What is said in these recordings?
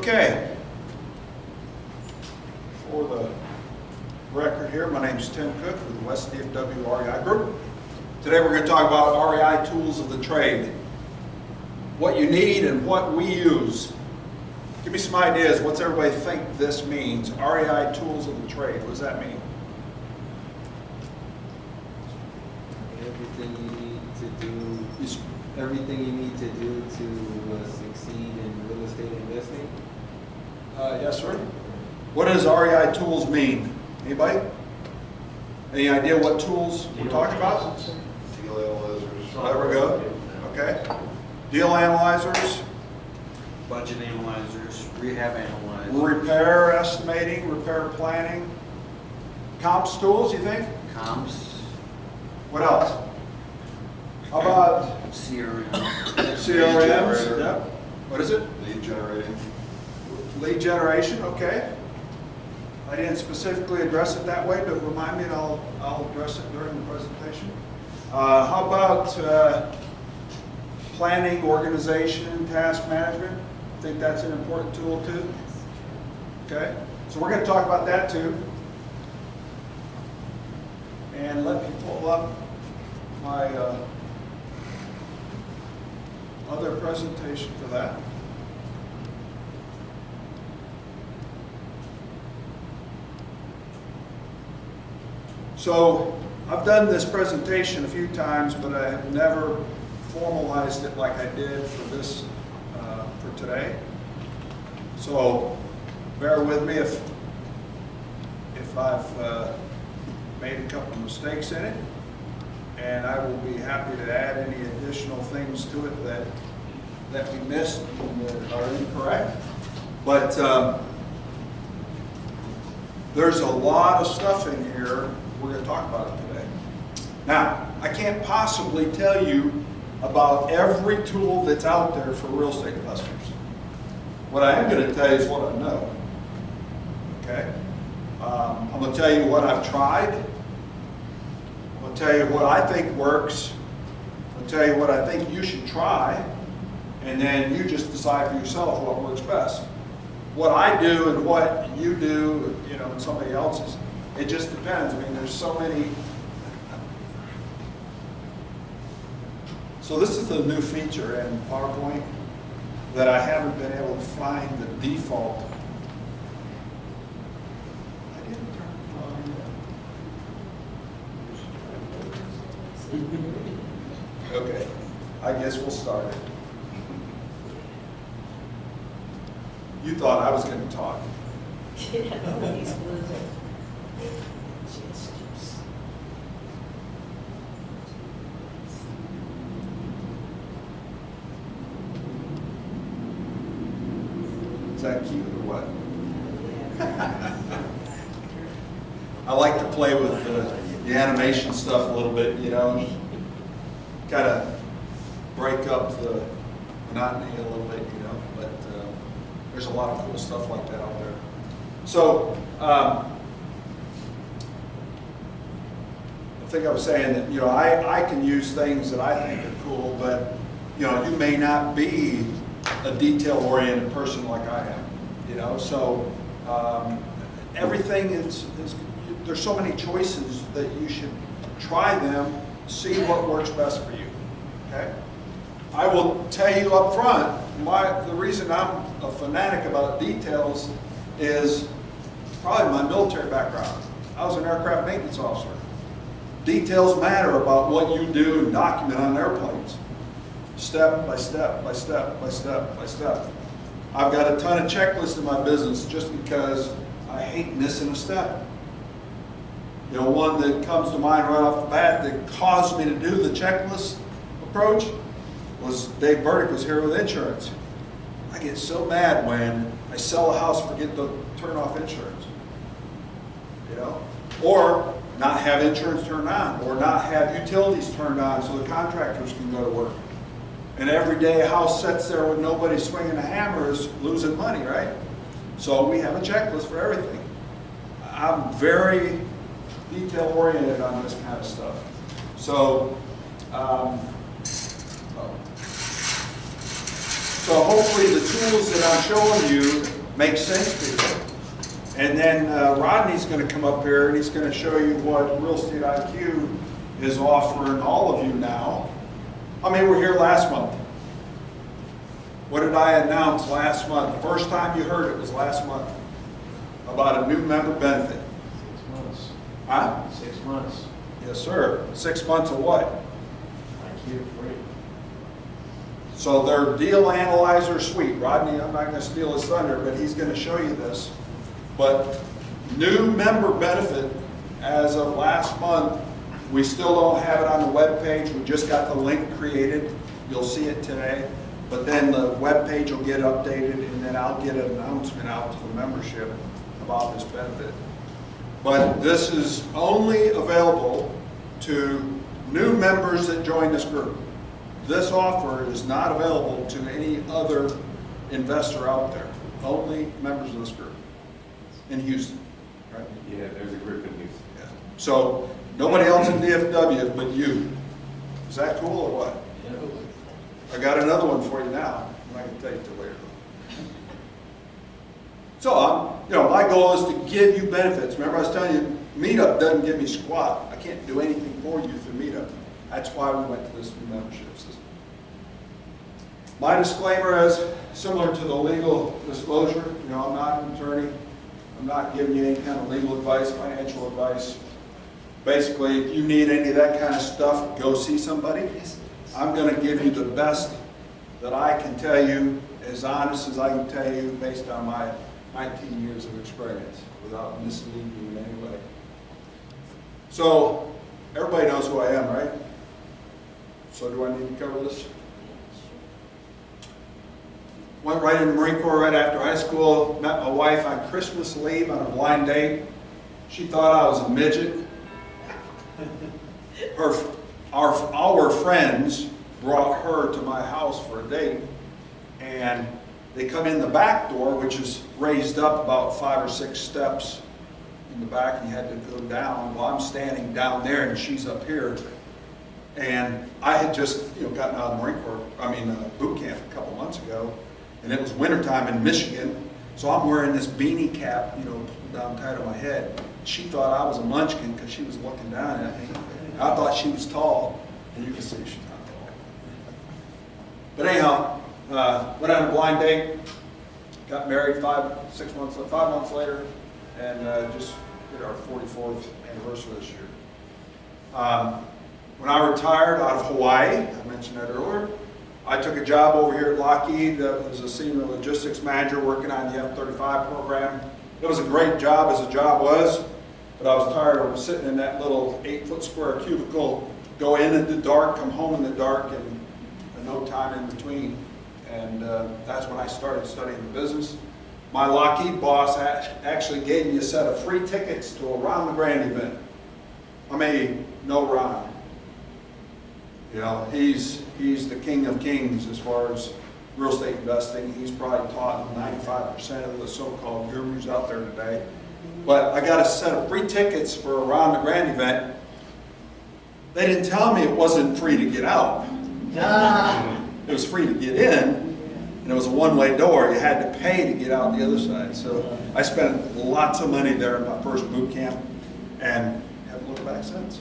Okay. For the record here, my name is Tim Cook with the West DFW REI Group. Today we're going to talk about REI Tools of the Trade. What you need and what we use. Give me some ideas. What's everybody think this means? REI Tools of the Trade. What does that mean? Everything you need to do. Everything you need to do to succeed in real estate investing. Yes, sir. What does REI Tools mean? Anybody? Any idea what tools we're talking about? Deal analyzers. There we go. Okay. Deal analyzers. Budget analyzers, rehab analyzers. Repair estimating, repair planning. Comps tools, you think? Comps. What else? How about CRM. CRMs? Yep. What is it? Lead generating. Lead generation, okay. I didn't specifically address it that way, but remind me and I'll address it during the presentation. How about planning, organization, task management? I think that's an important tool too. Okay, so we're going to talk about that too. And let me pull up my other presentation for that. So I've done this presentation a few times, but I have never formalized it like I did for this, for today. So bear with me if I've made a couple of mistakes in it, and I will be happy to add any additional things to it that we missed and that are incorrect. But there's a lot of stuff in here. We're going to talk about it today. Now, I can't possibly tell you about every tool that's out there for real estate investors. What I am going to tell you is what I know. Okay? I'm going to tell you what I've tried. I'm going to tell you what I think works. I'm going to tell you what I think you should try. And then you just decide for yourself what works best. What I do and what you do, you know, and somebody else's, it just depends. I mean, there's so many. So this is the new feature in PowerPoint that I haven't been able to find the default. I didn't turn it on yet. Okay, I guess we'll start it. You thought I was going to talk. Is that cute or what? I like to play with the animation stuff a little bit, you know, kind of break up the monotony a little bit, you know, but there's a lot of cool stuff like that out there. So, I think I was saying that, you know, I can use things that I think are cool, but, you know, you may not be a detail-oriented person like I am, you know, so everything is, there's so many choices that you should try them, see what works best for you, okay? I will tell you up front, the reason I'm a fanatic about details is probably my military background. I was an aircraft maintenance officer. Details matter about what you do and document on airplanes. Step by step by step by step by step. I've got a ton of checklists in my business just because I hate missing a step. You know, one that comes to mind right off the bat that caused me to do the checklist approach was Dave Burdick was here with insurance. I get so mad when I sell a house, forget to turn off insurance. You know? Or not have insurance turned on, or not have utilities turned on so the contractors can go to work. And every day a house sits there with nobody swinging a hammer is losing money, right? So we have a checklist for everything. I'm very detail oriented on this kind of stuff. So, so hopefully the tools that I'm showing you Make sense, people? And then Rodney's going to come up here and he's going to show you what Real Estate IQ is offering all of you now. I mean, we're here last month. What did I announce last month? First time you heard it was last month about a new member benefit. 6 months. Huh? 6 months. Yes, sir. 6 months of what? IQ free. So their deal analyzer suite. Rodney, I'm not going to steal his thunder, but he's going to show you this. But new member benefit as of last month, we still don't have it on the web page. We just got the link created. You'll see it today. But then the web page will get updated, and then I'll get an announcement out to the membership about this benefit. But this is only available to new members that join this group. This offer is not available to any other investor out there. Only members of this group in Houston, right? Yeah, there's a group in Houston. Yeah. So nobody else in DFW but you. Is that cool or what? I got another one for you now. I'm not going to tell you till later. So, my goal is to give you benefits. Remember I was telling you, Meetup doesn't give me squat. I can't do anything for you through Meetup. That's why we went to this new membership system. My disclaimer is similar to the legal disclosure. I'm not an attorney. I'm not giving you any kind of legal advice, financial advice. Basically, if you need any of that kind of stuff, go see somebody. I'm going to give you the best that I can tell you, as honest as I can tell you, based on my 19 years of experience, without misleading you in any way. So, everybody knows who I am, right? So do I need to cover this? Went right in the Marine Corps right after high school, met my wife on Christmas leave on a blind date. She thought I was a midget. Our friends brought her to my house for a date, and they come in the back door, which is raised up about 5 or 6 steps in the back, and you had to go down. Well, I'm standing down there, and she's up here. And I had just gotten out of the Marine Corps, boot camp a couple months ago, and it was wintertime in Michigan, so I'm wearing this beanie cap, pulled down tight on my head. She thought I was a munchkin because she was looking down at me. I thought she was tall, and you can see she's not tall. But anyhow, went on a blind date, got married 5 months later, and just did our 44th anniversary this year. When I retired out of Hawaii, I mentioned that earlier, I took a job over here at Lockheed as a senior logistics manager working on the F-35 program. It was a great job as a job was, but I was tired of sitting in that little 8-foot square cubicle, go in the dark, come home in the dark, and no time in between. And that's when I started studying the business. My Lockheed boss actually gave me a set of free tickets to a Ron LeGrand event. No Ron. He's the king of kings as far as real estate investing. He's probably taught 95% of the so-called gurus out there today. But I got a set of free tickets for a Ron LeGrand event. They didn't tell me it wasn't free to get out. It was free to get in, and it was a one-way door. You had to pay to get out the other side. So I spent lots of money there in my first boot camp and haven't looked back since.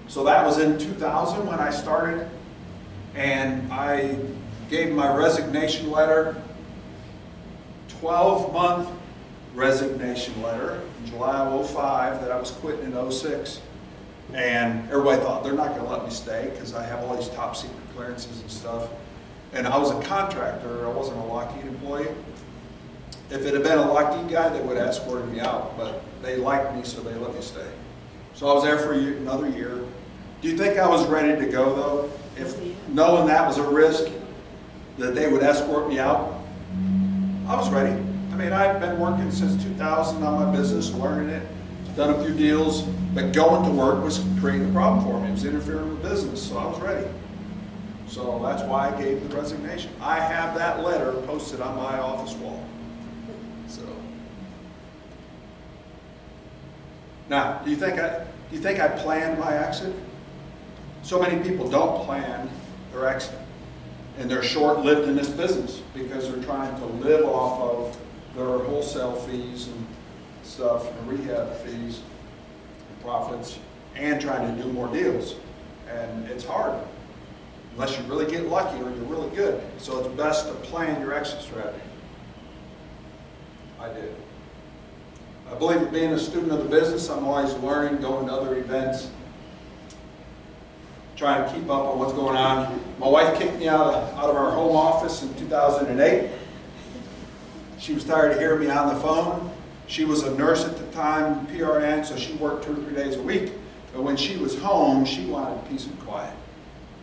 So that was in 2000 when I started, and I gave my resignation letter, 12-month resignation letter in July of 05 that I was quitting in 06. And everybody thought they're not going to let me stay because I have all these top secret clearances and stuff. And I was a contractor, I wasn't a Lockheed employee. If it had been a Lockheed guy, they would have escorted me out, but they liked me, so they let me stay. So I was there for another year. Do you think I was ready to go, though? If knowing that was a risk, that they would escort me out? I was ready. I'd been working since 2000 on my business, learning it, done a few deals, but going to work was creating a problem for me. It was interfering with business, so I was ready. So that's why I gave the resignation. I have that letter posted on my office wall. So now, do you think I planned my exit? So many people don't plan their exit, and they're short-lived in this business because they're trying to live off of their wholesale fees and stuff, and rehab fees, and profits, and trying to do more deals. And it's hard, unless you really get lucky or you're really good. So it's best to plan your exit strategy. I did. I believe in being a student of the business. I'm always learning, going to other events, trying to keep up on what's going on. My wife kicked me out of our home office in 2008. She was tired of hearing me on the phone. She was a nurse at the time, PRN, so she worked 2 or 3 days a week. But when she was home, she wanted peace and quiet.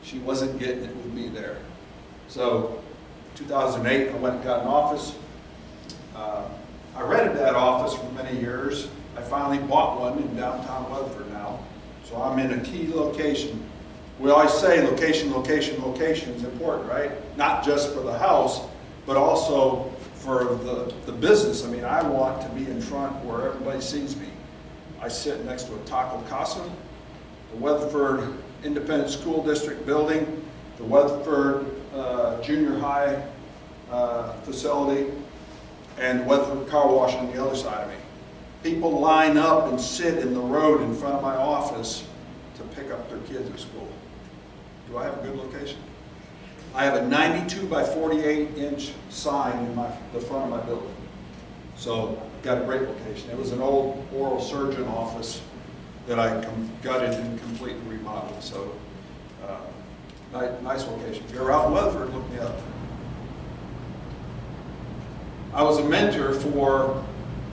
She wasn't getting it with me there. So 2008, I went and got an office. I rented that office for many years. I finally bought one in downtown Weatherford now. So I'm in a key location. We always say location, location, location is important, right? Not just for the house, but also for the business. I mean, I want to be in front where everybody sees me. I sit next to a Taco Casa, the Weatherford Independent School District building, the Weatherford Junior High facility, and Weatherford Car Wash on the other side of me. People line up and sit in the road in front of my office to pick up their kids at school. Do I have a good location? I have a 92 by 48 inch sign in the front of my building. So, got a great location. It was an old oral surgeon office that I gutted and completely remodeled. So, nice location. If you're out in Weatherford, look me up. I was a mentor for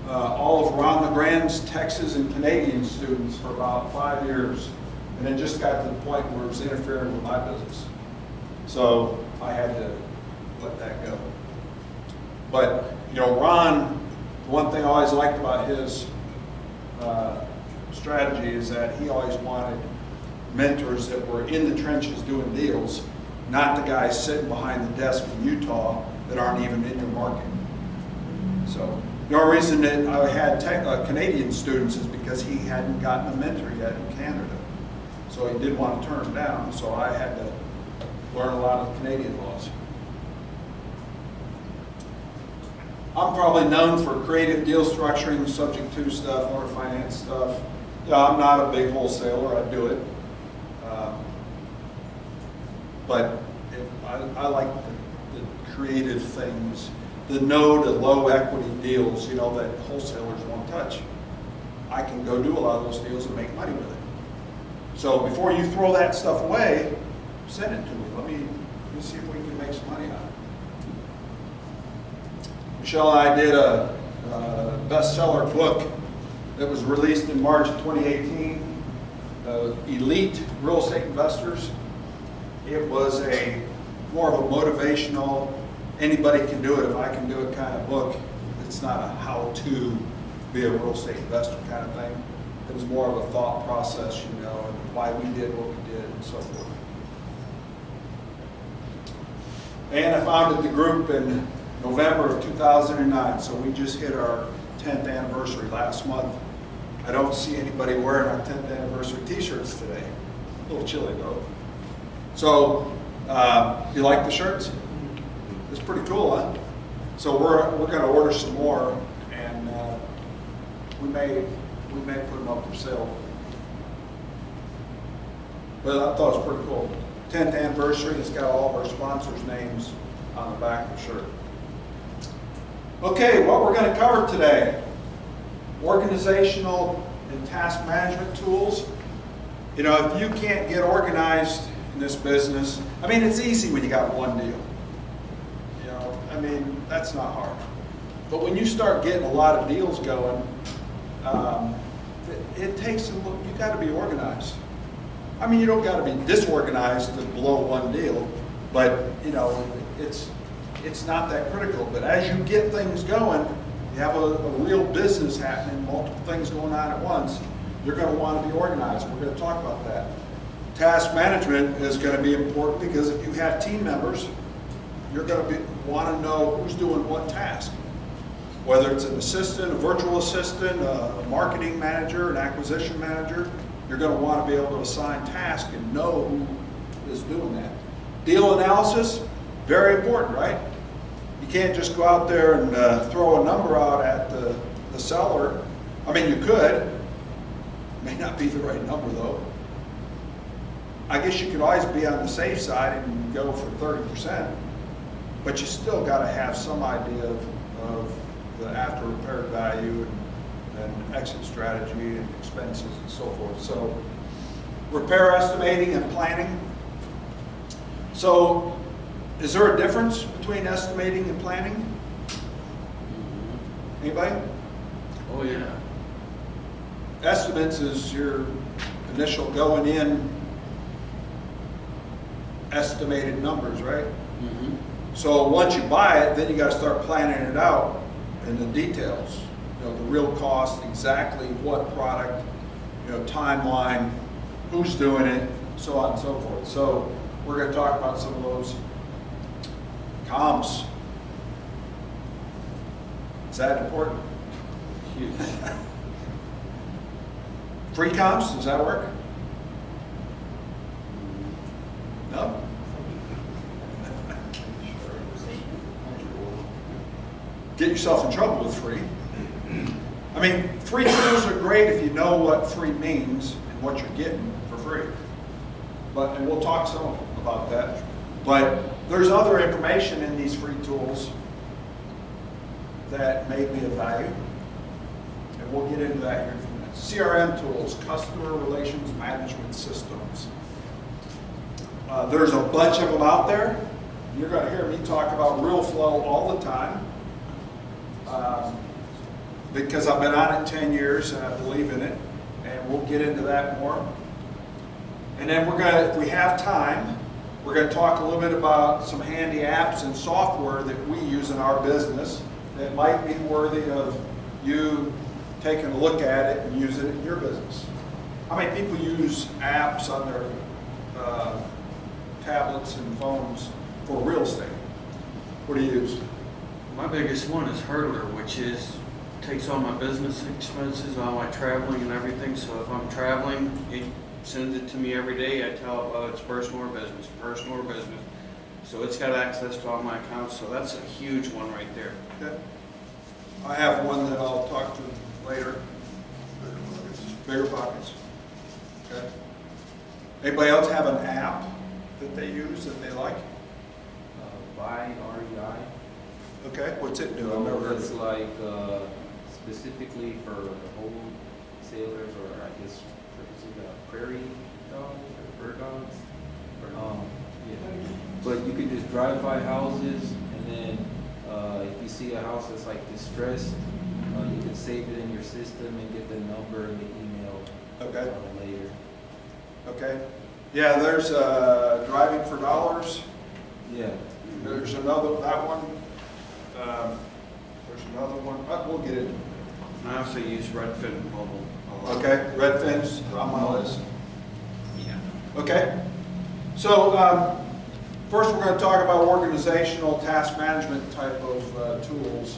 all of Ron LeGrand's Texas and Canadian students for about 5 years. And it just got to the point where it was interfering with my business. So I had to let that go. But, you know, Ron, the one thing I always liked about his strategy is that he always wanted mentors that were in the trenches doing deals, not the guys sitting behind the desk in Utah that aren't even in your market. So the only reason that I had Canadian students is because he hadn't gotten a mentor yet in Canada. So he didn't want to turn them down, so I had to learn a lot of Canadian laws. I'm probably known for creative deal structuring, subject to stuff, owner finance stuff. Yeah, I'm not a big wholesaler, I do it. But I like the creative things, the no to low equity deals, you know, that wholesalers won't touch. I can go do a lot of those deals and make money with it. So before you throw that stuff away, send it to me. Let me see if we can make some money on it. Michelle and I did a bestseller book that was released in March of 2018, Elite Real Estate Investors. It was more of a motivational, anybody can do it if I can do it kind of book. It's not a how-to be a real estate investor kind of thing. It was more of a thought process, you know, and why we did what we did and so forth. And I founded the group in November of 2009, so we just hit our 10th anniversary last month. I don't see anybody wearing our 10th anniversary t-shirts today. A little chilly though. So, you like the shirts? It's pretty cool, huh? So we're going to order some more, and we may put them up for sale. But I thought it was pretty cool. 10th anniversary, it's got all of our sponsors' names on the back of the shirt. Okay, what we're going to cover today, organizational and task management tools. You know, if you can't get organized in this business, I mean, it's easy when you got one deal. You know, I mean, that's not hard. But when you start getting a lot of deals going, it takes you got to be organized. I mean, you don't got to be disorganized to blow one deal, but you know, it's not that critical. But as you get things going, you have a real business happening, multiple things going on at once, you're going to want to be organized. We're going to talk about that. Task management is going to be important because if you have team members, you're going to want to know who's doing what task. Whether it's an assistant, a virtual assistant, a marketing manager, an acquisition manager, you're going to want to be able to assign tasks and know who is doing that. Deal analysis, very important, right? You can't just go out there and throw a number out at the seller. I mean, you could. May not be the right number though. I guess you could always be on the safe side and go for 30%, but you still got to have some idea of the after repair value and exit strategy and expenses and so forth. So repair estimating and planning. So is there a difference between estimating and planning? Anybody? Oh, yeah. Estimates is your initial going in estimated numbers, right? Mm-hmm. So once you buy it, then you got to start planning it out in the details. You know, the real cost, exactly what product, you know, timeline, who's doing it, so on and so forth. So we're going to talk about some of those comps. Is that important? Huge. Free comps, does that work? No? Get yourself in trouble with free. I mean, free tools are great if you know what free means and what you're getting for free. And we'll talk some about that. But there's other information in these free tools that may be of value. And we'll get into that here in a few minutes. CRM Tools, Customer Relations Management Systems. There's a bunch of them out there. You're going to hear me talk about RealFlow all the time. Because I've been on it 10 years and I believe in it, and we'll get into that more. And then we're going to, if we have time, we're going to talk a little bit about some handy apps and software that we use in our business that might be worthy of you taking a look at it and use it in your business. How many people use apps on their tablets and phones for real estate? What do you use? My biggest one is Hurdler, which takes all my business expenses, all my traveling and everything. So if I'm traveling, it sends it to me every day. I tell it, well, it's personal or business, personal or business. So it's got access to all my accounts. So that's a huge one right there. Okay. I have one that I'll talk to later. Bigger pockets. Okay. Anybody else have an app that they use that they like? Buy REI. Okay. What's it do? I've never heard It's of it. like specifically for wholesalers, or I guess prairie dogs or bird dogs. Yeah. But you can just drive by houses, and then if you see a house that's like distressed, you can save it in your system and get the number and the email Okay. later. Okay. Yeah, there's Driving for Dollars. Yeah. There's another, that one. There's another one. We'll get it. I also use Redfin Mobile a lot. Okay. Redfin's on my list. Yeah. Okay. So first we're going to talk about organizational task management type of tools.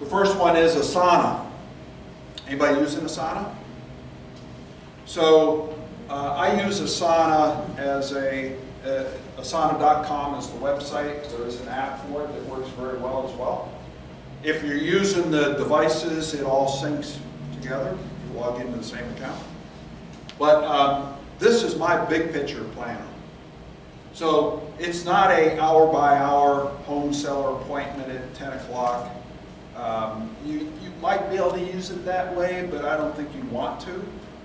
The first one is Asana. Anybody using Asana? So I use Asana as Asana.com is the website. There is an app for it that works very well as well. If you're using the devices, it all syncs together. You log into the same account. But this is my big picture planner. So it's not a hour by hour home seller appointment at 10 o'clock. You might be able to use it that way, but I don't think you want to.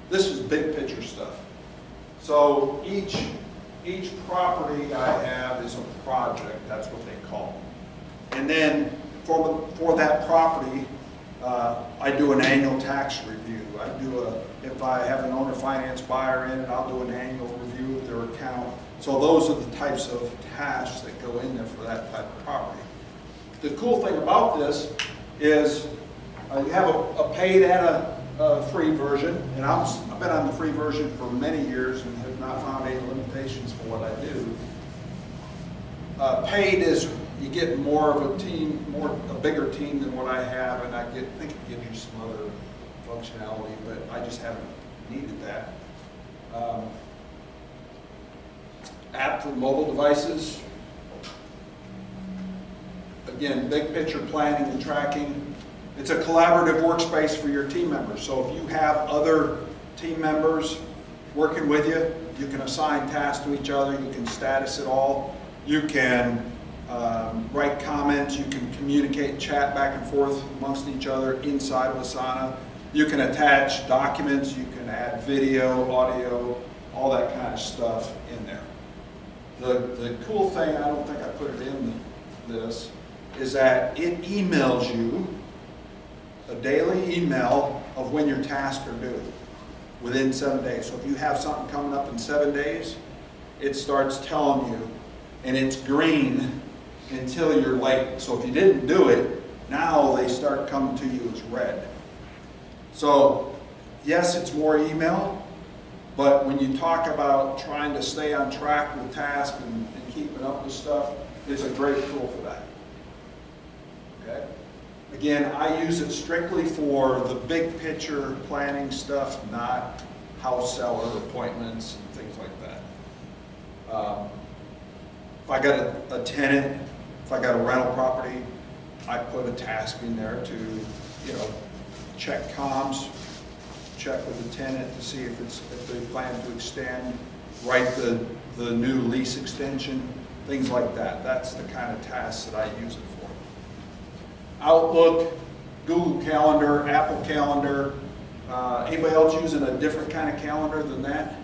This is big picture stuff. So each property I have is a project. That's what they call them. And then for that property, I do an annual tax review. If I have an owner finance buyer in it, I'll do an annual review of their account. So those are the types of tasks that go in there for that type of property. The cool thing about this is you have a paid and a free version, and I've been on the free version for many years and have not found any limitations for what I do. Paid is you get more of a team, a bigger team than what I have, and I think it gives you some other functionality, but I just haven't needed that. App for mobile devices. Again, big picture planning and tracking. It's a collaborative workspace for your team members. So if you have other team members working with you, you can assign tasks to each other, you can status it all, you can write comments, you can communicate, chat back and forth amongst each other inside of Asana. You can attach documents, you can add video, audio, all that kind of stuff in there. The cool thing, I don't think I put it in this, is that it emails you a daily email of when your tasks are due within 7 days. So if you have something coming up in 7 days, it starts telling you, and it's green until you're late. So if you didn't do it, now they start coming to you as red. So yes, it's more email, but when you talk about trying to stay on track with tasks and keeping up with stuff, it's a great tool for that. Okay? Again, I use it strictly for the big picture planning stuff, not house seller appointments and things like that. If I got a tenant, if I got a rental property, I put a task in there to, you know, check comms, check with the tenant to see if they plan to extend, write the new lease extension, things like that. That's the kind of tasks that I use it for. Outlook, Google Calendar, Apple Calendar. Anybody else using a different kind of calendar than that?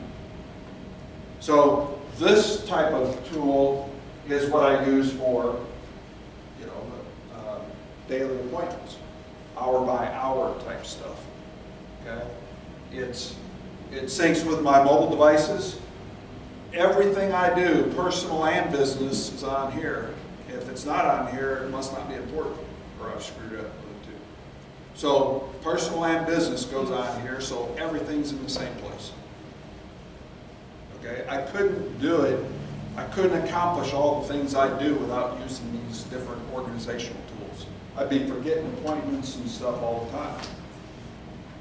So this type of tool is what I use for, you know, daily appointments, hour by hour type stuff. Okay, it syncs with my mobile devices. Everything I do, personal and business, is on here. If it's not on here, it must not be important, or I've screwed up with it too. So personal and business goes on here, so everything's in the same place. Okay, I couldn't do it. I couldn't accomplish all the things I do without using these different organizational tools. I'd be forgetting appointments and stuff all the time.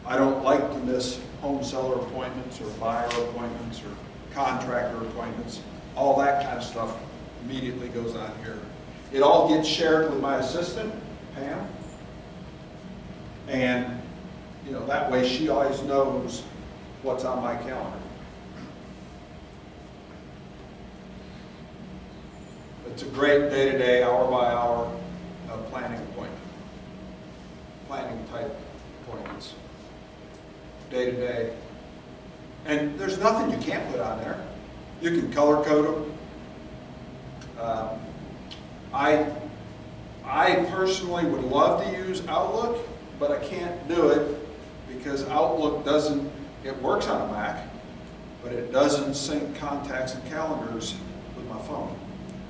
I don't like to miss home seller appointments or buyer appointments or contractor appointments. All that kind of stuff immediately goes on here. It all gets shared with my assistant, Pam, and you know, that way she always knows what's on my calendar. It's a great day-to-day, hour-by-hour planning appointment. Planning type appointments. Day-to-day. And there's nothing you can't put on there. You can color code them. I personally would love to use Outlook, but I can't do it because Outlook doesn't, it works on a Mac, but it doesn't sync contacts and calendars with my phone.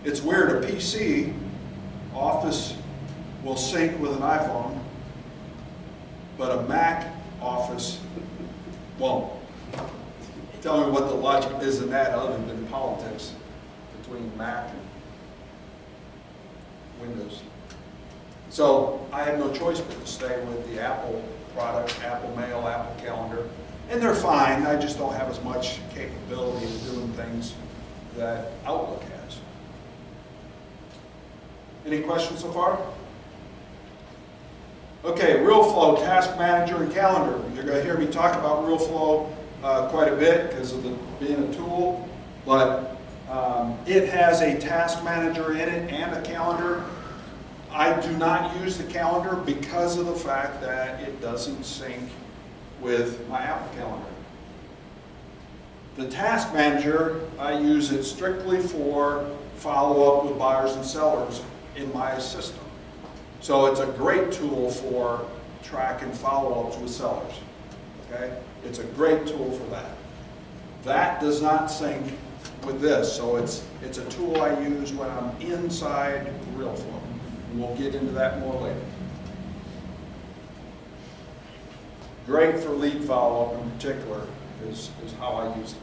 It's weird, a PC, Office will sync with an iPhone, but a Mac Office won't. Tell me what the logic is in that other than politics between Mac and Windows. So I had no choice but to stay with the Apple product, Apple Mail, Apple Calendar, and they're fine. I just don't have as much capability of doing things that Outlook has. Any questions so far? Okay, RealFlow, Task Manager, and Calendar. You're going to hear me talk about RealFlow quite a bit because of being a tool, but it has a task manager in it and a calendar. I do not use the calendar because of the fact that it doesn't sync with my Apple Calendar. The task manager, I use it strictly for follow-up with buyers and sellers in my system. So it's a great tool for track and follow-ups with sellers. Okay? It's a great tool for that. That does not sync with this, so it's a tool I use when I'm inside RealFlow. We'll get into that more later. Great for lead follow-up in particular is how I use it.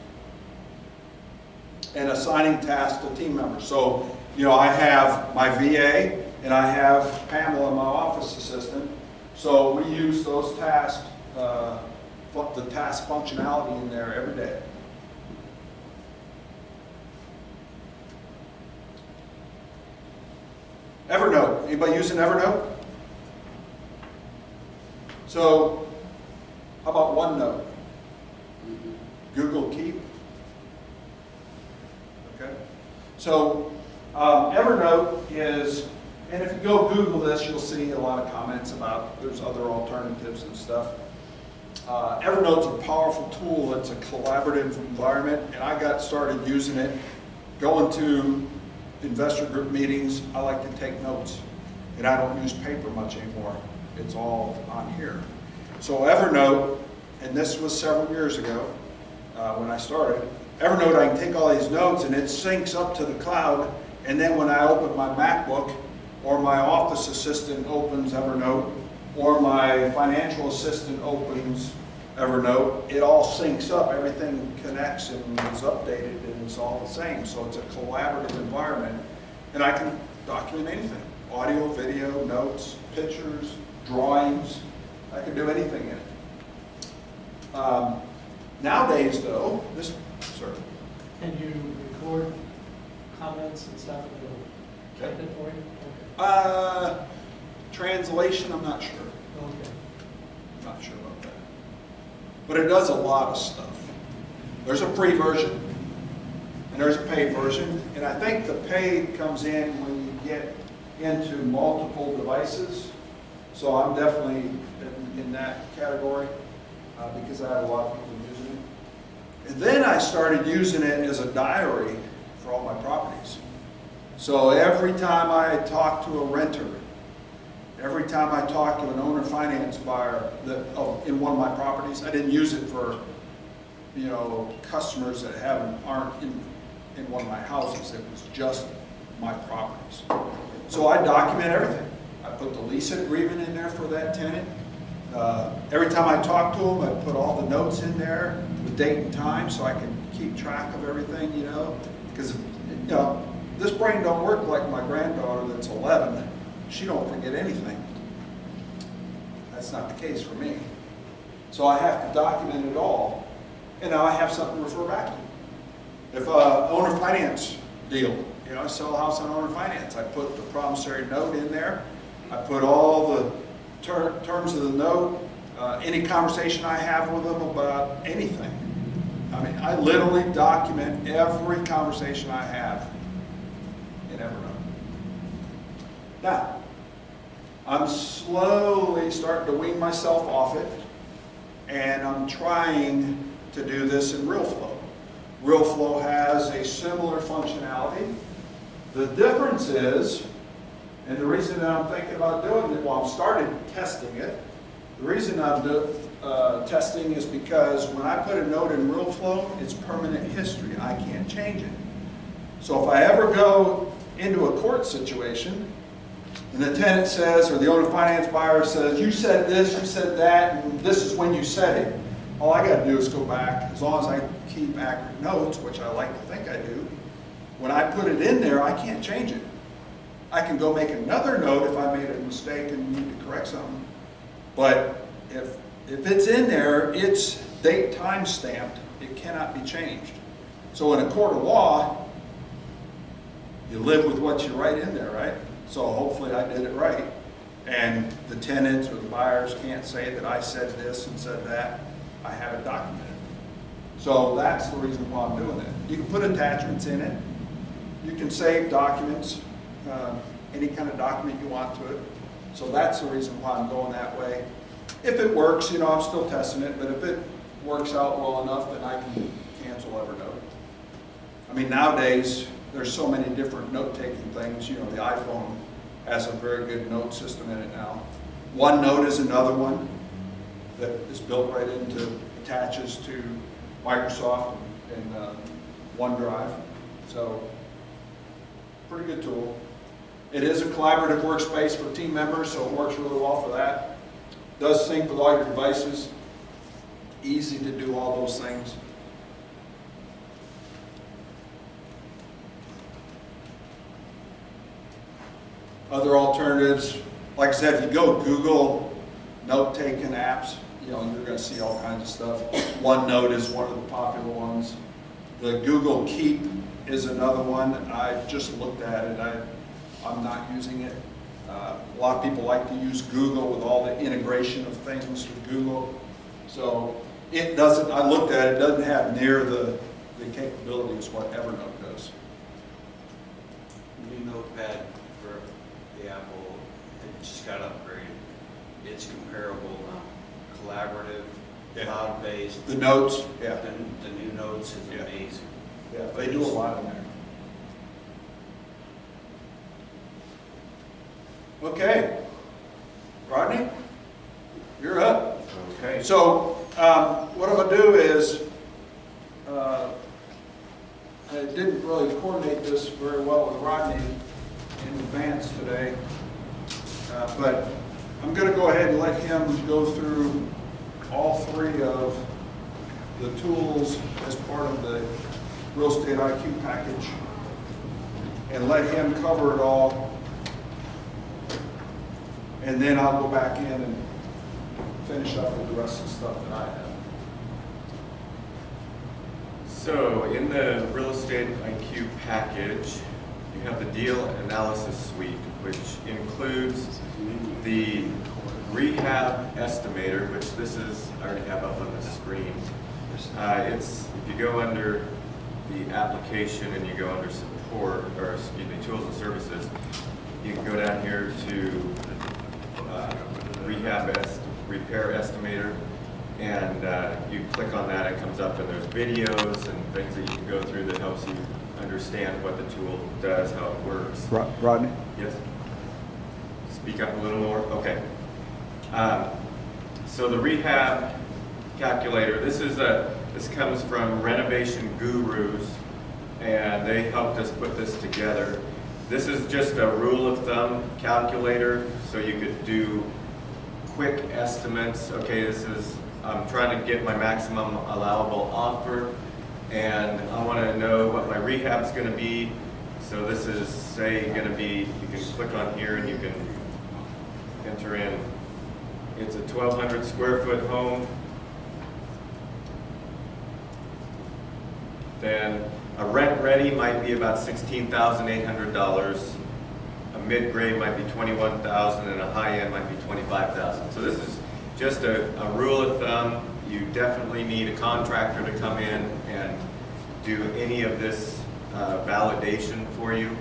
And assigning tasks to team members. So, you know, I have my VA and I have Pamela, my office assistant. So we use those tasks, the task functionality in there every day. Evernote, anybody using Evernote? So, how about OneNote? Google Keep? Okay. So, Evernote is, and if you go Google this, you'll see a lot of comments about there's other alternatives and stuff. Evernote's a powerful tool. It's a collaborative environment, and I got started using it. Going to investor group meetings, I like to take notes, and I don't use paper much anymore. It's all on here. So Evernote, and this was several years ago when I started, Evernote, I can take all these notes and it syncs up to the cloud, and then when I open my MacBook or my office assistant opens Evernote or my financial assistant opens Evernote, it all syncs up, everything connects and is updated and it's all the same. So it's a collaborative environment, and I can document anything. Audio, video, notes, pictures, drawings, I can do anything in it. Nowadays though, this, sir. Can you record comments and stuff and it'll type it for you? Okay. Translation, I'm not sure. Okay. I'm not sure about that. But it does a lot of stuff. There's a free version, and there's a paid version, and I think the paid comes in when you get into multiple devices. So I'm definitely in that category because I have a lot of people using it. And then I started using it as a diary for all my properties. So every time I talk to a renter, every time I talk to an owner finance buyer in one of my properties, I didn't use it for, you know, customers that aren't in one of my houses. It was just my properties. So I document everything. I put the lease agreement in there for that tenant. Every time I talk to them, I put all the notes in there with date and time so I can keep track of everything, you know. Because, you know, this brain don't work like my granddaughter that's 11. She don't forget anything. That's not the case for me. So I have to document it all, and now I have something to refer back to. If owner finance deal, you know, I sell a house on owner finance, I put the promissory note in there. I put all the terms of the note, any conversation I have with them about anything. I mean, I literally document every conversation I have in Evernote. Now, I'm slowly starting to wean myself off it, and I'm trying to do this in RealFlow. RealFlow has a similar functionality. The difference is, and the reason that I'm thinking about doing it, well, I've started testing it. The reason I'm testing is because when I put a note in RealFlow, it's permanent history. I can't change it. So if I ever go into a court situation, and the tenant says, or the owner finance buyer says, you said this, you said that, and this is when you said it, all I got to do is go back. As long as I keep accurate notes, which I like to think I do, when I put it in there, I can't change it. I can go make another note if I made a mistake and need to correct something. But if it's in there, it's date time stamped. It cannot be changed. So in a court of law, you live with what you write in there, right? So hopefully I did it right. And the tenants or the buyers can't say that I said this and said that. I have it documented. So that's the reason why I'm doing it. You can put attachments in it. You can save documents, any kind of document you want to it. So that's the reason why I'm going that way. If it works, you know, I'm still testing it, but if it works out well enough, then I can cancel Evernote. I mean, nowadays, there's so many different note-taking things. You know, the iPhone has a very good note system in it now. OneNote is another one that is built right into, attaches to Microsoft and OneDrive. So, pretty good tool. It is a collaborative workspace for team members, so it works really well for that. Does sync with all your devices. Easy to do all those things. Other alternatives, like I said, if you go Google note-taking apps, you know, you're going to see all kinds of stuff. OneNote is one of the popular ones. The Google Keep is another one. I just looked at it. I'm not using it. A lot of people like to use Google with all the integration of things with Google. So it doesn't, I looked at it, it doesn't have near the capabilities what Evernote does. New notepad for the Apple, it just got upgraded. It's comparable now, collaborative, Yeah. cloud-based. The notes, yeah. The new notes is Yeah. amazing. Yeah, they do a lot in there. Okay. Rodney, you're up. Okay. So what I'm going to do is, I didn't really coordinate this very well with Rodney in advance today, but I'm going to go ahead and let him go through all three of the tools as part of the Real Estate IQ package and let him cover it all. And then I'll go back in and finish up with the rest of the stuff that I have. So in the Real Estate IQ package, you have the Deal Analysis Suite, which includes the Rehab Estimator, which this is, I already have up on the screen. If you go under the application and you go under support, or excuse me, tools and services, you can go down here to Repair Estimator, and you click on that, it comes up and there's videos and things that you can go through that helps you understand what the tool does, how it works. Rodney? Yes? Speak up a little more? Okay. So the Rehab calculator, this comes from Renovation Gurus, and they helped us put this together. This is just a rule of thumb calculator, so you could do quick estimates. Okay, I'm trying to get my maximum allowable offer, and I want to know what my rehab's going to be. So this is, say, going to be, you can click on here and you can enter in, it's a 1,200 square foot home. Then a rent ready might be about $16,800. A mid-grade might be $21,000, and a high-end might be $25,000. So this is just a rule of thumb. You definitely need a contractor to come in and do any of this validation for you,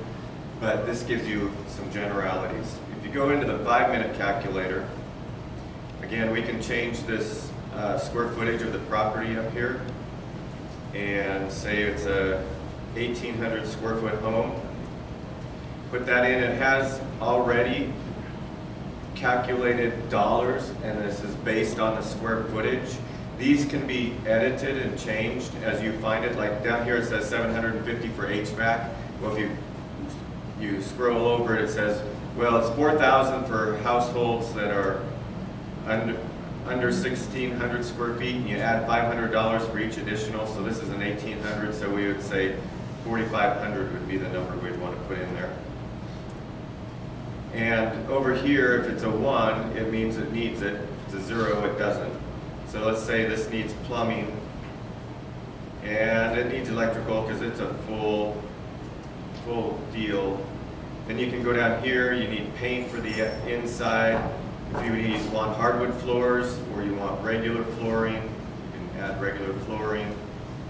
but this gives you some generalities. If you go into the 5-minute calculator, again, we can change this square footage of the property up here, and say it's a 1,800 square foot home. Put that in, it has already calculated dollars, and this is based on the square footage. These can be edited and changed as you find it. Like down here it says 750 for HVAC. Well, if you scroll over it, it says, well, it's 4,000 for households that are under 1,600 square feet, and you add $500 for each additional, so this is an 1,800, so we would say 4,500 would be the number we'd want to put in there. And over here, if it's a 1, it means it needs it. If it's a 0, it doesn't. So let's say this needs plumbing, and it needs electrical because it's a full deal. Then you can go down here, you need paint for the inside. If you want hardwood floors or you want regular flooring, you can add regular flooring,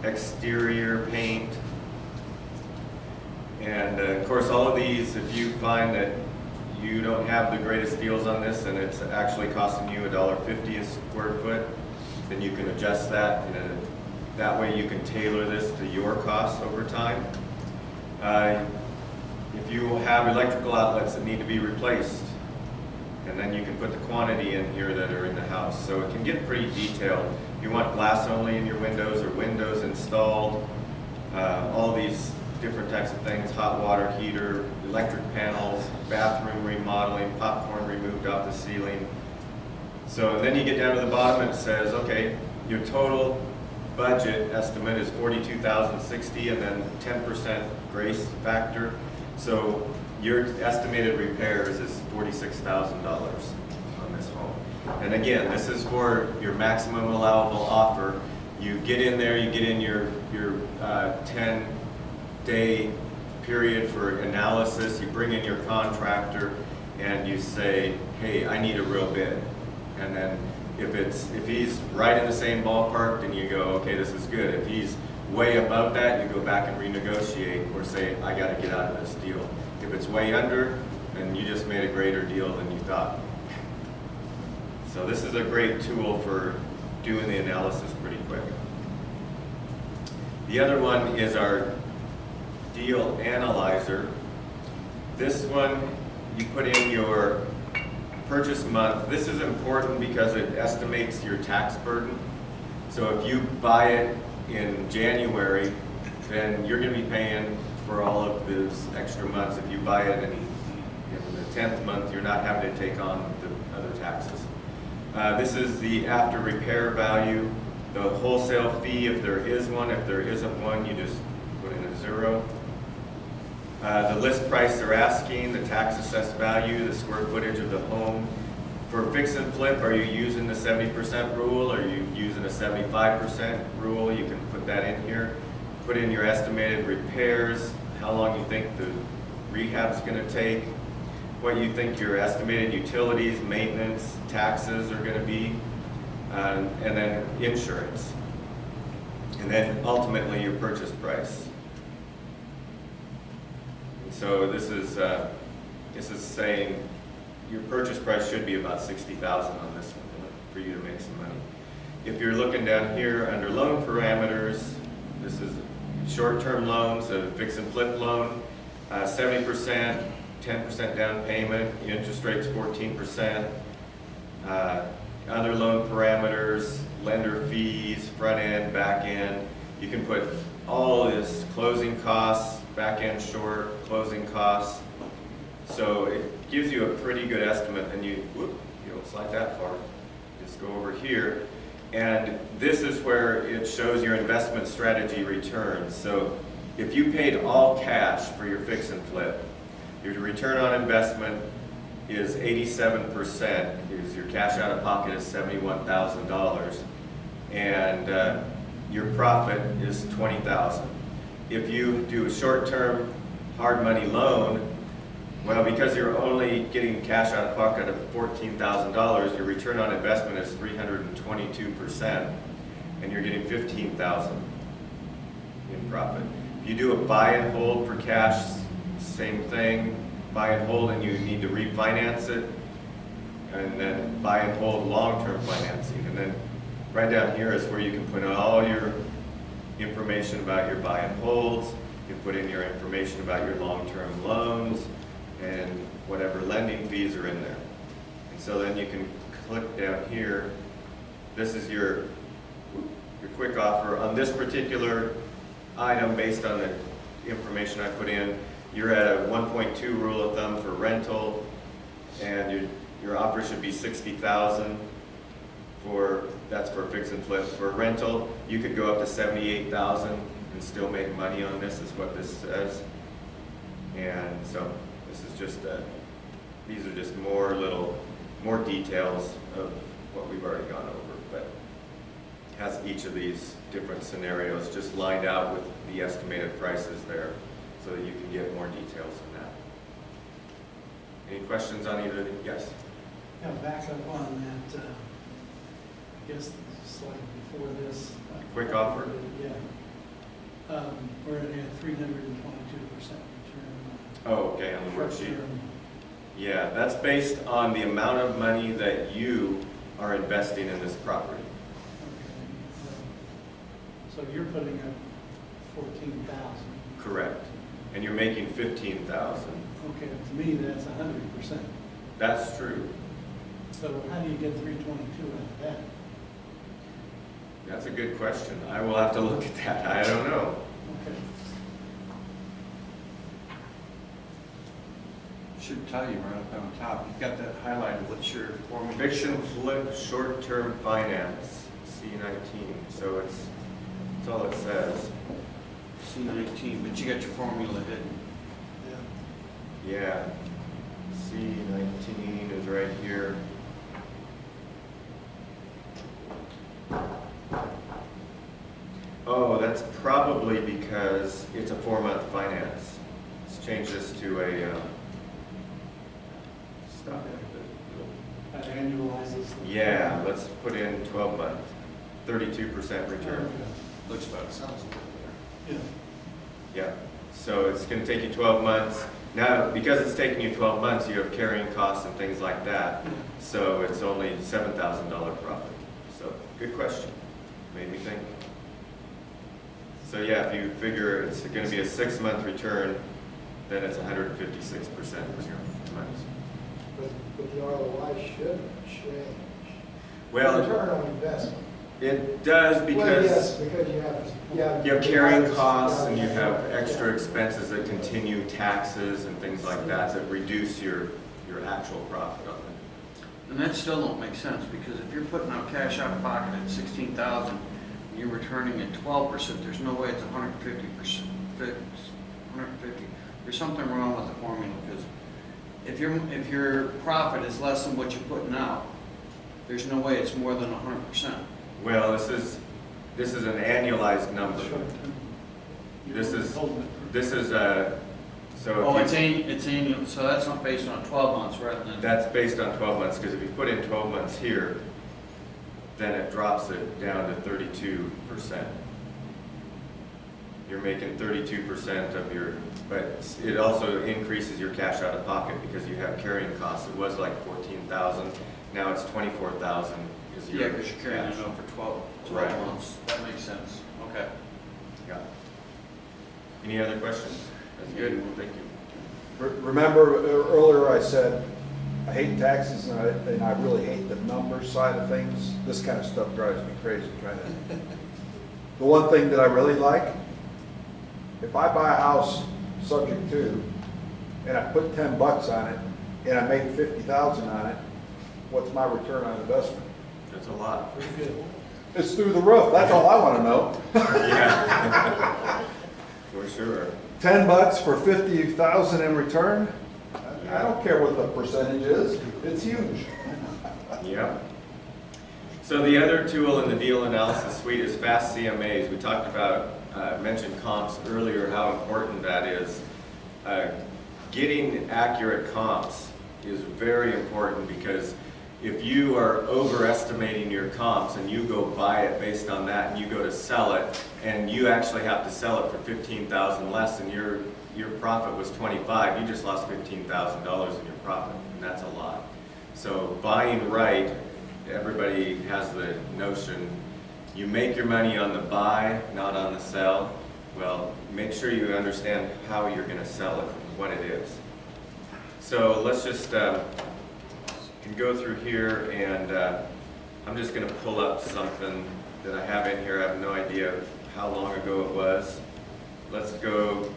exterior paint. And of course, all of these, if you find that you don't have the greatest deals on this and it's actually costing you $1.50 a square foot, then you can adjust that. That way you can tailor this to your costs over time. If you have electrical outlets that need to be replaced, and then you can put the quantity in here that are in the house. So it can get pretty detailed. If you want glass only in your windows or windows installed, all these different types of things, hot water heater, electric panels, bathroom remodeling, popcorn removed off the ceiling. So and then you get down to the bottom and it says, okay, your total budget estimate is $42,060 and then 10% grace factor. So your estimated repairs is $46,000 on this home. And again, this is for your maximum allowable offer. You get in there, you get in your 10-day period for analysis. You bring in your contractor and you say, hey, I need a real bid. And then if he's right in the same ballpark, then you go, okay, this is good. If he's way above that, you go back and renegotiate or say, I got to get out of this deal. If it's way under, then you just made a greater deal than you thought. So this is a great tool for doing the analysis pretty quick. The other one is our deal analyzer. This one, you put in your purchase month. This is important because it estimates your tax burden. So if you buy it in January, then you're going to be paying for all of those extra months. If you buy it in the 10th month, you're not having to take on the other taxes. This is the after repair value. The wholesale fee, if there is one. If there isn't one, you just put in a 0. The list price they're asking, the tax assessed value, the square footage of the home. For fix and flip, are you using the 70% rule? Are you using a 75% rule? You can put that in here. Put in your estimated repairs, how long you think the rehab's going to take, what you think your estimated utilities, maintenance, taxes are going to be, and then insurance. And then ultimately your purchase price. And so this is saying your purchase price should be about $60,000 on this one for you to make some money. If you're looking down here under loan parameters, this is short-term loans, a fix and flip loan, 70%, 10% down payment, interest rate's 14%. Other loan parameters, lender fees, front end, back end. You can put all this closing costs, back end short, closing costs. So it gives you a pretty good estimate, and you don't slide that far. Just go over here. And this is where it shows your investment strategy returns. So if you paid all cash for your fix and flip, your return on investment is 87%, because your cash out of pocket is $71,000, and your profit is $20,000. If you do a short-term hard money loan, well, because you're only getting cash out of pocket of $14,000, your return on investment is 322%, and you're getting $15,000 in profit. If you do a buy and hold for cash, same thing, buy and hold, and you need to refinance it, and then buy and hold long-term financing. And then right down here is where you can put in all your information about your buy and holds. You can put in your information about your long-term loans and whatever lending fees are in there. And so then you can click down here. This is your quick offer. On this particular item, based on the information I put in, you're at a 1.2 rule of thumb for rental, and your offer should be $60,000 that's for fix and flip. For rental, you could go up to $78,000 and still make money on this, is what this says. And so this is just these are just more details of what we've already gone over, but has each of these different scenarios just lined out with the estimated prices there, so that you can get more details on that. Any questions on either of these? Yes? Yeah, back up on that, I guess the slide before this. Quick offer? Yeah. We're at a 322% return. Oh, okay, on the worksheet. Short-term. Yeah, that's based on the amount of money that you are investing in this property. Okay. So you're putting up 14,000. Correct. And you're making 15,000. Okay, to me, that's 100%. That's true. So how do you get 322 out of that? That's a good question. I will have to look at that. I don't know. Okay. Should tell you right up on top. You've got that highlighted. What's your formula? Fix and flip short-term finance, C19. So that's all it says. C19, but you got your formula hidden. Yeah. Yeah. C19 is right here. Oh, that's probably because it's a 4-month finance. change this to a, stop it. That annualizes. the- Yeah, let's put in 12 month, 32% return. Looks better. Sounds good. Yeah. Yeah, so it's gonna take you 12 months. Now, because it's taking you 12 months, you have carrying costs and things like that. So it's only $7,000 profit. So, good question. Made me think. So yeah, if you figure it's gonna be a 6-month return, then it's 156% return. But the ROI should change. Well, Return on investment. it does Well, because yes, because you have carrying costs and you have extra expenses that continue, taxes and things like that reduce your actual profit on it. And that still don't make sense, because if you're putting out cash out of pocket at 16,000, and you're returning at 12%, there's no way it's 150%. 150. There's something wrong with the formula, because if your profit is less than what you're putting out, there's no way it's more than 100%. Well, this is an annualized number. This is so. Oh, if it's annual, so that's not based on 12 months rather than. That's based on 12 months, because if you put in 12 months here, then it drops it down to 32%. You're making 32% of your, but it also increases your cash out of pocket because you have carrying costs. It was like 14,000, now it's 24,000 is your Yeah, because you're carrying cash. it over for 12 Right. months. That makes sense. Okay. Yeah. Any other questions? That's good, well, thank you. Remember earlier I said, I hate taxes and I really hate the number side of things. This kind of stuff drives me crazy trying to. The one thing that I really like, if I buy a house subject to, and I put 10 bucks on it, and I make 50,000 on it, what's my return on investment? That's a lot. Pretty good. It's through the roof, that's all I want to know. Yeah. For sure. 10 bucks for 50,000 in return? I don't care what the percentage is, it's huge. Yep. So the other tool in the deal analysis suite is fast CMAs. We talked about, mentioned comps earlier, how important that is. Getting accurate comps is very important, because if you are overestimating your comps and you go buy it based on that and you go to sell it and you actually have to sell it for 15,000 less and your profit was 25, you just lost $15,000 in your profit, and that's a lot. So buying right, everybody has the notion you make your money on the buy, not on the sell. Well, make sure you understand how you're going to sell it and what it is. So let's just can go through here, and I'm just going to pull up something that I have in here. I have no idea how long ago it was. Let's go,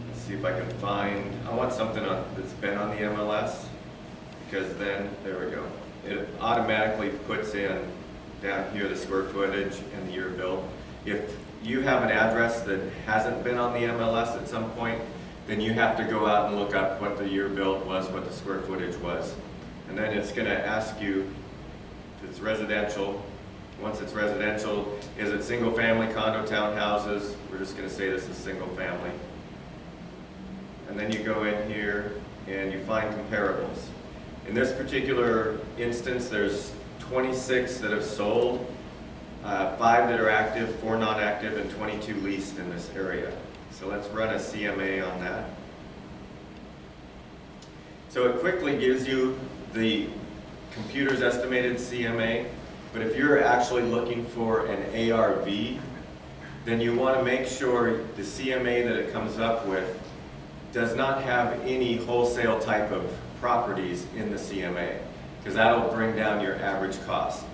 let's see if I can find, I want something that's been on the MLS, because then, there we go. It automatically puts in down here the square footage and the year built. If you have an address that hasn't been on the MLS at some point, then you have to go out and look up what the year built was, what the square footage was. And then it's going to ask you if it's residential. Once it's residential, is it single family, condo, townhouses? We're just going to say this is single family. And then you go in here and you find comparables. In this particular instance, there's 26 that have sold, 5 that are active, 4 non-active, and 22 leased in this area. So let's run a CMA on that. So it quickly gives you the computer's estimated CMA, but if you're actually looking for an ARV, then you want to make sure the CMA that it comes up with does not have any wholesale type of properties in the CMA, because that'll bring down your average cost.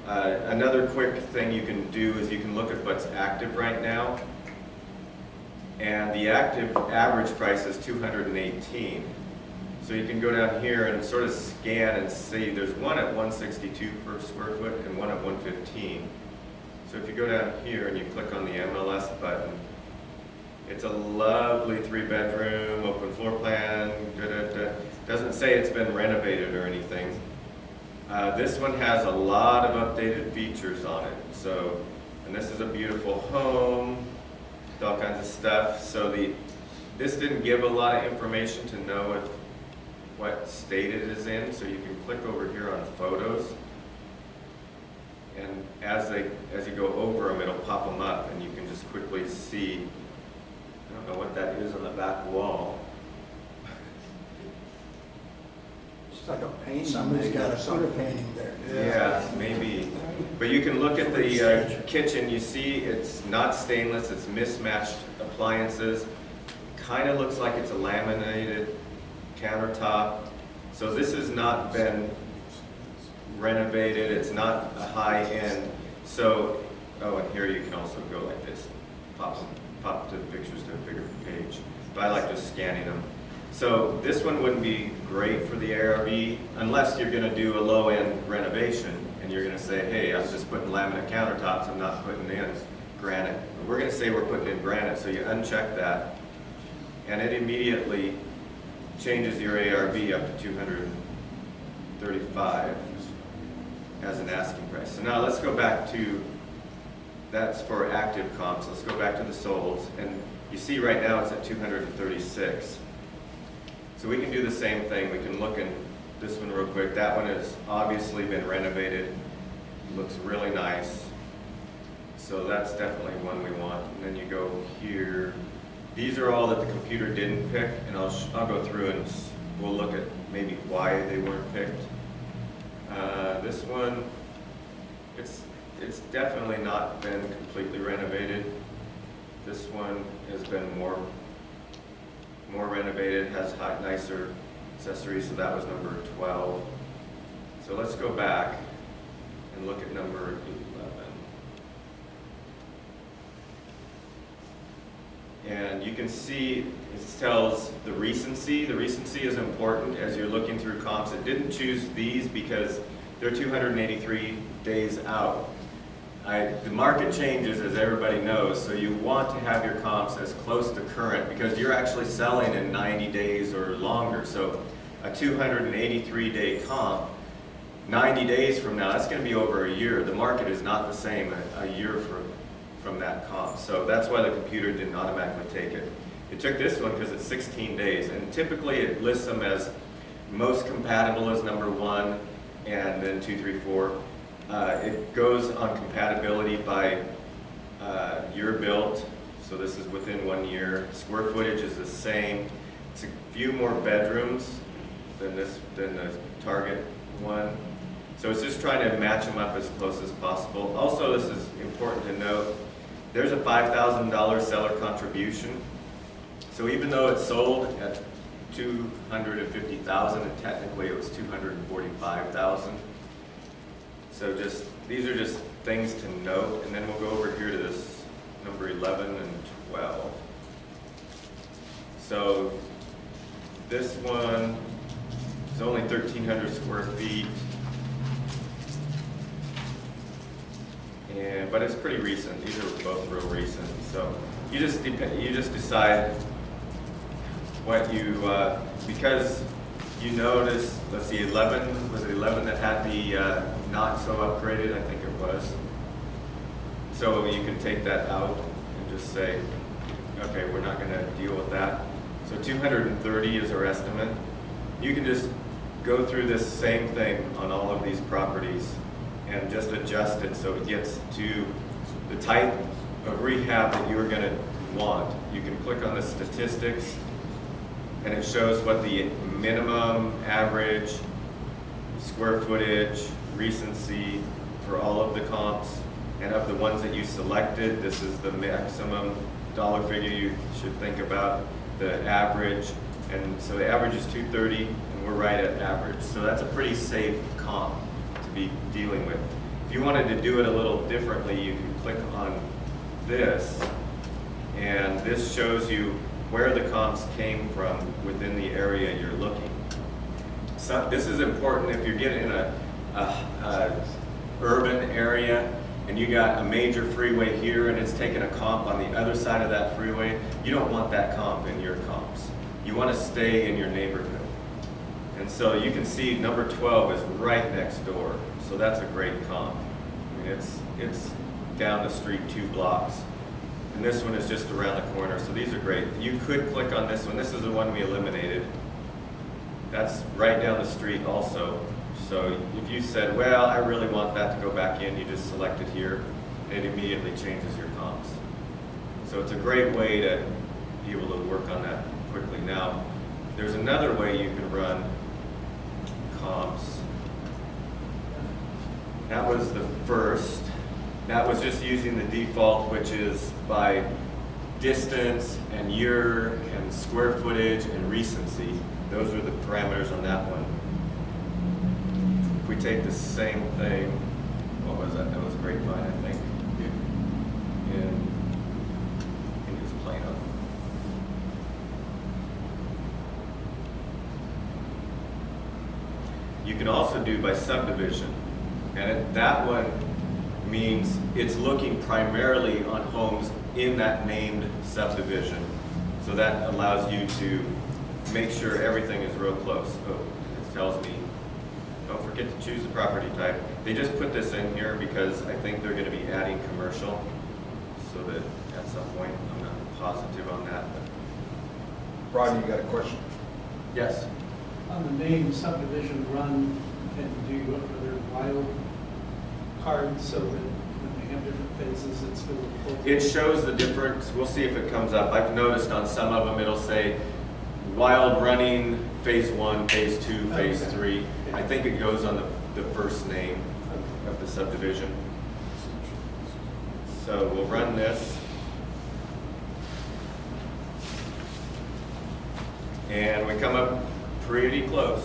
Another quick thing you can do is you can look at what's active right now, and the active average price is $218. So you can go down here and sort of scan and see there's one at $162 per square foot and one at $115. So if you go down here and you click on the MLS button, it's a lovely 3-bedroom, open floor plan, doesn't say it's been renovated or anything. This one has a lot of updated features on it. So, and this is a beautiful home with all kinds of stuff. So This didn't give a lot of information to know what state it is in, so you can click over here on photos. And as you go over them, it'll pop them up, and you can just quickly see, I don't know what that is on the back wall. It's like a painting. Somebody's got to put a painting there. Yeah, maybe. But you can look at the kitchen, you see it's not stainless, it's mismatched appliances. Kind of looks like it's a laminated countertop. So this has not been renovated, it's not a high-end. So, oh, and here you can also go like this, pop to the pictures to a bigger page. But I like just scanning them. So this one wouldn't be great for the ARV unless you're going to do a low-end renovation and you're going to say, hey, I'm just putting laminate countertops, I'm not putting in granite. We're going to say we're putting in granite, so you uncheck that, and it immediately changes your ARV up to 235 as an asking price. So now let's go back to, that's for active comps. Let's go back to the solds, and you see right now it's at 236. So we can do the same thing. We can look in this one real quick. That one has obviously been renovated. Looks really nice. So that's definitely one we want. And then you go here. These are all that the computer didn't pick, and I'll go through and we'll look at maybe why they weren't picked. This one, it's definitely not been completely renovated. This one has been more renovated, has nicer accessories, so that was number 12. So let's go back and look at number 11. And you can see it tells the recency. The recency is important as you're looking through comps. It didn't choose these because they're 283 days out. The market changes, as everybody knows, so you want to have your comps as close to current because you're actually selling in 90 days or longer. So a 283-day comp, 90 days from now, that's going to be over a year. The market is not the same a year from that comp. So that's why the computer didn't automatically take it. It took this one because it's 16 days, and typically it lists them as most compatible as number 1, and then 2, 3, 4. It goes on compatibility by year built, so this is within 1 year. Square footage is the same. It's a few more bedrooms than the target one. So it's just trying to match them up as close as possible. Also, this is important to note, there's a $5,000 seller contribution. So even though it's sold at $250,000, and technically it was $245,000. So these are just things to note, and then we'll go over here to this number 11 and 12. So this one is only 1,300 square feet, but it's pretty recent. These are both real recent. So you just decide what you because you notice. Let's see, 11 was it 11 that had the not so upgraded? I think it was. So you can take that out and just say, okay, we're not going to deal with that. So 230 is our estimate. You can just go through this same thing on all of these properties and just adjust it so it gets to the type of rehab that you're going to want. You can click on the statistics and it shows what the minimum, average, square footage, recency for all of the comps, and of the ones that you selected, this is the maximum dollar figure you should think about, the average, and so the average is 230, and we're right at average. So that's a pretty safe comp to be dealing with. If you wanted to do it a little differently, you can click on this, and this shows you where the comps came from within the area you're looking. So this is important if you're getting in a urban area and you got a major freeway here and it's taking a comp on the other side of that freeway. You don't want that comp in your comps. You want to stay in your neighborhood. And so you can see number 12 is right next door. So that's a great comp. I mean, it's down the street 2 blocks. And this one is just around the corner, so these are great. You could click on this one. This is the one we eliminated. That's right down the street also. So if you said, well, I really want that to go back in, you just select it here, and it immediately changes your comps. So it's a great way to be able to work on that quickly. Now, there's another way you can run comps. That was the first. That was just using the default, which is by distance and year and square footage and recency. Those are the parameters on that one. If we take the same thing, what was that? That was grapevine, I think. And use Plano. You can also do by subdivision, and that one means it's looking primarily on homes in that named subdivision. So that allows you to make sure everything is real close. Oh, it tells me, don't forget to choose the property type. They just put this in here because I think they're going to be adding commercial, so that at some point, I'm not positive on that. But. Rodney, you got a question? Yes. On the name subdivision run, and do you other wild cards so that when they have different phases, it's still appropriate? It shows the difference. We'll see if it comes up. I've noticed on some of them it'll say wild running, phase 1, phase 2, phase 3. I think it goes on the first name of the subdivision. So we'll run this. And we come up pretty close.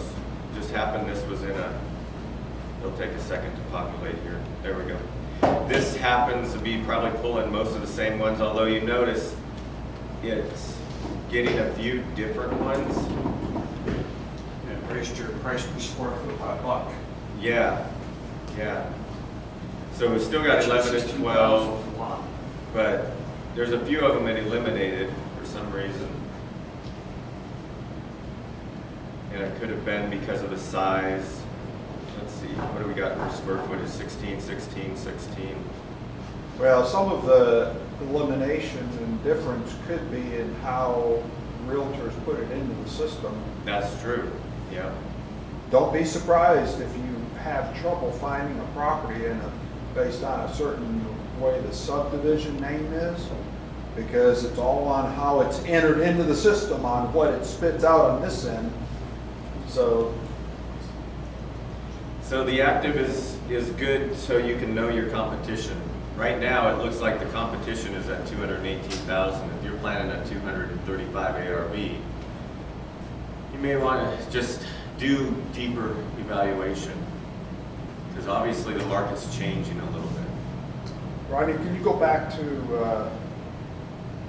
Just happened this was in a, it'll take a second to populate here. There we go. This happens to be probably pulling most of the same ones, although you notice it's getting a few different ones. And raised your price per square foot by $1. Yeah, yeah. So we've still got 11 and 12, but there's a few of them that eliminated for some reason. And it could have been because of the size. Let's see, what do we got for square footage? 16, 16, 16. Well, some of the eliminations and difference could be in how realtors put it into the system. That's true, yeah. Don't be surprised if you have trouble finding a property based on a certain way the subdivision name is, because it's all on how it's entered into the system on what it spits out on this end. So the active is good so you can know your competition. Right now, it looks like the competition is at 218,000. If you're planning a 235 ARV, you may want to just do deeper evaluation, because obviously the market's changing a little bit. Rodney, can you go back to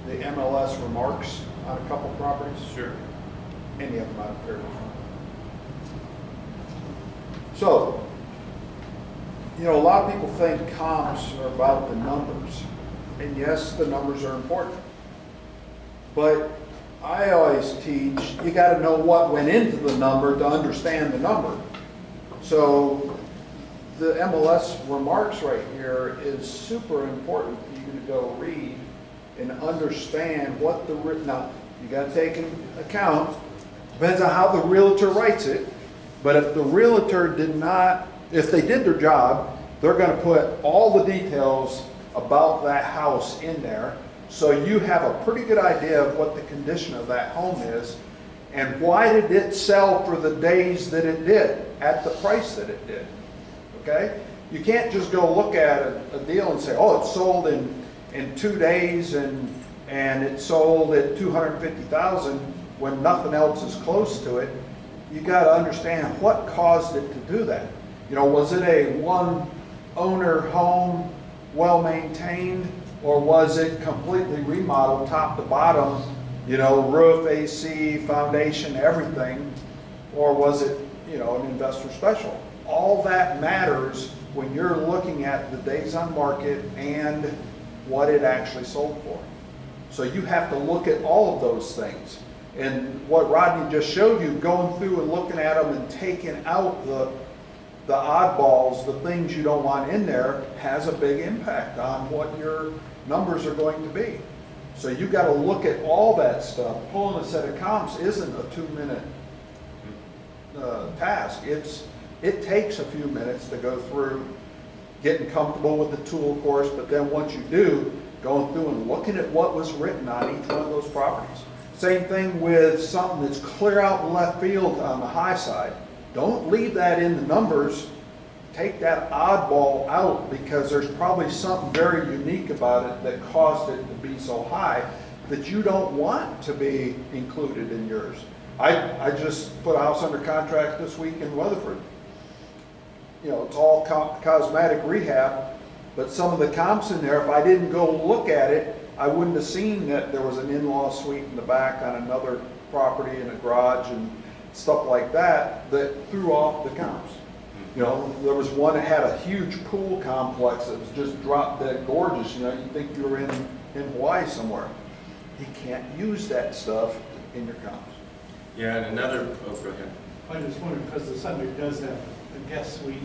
the MLS remarks on a couple properties? Sure. Any of them, I don't care which one. So, you know, a lot of people think comps are about the numbers. And yes, the numbers are important. But I always teach, you got to know what went into the number to understand the number. So the MLS remarks right here is super important for you to go read and understand what the, now you got to take into account, depends on how the realtor writes it, but if the realtor did not, if they did their job, they're going to put all the details about that house in there, so you have a pretty good idea of what the condition of that home is and why did it sell for the days that it did at the price that it did. Okay? You can't just go look at a deal and say, oh, it sold in 2 days and it sold at $250,000 when nothing else is close to it. You got to understand what caused it to do that. You know, was it a one owner home, well maintained, or was it completely remodeled top to bottom, you know, roof, AC, foundation, everything, or was it, you know, an investor special? All that matters when you're looking at the days on market and what it actually sold for. So you have to look at all of those things. And what Rodney just showed you, going through and looking at them and taking out the oddballs, the things you don't want in there, has a big impact on what your numbers are going to be. So you gotta look at all that stuff. Pulling a set of comps isn't a 2-minute task. It takes a few minutes to go through, getting comfortable with the tool, of course, but then once you do, going through and looking at what was written on each one of those properties. Same thing with something that's clear out in left field on the high side. Don't leave that in the numbers. Take that oddball out, because there's probably something very unique about it that caused it to be so high that you don't want to be included in yours. I just put a house under contract this week in Weatherford. You know, it's all cosmetic rehab, but some of the comps in there, if I didn't go look at it, I wouldn't have seen that there was an in-law suite in the back on another property and a garage and stuff like that threw off the comps. You know, there was one that had a huge pool complex that was just drop dead gorgeous. You know, you'd think you were in Hawaii somewhere. You can't use that stuff in your comps. Yeah, and another, oh, go ahead. I just wondered, because the subject does have a guest suite,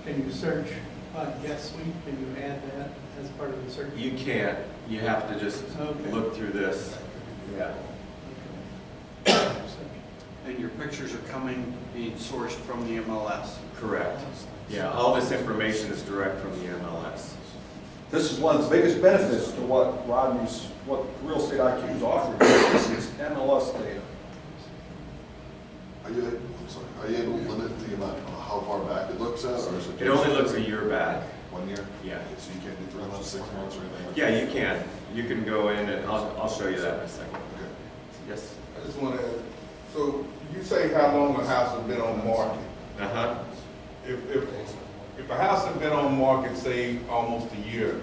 can you search guest suite? Can you add that as part of the search? You can't. You have to just look through this. Yeah. And your pictures are being sourced from the MLS. Correct. Yeah, all this information is direct from the MLS. This is one of the biggest benefits to what Real Estate IQ is offering. This is MLS data. Are you able to limit the amount, how far back it looks at, or is it? It only looks a year back. 1 year? Yeah. So you can't do 3 months, 6 months, or anything like that? Yeah, you can. You can go in and I'll show you that in a second. Okay. Yes? I just want to, so you say how long a house has been on the market. Uh-huh. If a house has been on the market, say, almost a year,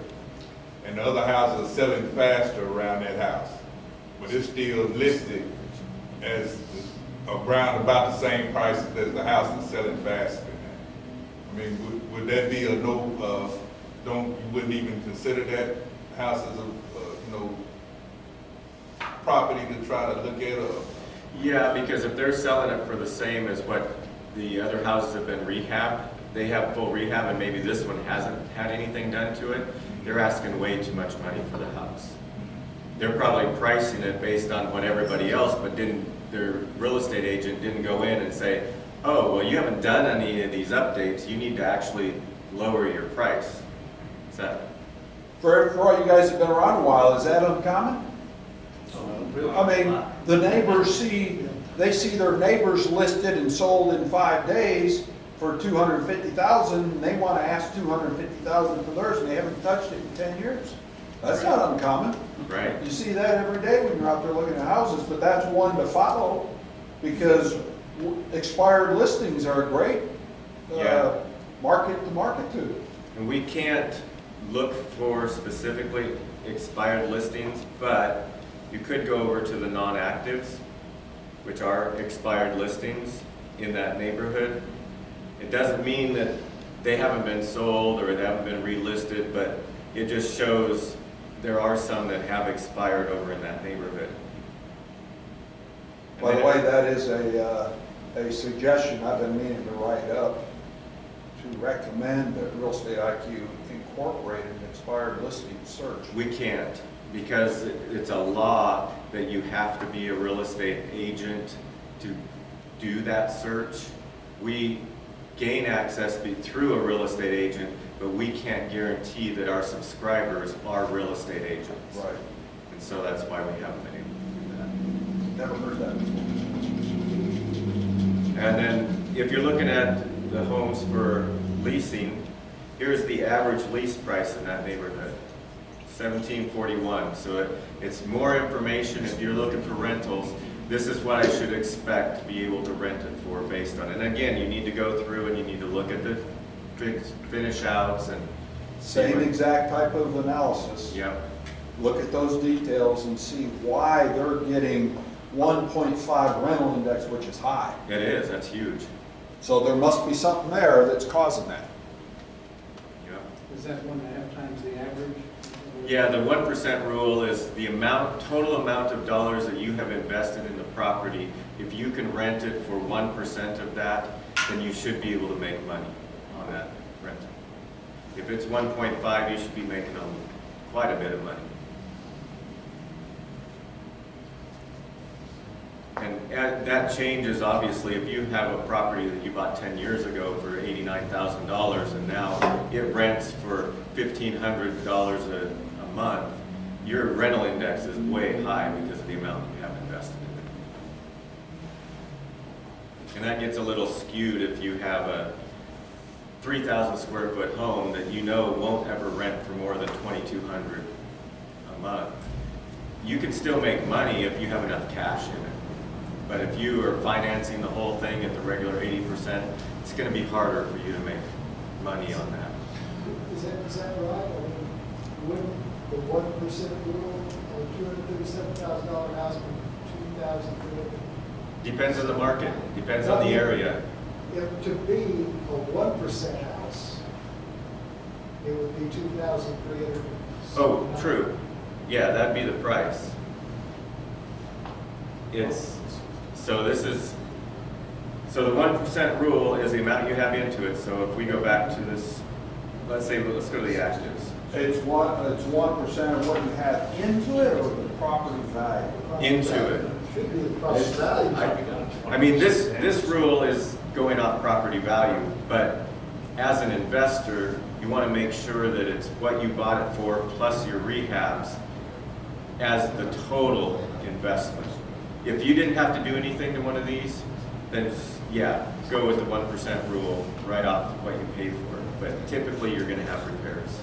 and the other houses are selling faster around that house, but it's still listed as around about the same prices as the house is selling faster. I mean, would that be a no, you wouldn't even consider that house as a, property to try to look at, or? Yeah, because if they're selling it for the same as what the other houses have been rehabbed, they have full rehab and maybe this one hasn't had anything done to it, they're asking way too much money for the house. They're probably pricing it based on what everybody else, but their real estate agent didn't go in and say, oh, well, you haven't done any of these updates, you need to actually lower your price. Is that? For all you guys that have been around a while, is that uncommon? I mean, the neighbors see their neighbors listed and sold in 5 days for $250,000, and they want to ask $250,000 for theirs, and they haven't touched it in 10 years. That's not uncommon. Right. You see that every day when you're out there looking at houses, but that's one to follow, because expired listings are a great market to market to. And we can't look for specifically expired listings, but you could go over to the non-actives, which are expired listings in that neighborhood. It doesn't mean that they haven't been sold or they haven't been relisted, but it just shows there are some that have expired over in that neighborhood. By the way, that is a suggestion I've been meaning to write up, to recommend that Real Estate IQ incorporate an expired listing search. We can't, because it's a law that you have to be a real estate agent to do that search. We gain access through a real estate agent, but we can't guarantee that our subscribers are real estate agents. Right. And so that's why we haven't been able to do that. Never heard that before. And then if you're looking at the homes for leasing, here's the average lease price in that neighborhood, $17.41. So it's more information if you're looking for rentals. This is what I should expect to be able to rent it for based on it. And again, you need to go through and you need to look at the finish outs and Same exact type of analysis. Yep. Look at those details and see why they're getting 1.5 rental index, which is high. It is, that's huge. So there must be something there that's causing that. Yep. Is that 1.5 times the average? Yeah, the 1% rule is the total amount of dollars that you have invested in the property. If you can rent it for 1% of that, then you should be able to make money on that rental. If it's 1.5, you should be making quite a bit of money. And that changes, obviously, if you have a property that you bought 10 years ago for $89,000 and now it rents for $1,500 a month, your rental index is way high because of the amount you have invested in it. And that gets a little skewed if you have a 3,000 square foot home that you know won't ever rent for more than $2,200 a month. You can still make money if you have enough cash in it. But if you are financing the whole thing at the regular 80%, it's going to be harder for you to make money on that. Is that right? I mean, wouldn't the 1% rule on a $237,000 house be $2,300? Depends on the market, depends on the area. If to be a 1% house, it would be $2,300. Oh, true. Yeah, that'd be the price. So the 1% rule is the amount you have into it. So if we go back to this, let's go to the actives. It's 1% of what you have into it or the property value? Into it. Should be the property value. I mean, this rule is going off property value, but as an investor, you want to make sure that it's what you bought it for plus your rehabs as the total investment. If you didn't have to do anything to one of these, then yeah, go with the 1% rule right off what you paid for it. But typically you're going to have repairs.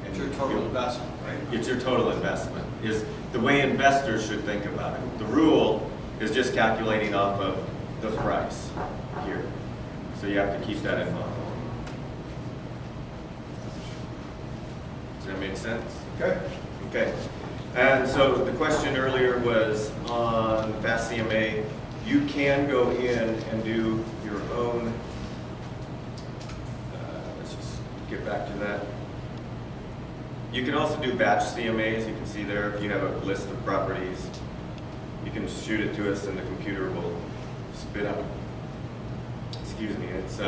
It's your total investment, right? It's your total investment, is the way investors should think about it. The rule is just calculating off of the price here. So you have to keep that in mind. Does that make sense? Okay. Okay. And so the question earlier was on Fast CMA. You can go in and do your own, let's just get back to that. You can also do batch CMAs. You can see there if you have a list of properties, you can shoot it to us and the computer will spit out, excuse me, it's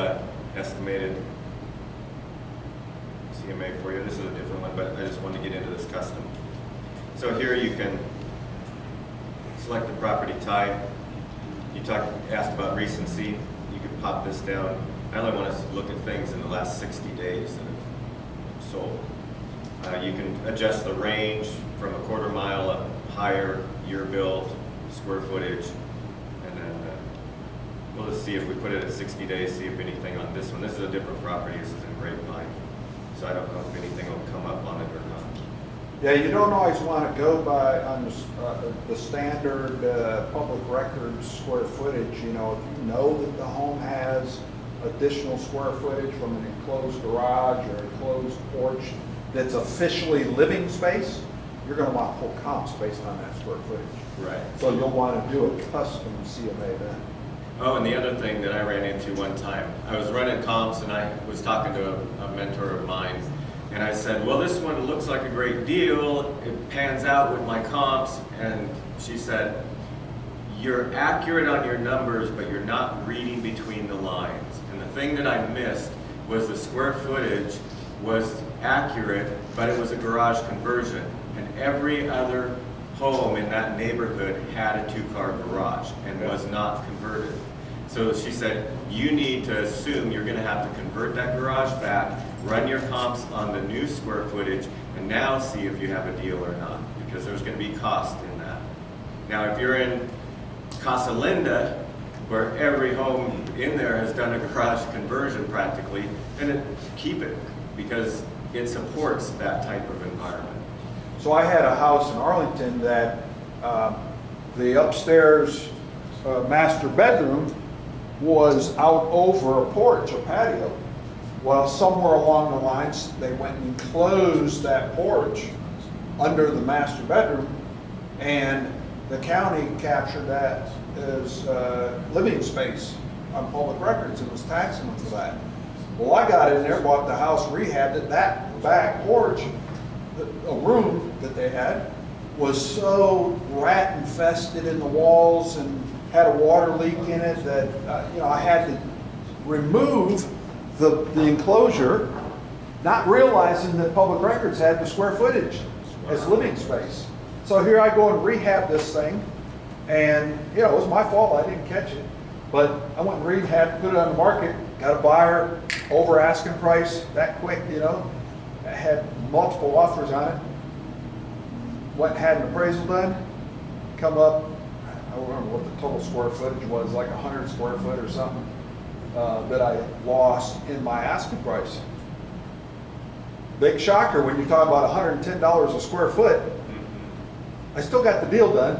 estimated CMA for you. This is a different one, but I just wanted to get into this custom. So here you can select the property type. You asked about recency. You can pop this down. I only want to look at things in the last 60 days that have sold. You can adjust the range from a quarter mile up higher, year built, square footage, and then we'll just see if we put it at 60 days, see if anything on this one. This is a different property. This is in Grapevine, so I don't know if anything will come up on it or not. Yeah, you don't always want to go by on the standard public records square footage. You know, if you know that the home has additional square footage from an enclosed garage or enclosed porch that's officially living space, you're going to want to pull comps based on that square footage. Right. So you'll want to do a custom CMA then. Oh, and the other thing that I ran into one time, I was running comps and I was talking to a mentor of mine, and I said, well, this one looks like a great deal. It pans out with my comps. And she said, you're accurate on your numbers, but you're not reading between the lines. And the thing that I missed was the square footage was accurate, but it was a garage conversion. And every other home in that neighborhood had a two-car garage and was not converted. So she said, you need to assume you're going to have to convert that garage back, run your comps on the new square footage, and now see if you have a deal or not, because there's going to be cost in that. Now, if you're in Casa Linda, where every home in there has done a garage conversion practically, then keep it, because it supports that type of environment. So I had a house in Arlington that the upstairs master bedroom was out over a porch, a patio. Well, somewhere along the lines, they went and closed that porch under the master bedroom, and the county captured that as living space on public records and was taxing them for that. Well, I got in there, bought the house, rehabbed it. That back porch, a room that they had, was so rat infested in the walls and had a water leak in it that I had to remove the enclosure, not realizing that public records had the square footage as living space. So here I go and rehab this thing, And, you know, it was my fault, I didn't catch it. But I went and Rehab, put it on the market, got a buyer, over asking price, that quick, you know. I had multiple offers on it. Went and had an appraisal done, come up, I don't remember what the total square footage was, like 100 square foot or something, that I lost in my asking price. Big shocker when you talk about $110 a square foot. I still got the deal done.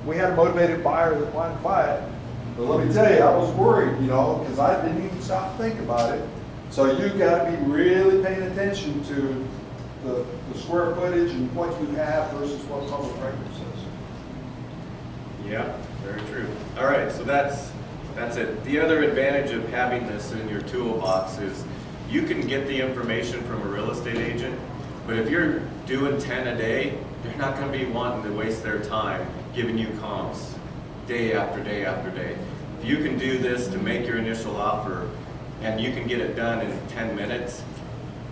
We had a motivated buyer that wanted to buy it. But let me tell you, I was worried, you know, because I didn't even stop to think about it. So you got to be really paying attention to the square footage and what you have versus what public record says. Yeah, very true. All right, so that's it. The other advantage of having this in your toolbox is you can get the information from a real estate agent, but if you're doing 10 a day, they're not going to be wanting to waste their time giving you comps day after day after day. If you can do this to make your initial offer and you can get it done in 10 minutes,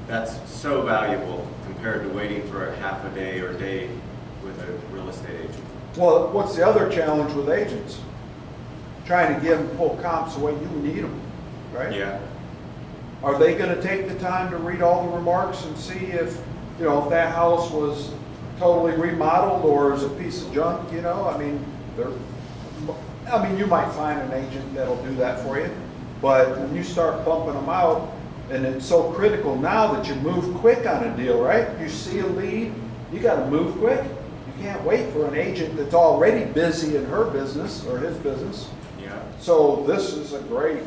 that's so valuable compared to waiting for a half a day or day with a real estate agent. Well, what's the other challenge with agents? Trying to give them full comps the way you need them, right? Yeah. Are they going to take the time to read all the remarks and see if, you know, if that house was totally remodeled or is a piece of junk, you know? I mean, you might find an agent that'll do that for you, but when you start bumping them out, and it's so critical now that you move quick on a deal, right? You see a lead, you got to move quick. You can't wait for an agent that's already busy in her business or his business. Yeah. So this is a great.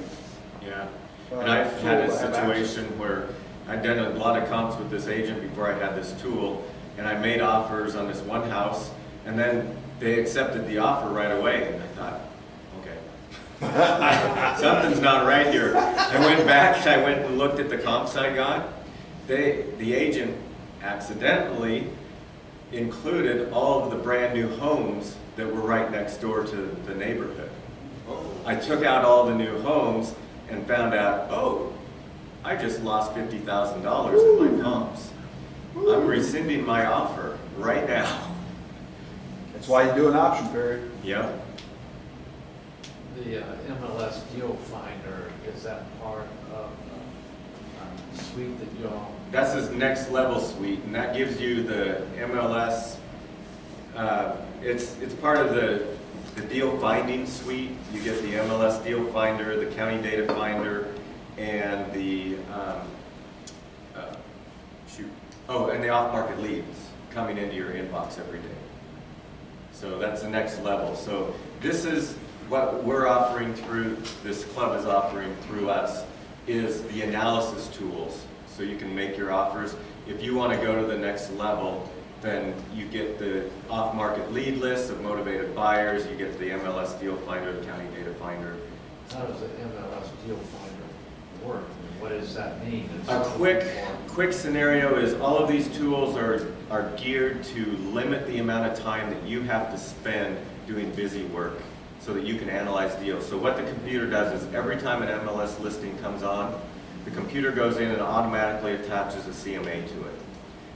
Yeah. And I've tool had a to have situation where I'd done a lot of comps with this agent before I had this tool, and I made offers on this one house, and then they accepted the offer right away, and I thought, okay, something's not right here. I went back and I went and looked at the comps I got. The agent accidentally included all of the brand new homes that were right next door to the neighborhood. I took out all the new homes and found out, oh, I just lost $50,000 in my comps. I'm rescinding my offer right now. That's why you do an option period. Yep. The MLS Deal Finder, is that part of the suite that you all? That's his next level suite, and that gives you the MLS. It's part of the deal finding suite. You get the MLS Deal Finder, the County Data Finder, and the and the off-market leads coming into your inbox every day. So that's the next level. So this is what we're offering through, this club is offering through us, is the analysis tools. So you can make your offers. If you want to go to the next level, then you get the off-market lead list of motivated buyers, you get the MLS Deal Finder, the County Data Finder. How does the MLS Deal Finder work? And what does that mean? A quick scenario is all of these tools are geared to limit the amount of time that you have to spend doing busy work so that you can analyze deals. So what the computer does is every time an MLS listing comes on, the computer goes in and automatically attaches a CMA to it.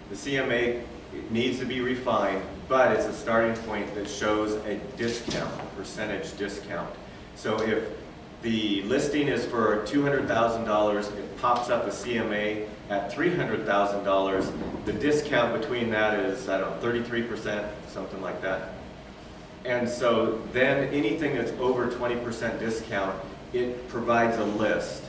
The CMA needs to be refined, but it's a starting point that shows a discount, a percentage discount. So if the listing is for $200,000, it pops up a CMA at $300,000. The discount between that is, I don't know, 33%, something like that. And so then anything that's over 20% discount, it provides a list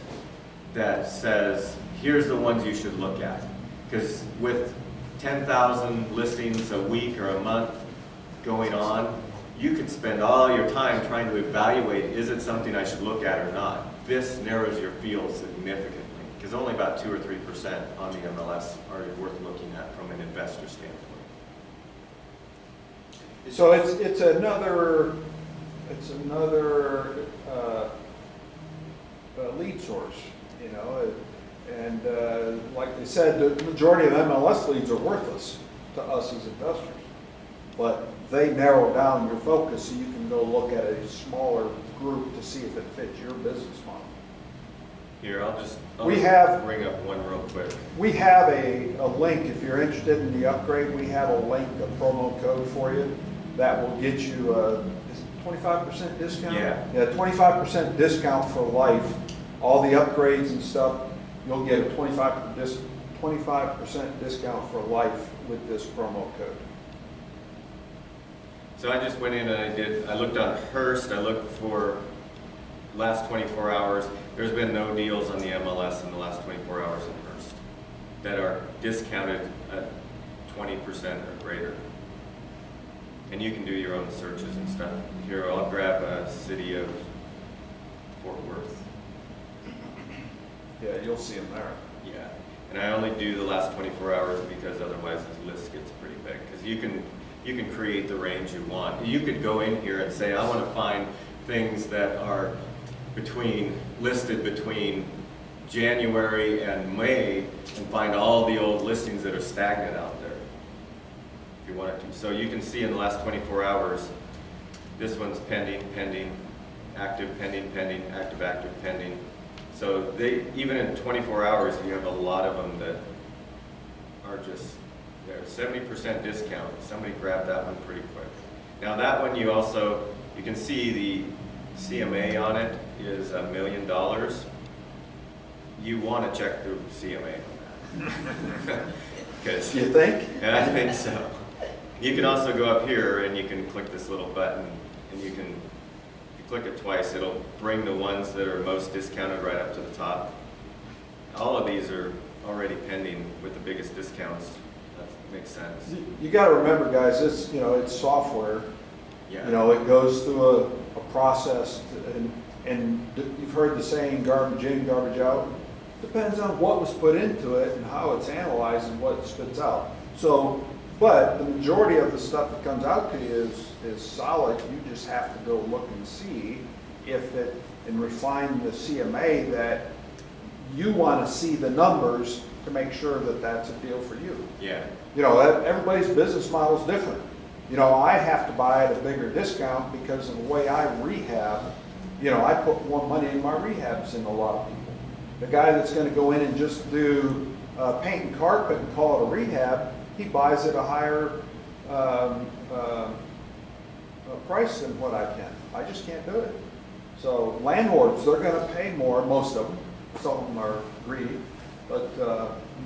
that says, here's the ones you should look at. Because with 10,000 listings a week or a month going on, you could spend all your time trying to evaluate, is it something I should look at or not? This narrows your field significantly, because only about 2 or 3% on the MLS are worth looking at from an investor standpoint. So it's another lead source, you know, and like they said, the majority of MLS leads are worthless to us as investors, but they narrow down your focus so you can go look at a smaller group to see if it fits your business model. Here, I'll just bring up one real quick. We have a link, if you're interested in the upgrade, we have a link, a promo code for you. that will get you a, is it 25% discount? Yeah. Yeah, 25% discount for life. All the upgrades and stuff, you'll get a 25% discount for life with this promo code. So I just went in and I looked on Hearst, I looked for last 24 hours. There's been no deals on the MLS in the last 24 hours in Hearst that are discounted at 20% or greater. And you can do your own searches and stuff. Here, I'll grab a city of Fort Worth. Yeah, you'll see them there. Yeah, and I only do the last 24 hours because otherwise the list gets pretty big. Because you can create the range you want. You could go in here and say, I want to find things that are listed between January and May, and find all the old listings that are stagnant out there, if you wanted to. So you can see in the last 24 hours, this one's pending, active, pending, active, pending. So even in 24 hours, you have a lot of them that are just there. 70% discount. Somebody grabbed that one pretty quick. Now that one you can see the CMA on it is $1 million. You want to check the CMA on that. Because You think? yeah, I think so. You can also go up here and you can click this little button, and if you click it twice, it'll bring the ones that are most discounted right up to the top. All of these are already pending with the biggest discounts. That makes sense. You got to remember, guys, it's software. Yeah. It goes through a process, and you've heard the saying, garbage in, garbage out. Depends on what was put into it and how it's analyzed and what it spits out. So, but the majority of the stuff that comes out to you is solid. You just have to go look and see and refine the CMA that you want to see the numbers to make sure that that's a deal for you. Yeah. Everybody's business model is different. I have to buy at a bigger discount because of the way I rehab. I put more money in my rehabs than a lot of people. The guy that's going to go in and just do paint and carpet and call it a rehab, he buys at a higher price than what I can. I just can't do it. So landlords, they're going to pay more, most of them. Some of them are greedy, but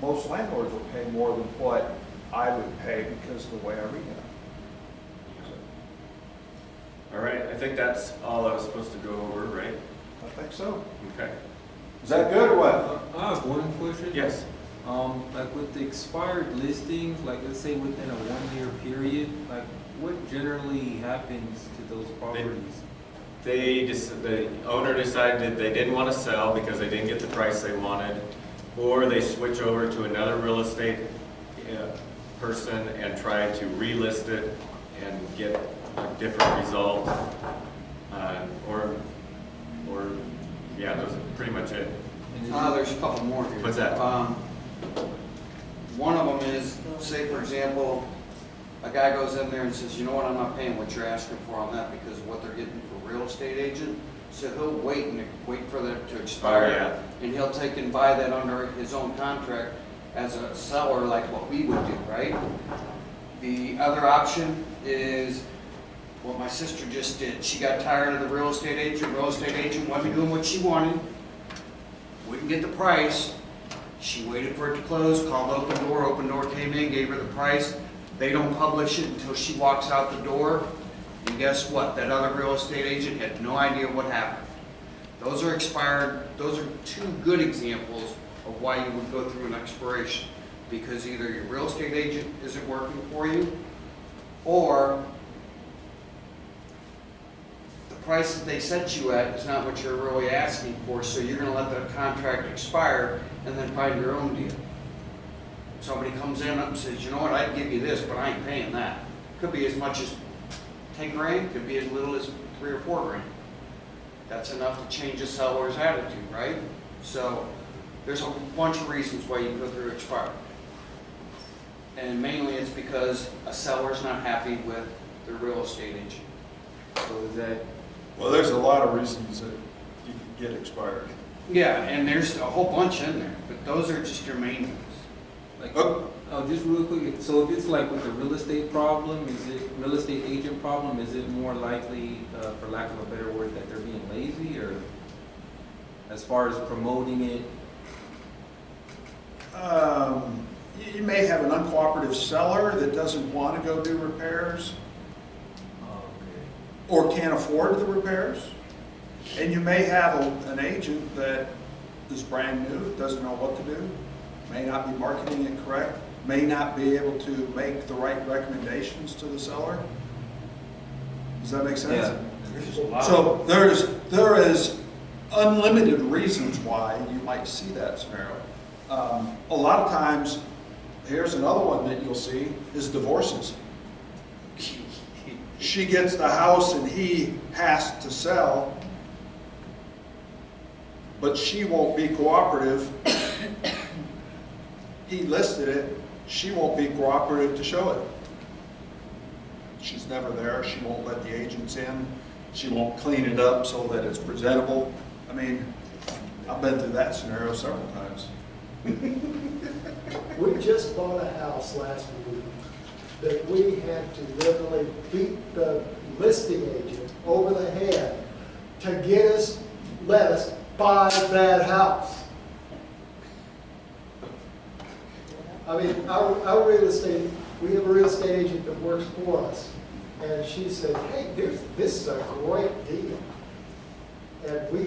most landlords will pay more than what I would pay because of the way I rehab. All right, I think that's all I was supposed to go over, right? I think so. Okay. Is that good or what? I have one question. Yes. Like with the expired listings, like let's say within a 1-year period, like what generally happens to those properties? The owner decided they didn't want to sell because they didn't get the price they wanted, or they switch over to another real estate person and try to relist it and get a different result, or yeah, those are pretty much it. There's a couple more here. What's that? One of them is, say for example, a guy goes in there and says, you know what, I'm not paying what you're asking for on that because of what they're getting for real estate agent. So he'll wait for that to expire, Oh, yeah. and he'll take and buy that under his own contract as a seller, like what we would do, right? The other option is what my sister just did. She got tired of the real estate agent. Real estate agent wasn't doing what she wanted. Wouldn't get the price. She waited for it to close, called Open Door. Open Door came in, gave her the price. They don't publish it until she walks out the door. And guess what? That other real estate agent had no idea what happened. Those are expired. Those are two good examples of why you would go through an expiration. Because either your real estate agent isn't working for you, or the price that they set you at is not what you're really asking for, so you're going to let the contract expire and then find your own deal. Somebody comes in and says, you know what, I'd give you this, but I ain't paying that. Could be as much as 10 grand, could be as little as 3 or 4 grand. That's enough to change a seller's attitude, right? So there's a bunch of reasons why you go through expire. And mainly it's because a seller's not happy with their real estate agent. So is that Well, there's a lot of reasons that you can get expired. Yeah, and there's a whole bunch in there, but those are just your main ones. like? Oh, Just real quick, so if it's like with the real estate problem, real estate agent problem, is it more likely, for lack of a better word, that they're being lazy, or as far as promoting it? You may have an uncooperative seller that doesn't want to go do repairs or can't afford the repairs. And you may have an agent that is brand new, doesn't know what to do, may not be marketing it correct, may not be able to make the right recommendations to the seller. Does that make sense? Yeah. So there is unlimited reasons why you might see that scenario. A lot of times, here's another one that you'll see, is divorces. She gets the house and he has to sell, but she won't be cooperative. He listed it, she won't be cooperative to show it. She's never there, she won't let the agents in, she won't clean it up so that it's presentable. I mean, I've been through that scenario several times. We just bought a house last week that we had to literally beat the listing agent over the head to let us buy that house. I mean, our real estate, we have a real estate agent that works for us, and she said, hey, this is a great deal. And we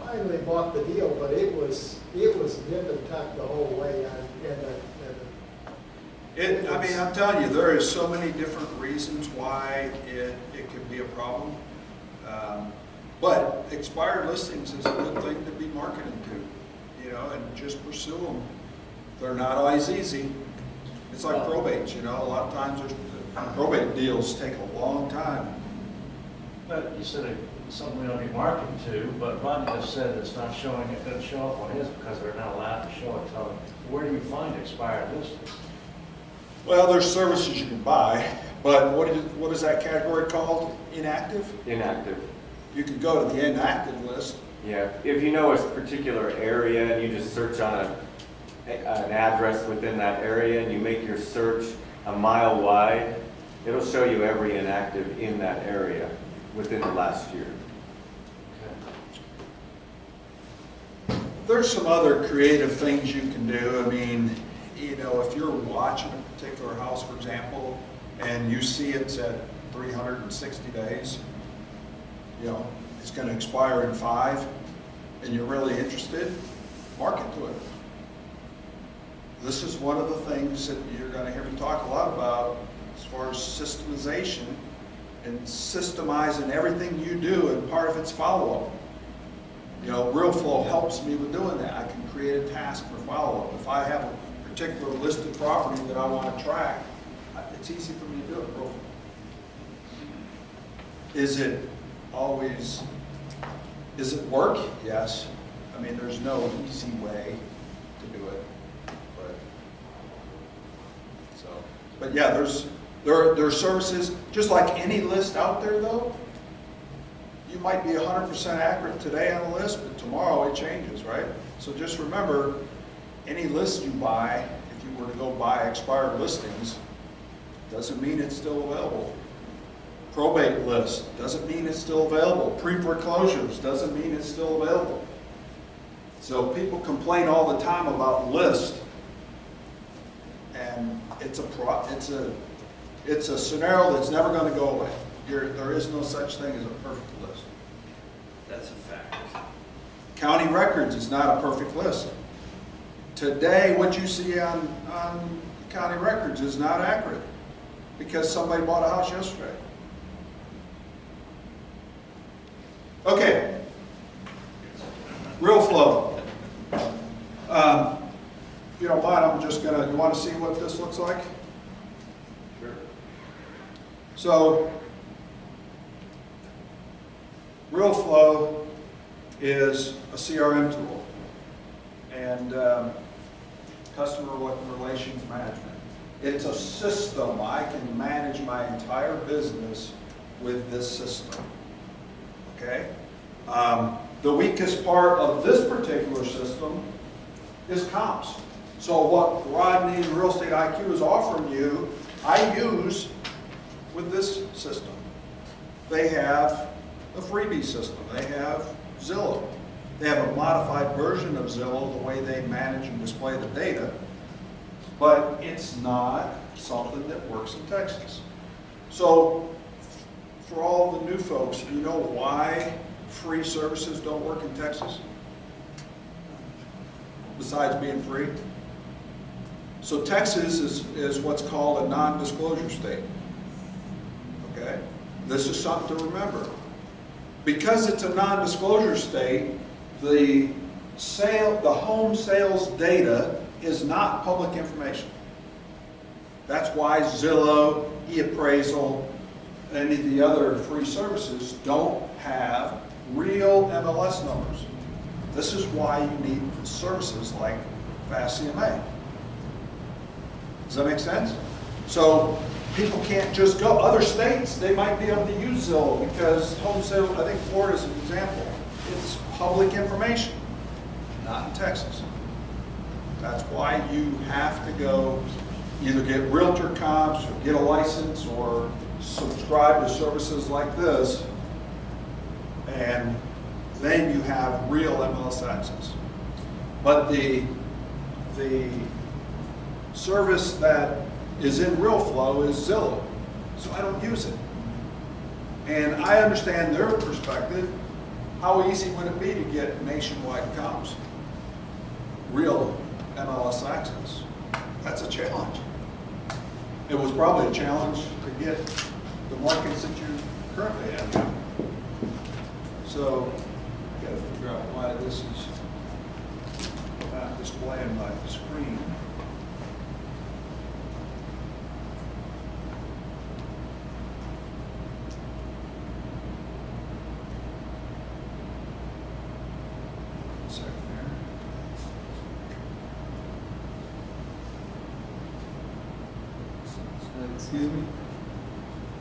finally bought the deal, but it was nip and tuck the whole way. I mean, I'm telling you, there is so many different reasons why it could be a problem. But expired listings is a good thing to be marketed to, you know, and just pursue them. They're not always easy. It's like probates, you know, a lot of times probate deals take a long time. But you said it's something we don't be marketing to, but Rodney just said it's not showing, it doesn't show up on his because they're not allowed to show it. So where do you find expired listings? Well, there's services you can buy, but what is that category called? Inactive? Inactive. You can go to the inactive list. Yeah, if you know a particular area and you just search on an address within that area and you make your search a mile wide, it'll show you every inactive in that area within the last year. There's some other creative things you can do. I mean, you know, if you're watching a particular house, for example, and you see it's at 360 days, you know, it's going to expire in 5, and you're really interested, market to it. This is one of the things that you're going to hear me talk a lot about as far as systemization and systemizing everything you do, and part of it's follow-up. You know, RealFlow helps me with doing that. I can create a task for follow-up. If I have a particular listed property that I want to track, it's easy for me to do it. Is it always, is it work? Yes. I mean, there's no easy way to do it. But yeah, there are services, just like any list out there though. You might be 100% accurate today on a list, but tomorrow it changes, right? So just remember, any list you buy, if you were to go buy expired listings, doesn't mean it's still available. Probate list doesn't mean it's still available. Pre-foreclosures doesn't mean it's still available. So people complain all the time about lists, and it's a scenario that's never going to go away. There is no such thing as a perfect list. That's a fact. County records is not a perfect list. Today, what you see on county records is not accurate because somebody bought a house yesterday. Okay, RealFlow. If you don't mind, I'm just gonna, you want to see what this looks like? Sure. So, RealFlow is a CRM tool and customer relations management. It's a system. I can manage my entire business with this system. Okay? The weakest part of this particular system is comps. So what Rodney and Real Estate IQ is offering you, I use with this system. They have a freebie system. They have Zillow. They have a modified version of Zillow, the way they manage and display the data, but it's not something that works in Texas. So for all the new folks, do you know why free services don't work in Texas? Besides being free? So Texas is what's called a non-disclosure state. Okay? This is something to remember. Because it's a non-disclosure state, the home sales data is not public information. That's why Zillow, e-appraisal, any of the other free services don't have real MLS numbers. This is why you need services like Fast CMA. Does that make sense? So people can't just go. Other states, they might be able to use Zillow because home sales, I think Florida is an example. It's public information, not in Texas. That's why you have to go either get realtor comps or get a license or subscribe to services like this, and then you have real MLS access. But the service that is in RealFlow is Zillow, so I don't use it. And I understand their perspective. How easy would it be to get nationwide comps? Real MLS access. That's a challenge. It was probably a challenge to get the markets that you currently have. So, got to figure out why this is not displaying my screen. Excuse me?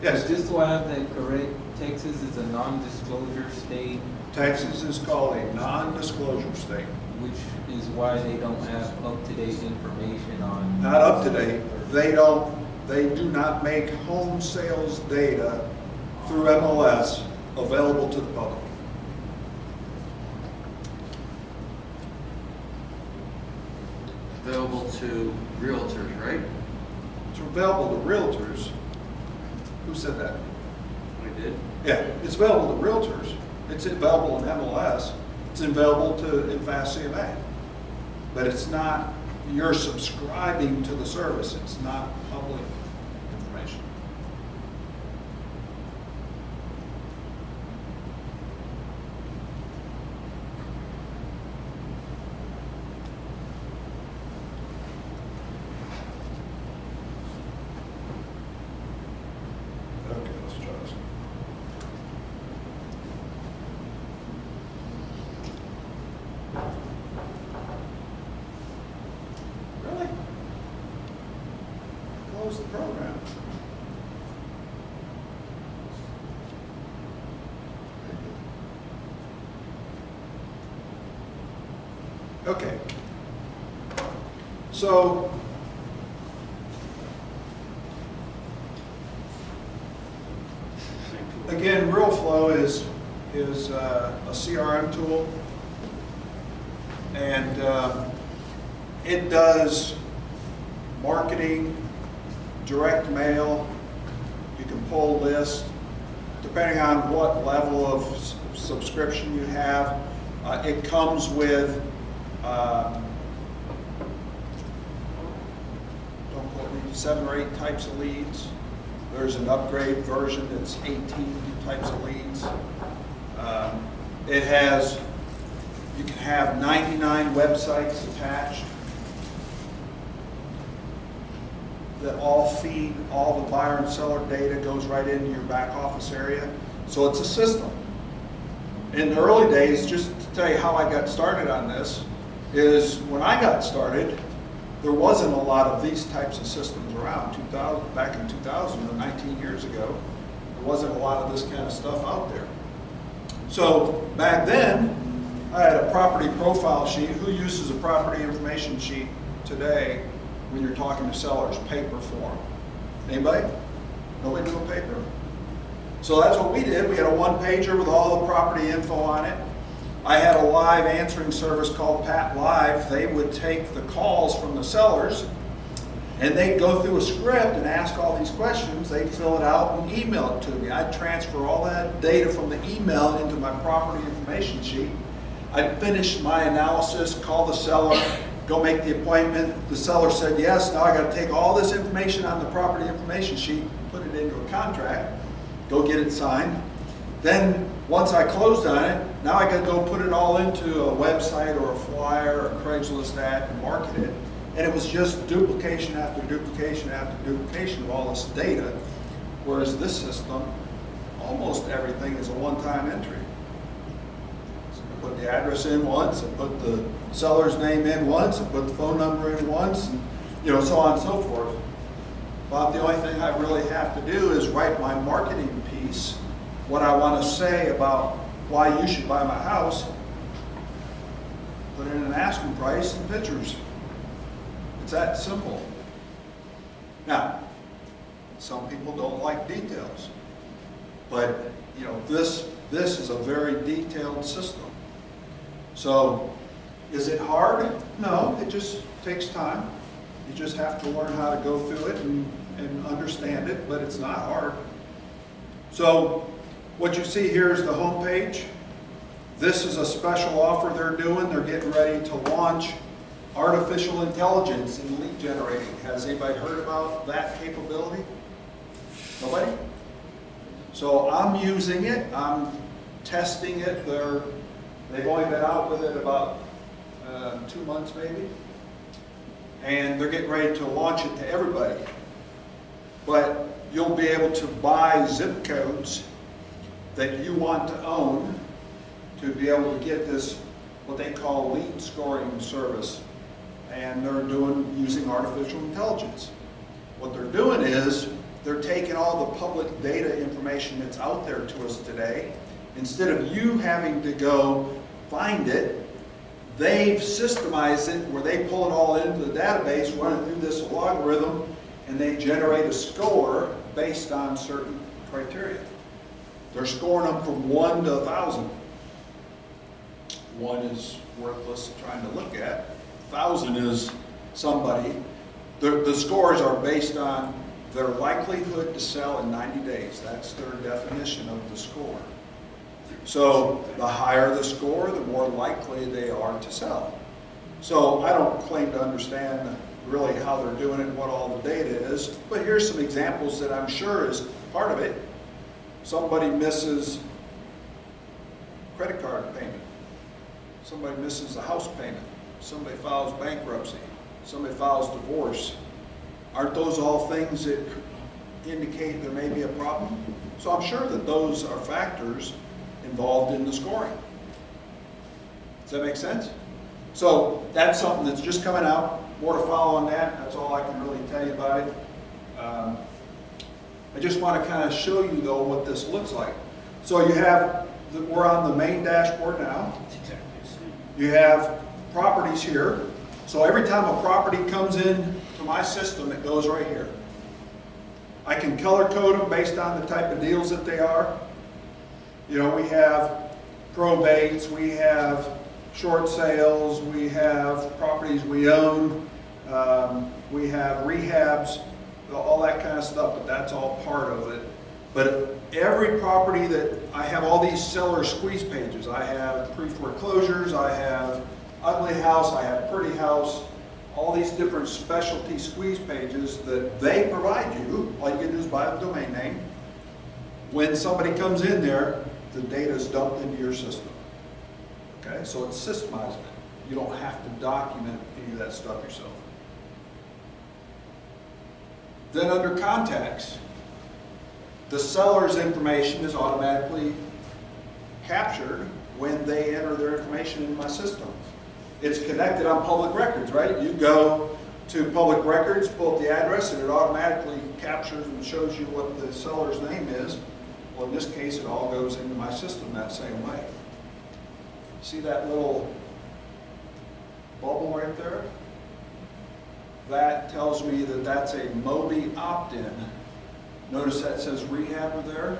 Yes. Just so I have that correct, Texas is a non-disclosure state, Texas is called a non-disclosure state. which is why they don't have up-to-date information on. Not up to date. They do not make home sales data through MLS available to the public. Available to realtors, right? It's available to realtors. Who said that? I did. Yeah, it's available to realtors. It's available in MLS. It's available in Fast CMA. But it's not, you're subscribing to the service. It's not public information. Okay, let's try this. Really? Close the program. Okay. So, again, RealFlow is a CRM tool, and it does marketing, direct mail. You can pull lists depending on what level of subscription you have. It comes with don't quote me, 7 or 8 types of leads. There's an upgrade version that's 18 types of leads. It has, you can have 99 websites attached that all feed all the buyer and seller data, goes right into your back office area. So it's a system. In the early days, just to tell you how I got started on this, is when I got started, there wasn't a lot of these types of systems around. Back in 2000, or 19 years ago, there wasn't a lot of this kind of stuff out there. So back then, I had a property profile sheet. Who uses a property information sheet today when you're talking to sellers? Paper form. Anybody? Nobody do a paper? So that's what we did. We had a one-pager with all the property info on it. I had a live answering service called Pat Live. They would take the calls from the sellers and they'd go through a script and ask all these questions. They'd fill it out and email it to me. I'd transfer all that data from the email into my property information sheet. I'd finish my analysis, call the seller, go make the appointment. The seller said yes. Now I got to take all this information on the property information sheet, put it into a contract, go get it signed. Then once I closed on it, now I got to go put it all into a website or a flyer or a Craigslist ad and market it. And it was just duplication after duplication after duplication of all this data. Whereas this system, almost everything is a one-time entry. So I put the address in once, I put the seller's name in once, I put the phone number in once, and so on and so forth. Bob, the only thing I really have to do is write my marketing piece, what I want to say about why you should buy my house, put in an asking price and pictures. It's that simple. Now, some people don't like details, but this is a very detailed system. So, is it hard? No, it just takes time. You just have to learn how to go through it and understand it, but it's not hard. So, what you see here is the home page. This is a special offer they're doing. They're getting ready to launch artificial intelligence in lead generating. Has anybody heard about that capability? Nobody? So I'm using it. I'm testing it. They've only been out with it about 2 months maybe. And they're getting ready to launch it to everybody. But you'll be able to buy zip codes that you want to own to be able to get this, what they call lead scoring service. And they're using artificial intelligence. What they're doing is they're taking all the public data information that's out there to us today. Instead of you having to go find it, they've systemized it where they pull it all into the database, run it through this algorithm, and they generate a score based on certain criteria. They're scoring them from 1 to 1,000. 1 is worthless trying to look at. 1,000 is somebody. The scores are based on their likelihood to sell in 90 days. That's their definition of the score. So the higher the score, the more likely they are to sell. So I don't claim to understand really how they're doing it and what all the data is, but here's some examples that I'm sure is part of it. Somebody misses credit card payment. Somebody misses a house payment. Somebody files bankruptcy. Somebody files divorce. Aren't those all things that indicate there may be a problem? So I'm sure that those are factors involved in the scoring. Does that make sense? So that's something that's just coming out. More to follow on that. That's all I can really tell you about it. I just want to kind of show you though what this looks like. So you have, we're on the main dashboard now. You have properties here. So every time a property comes in to my system, it goes right here. I can color code them based on the type of deals that they are. We have probates, we have short sales, we have properties we own, we have rehabs, all that kind of stuff, but that's all part of it. But every property that I have, all these seller squeeze pages, I have pre-foreclosures, I have ugly house, I have pretty house, all these different specialty squeeze pages that they provide you. All you can do is buy the domain name. When somebody comes in there, the data is dumped into your system. Okay, so it's systemizing it. You don't have to document any of that stuff yourself. Then under contacts, the seller's information is automatically captured when they enter their information in my system. It's connected on public records, right? You go to public records, pull up the address, and it automatically captures and shows you what the seller's name is. Well, in this case, it all goes into my system that same way. See that little bubble right there? that tells me that that's a Mobi opt-in. Notice that says Rehab there.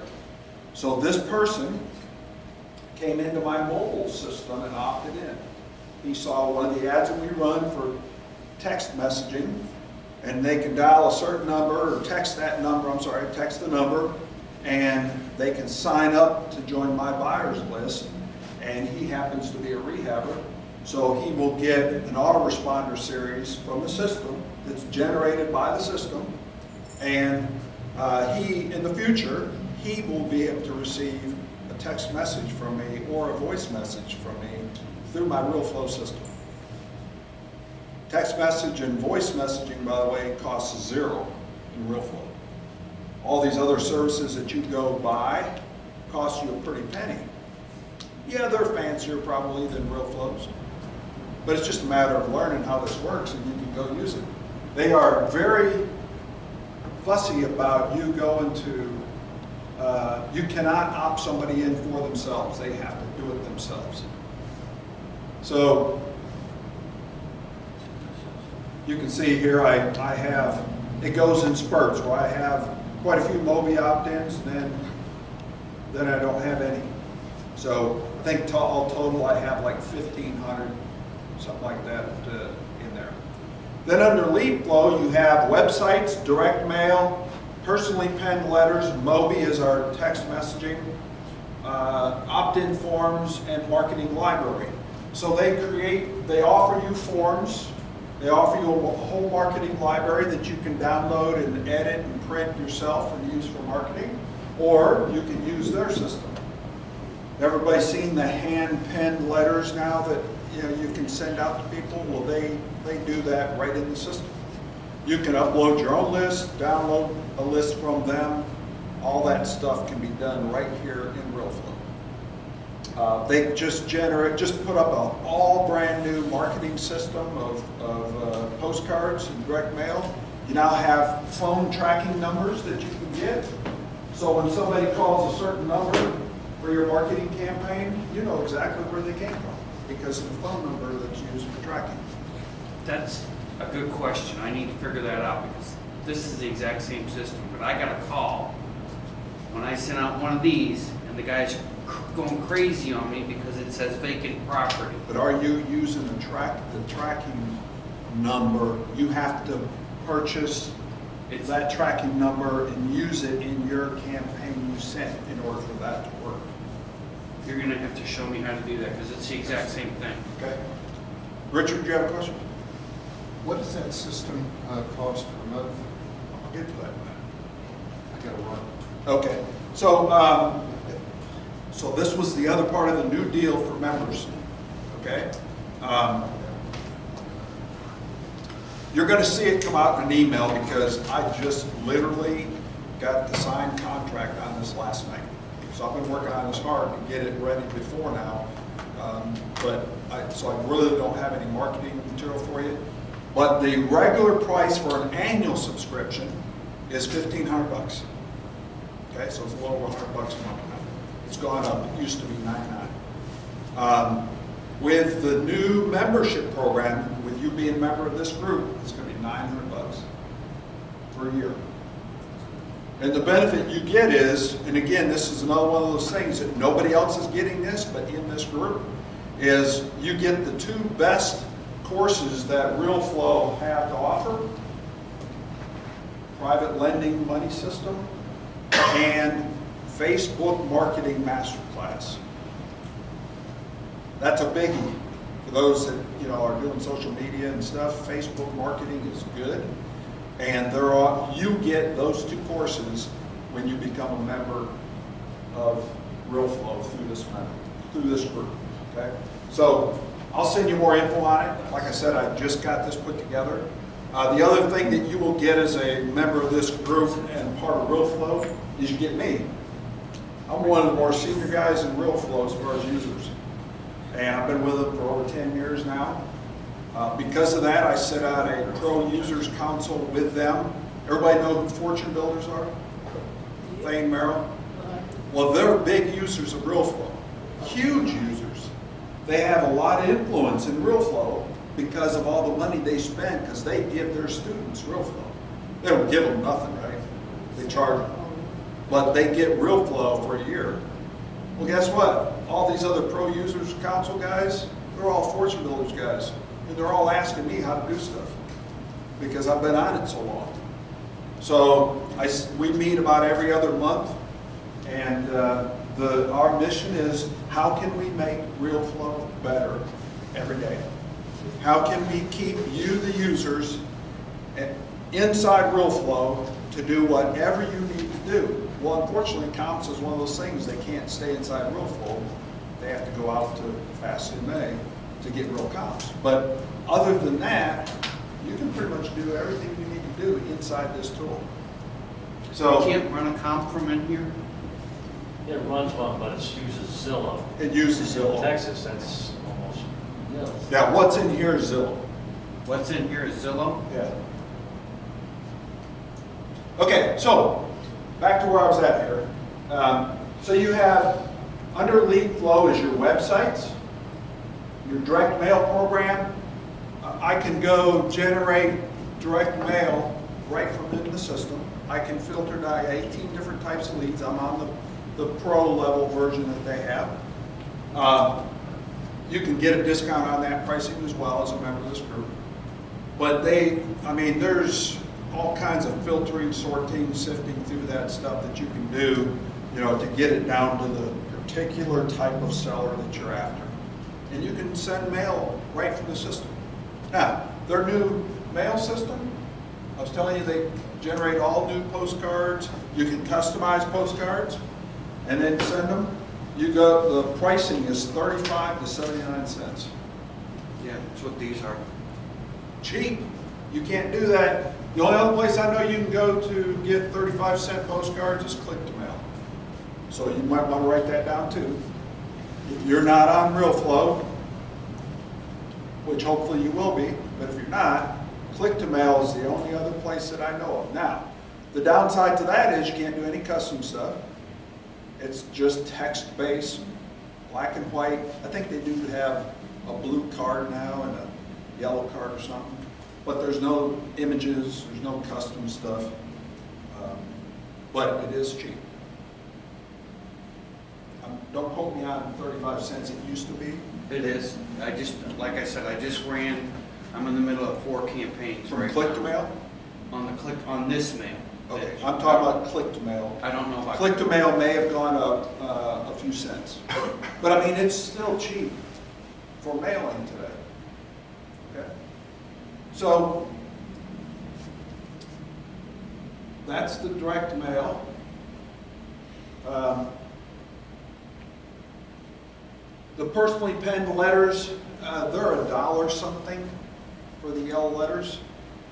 So this person came into my mobile system and opted in. He saw one of the ads that we run for text messaging, and they can dial a certain number or text that number, text the number, and they can sign up to join my buyers list. And he happens to be a rehabber, so he will get an autoresponder series from the system that's generated by the system, and he, in the future, he will be able to receive a text message from me or a voice message from me through my RealFlow system. Text message and voice messaging, by the way, costs $0 in RealFlow. All these other services that you go buy cost you a pretty penny. Yeah, they're fancier probably than RealFlow's, but it's just a matter of learning how this works and you can go use it. They are very fussy about you going to, you cannot opt somebody in for themselves. They have to do it themselves. So you can see here I have, it goes in spurts where I have quite a few Mobi opt-ins, then I don't have any. So I think all total I have like 1,500, something like that in there. Then under lead flow you have websites, direct mail, personally penned letters. Mobi is our text messaging, opt-in forms, and marketing library. So they offer you forms, they offer you a whole marketing library that you can download and edit and print yourself and use for marketing, or you can use their system. Everybody's seen the hand-penned letters now that you can send out to people. Well, they do that right in the system. You can upload your own list, download a list from them. All that stuff can be done right here in RealFlow. They just put up an all brand new marketing system of postcards and direct mail. You now have phone tracking numbers that you can get. So when somebody calls a certain number for your marketing campaign, you know exactly where they came from because of the phone number that's used for tracking. That's a good question. I need to figure that out because this is the exact same system. But I got a call when I sent out one of these, and the guy's going crazy on me because it says vacant property. But are you using the tracking number? You have to purchase that tracking number and use it in your campaign you sent in order for that to work. You're going to have to show me how to do that because it's the exact same thing. Okay. Richard, do you have a question? What does that system cost per month? I'll get to that. I got to run. Okay. So this was the other part of the new deal for members. Okay. You're going to see it come out in an email because I just literally got the signed contract on this last night. So I've been working on this hard to get it ready before now. So I really don't have any marketing material for you. But the regular price for an annual subscription is $1,500. Okay, so it's a little over $100 a month now. It's gone up. It used to be $99. With the new membership program, with you being a member of this group, it's going to be $900 for a year. And the benefit you get is, and again, this is another one of those things that nobody else is getting this, but in this group, is you get the two best courses that RealFlow have to offer: private lending money system and Facebook marketing masterclass. That's a biggie for those that are doing social media and stuff. Facebook marketing is good, and you get those two courses when you become a member of RealFlow through this group. Okay, so I'll send you more info on it. Like I said, I just got this put together. The other thing that you will get as a member of this group and part of RealFlow is you get me. I'm one of the more senior guys in RealFlow as far as users. And I've been with them for over 10 years now. Because of that, I set out a pro users council with them. Everybody know who Fortune Builders are? Thane Merrill? Well, they're big users of RealFlow. Huge users. They have a lot of influence in RealFlow because of all the money they spend, because they give their students real flow. They don't give them nothing, right? They charge them. But they get real flow for a year. Well, guess what? All these other pro users council guys, they're all Fortune Builders guys. And they're all asking me how to do stuff because I've been on it so long. So we meet about every other month, and our mission is how can we make real flow better every day? How can we keep you, the users, inside real flow to do whatever you need to do? Well, unfortunately, comps is one of those things, they can't stay inside real flow. They have to go out to Fast in May to get real comps. But other than that, you can pretty much do everything you need to do inside this tool. So You can't run a comp from in here? It runs one, but it uses Zillow. it uses In Zillow. Texas, that's almost nil. Yeah, what's in here is Zillow. What's in here is Zillow? Yeah. Okay, so back to where I was at here. So you have under lead flow is your websites, your direct mail program. I can go generate direct mail right from in the system. I can filter by 18 different types of leads. I'm on the pro level version that they have. You can get a discount on that pricing as well as a member of this group. But there's all kinds of filtering, sorting, sifting through that stuff that you can do, to get it down to the particular type of seller that you're after. And you can send mail right from the system. Now, their new mail system, I was telling you they generate all new postcards. You can customize postcards and then send them. The pricing is 35 to 79 cents. Yeah, that's what these are. Cheap. You can't do that. The only other place I know you can go to get 35-cent postcards is Click to Mail. So you might want to write that down too. If you're not on RealFlow, which hopefully you will be, but if you're not, Click to Mail is the only other place that I know of. Now, the downside to that is you can't do any custom stuff. It's just text-based, black and white. I think they do have a blue card now and a yellow card or something. But there's no images, there's no custom stuff. But it is cheap. Don't quote me on 35 cents, it used to be. It is. Like I said, I'm in the middle of 4 campaigns From right Click now. to Mail? On this mail. Okay, I'm talking about Click to Mail. I don't know about. Click to Mail may have gone up a few cents. But it's still cheap for mailing today. Okay? So, that's the direct mail. The personally penned letters, they're $1 something for the yellow letters.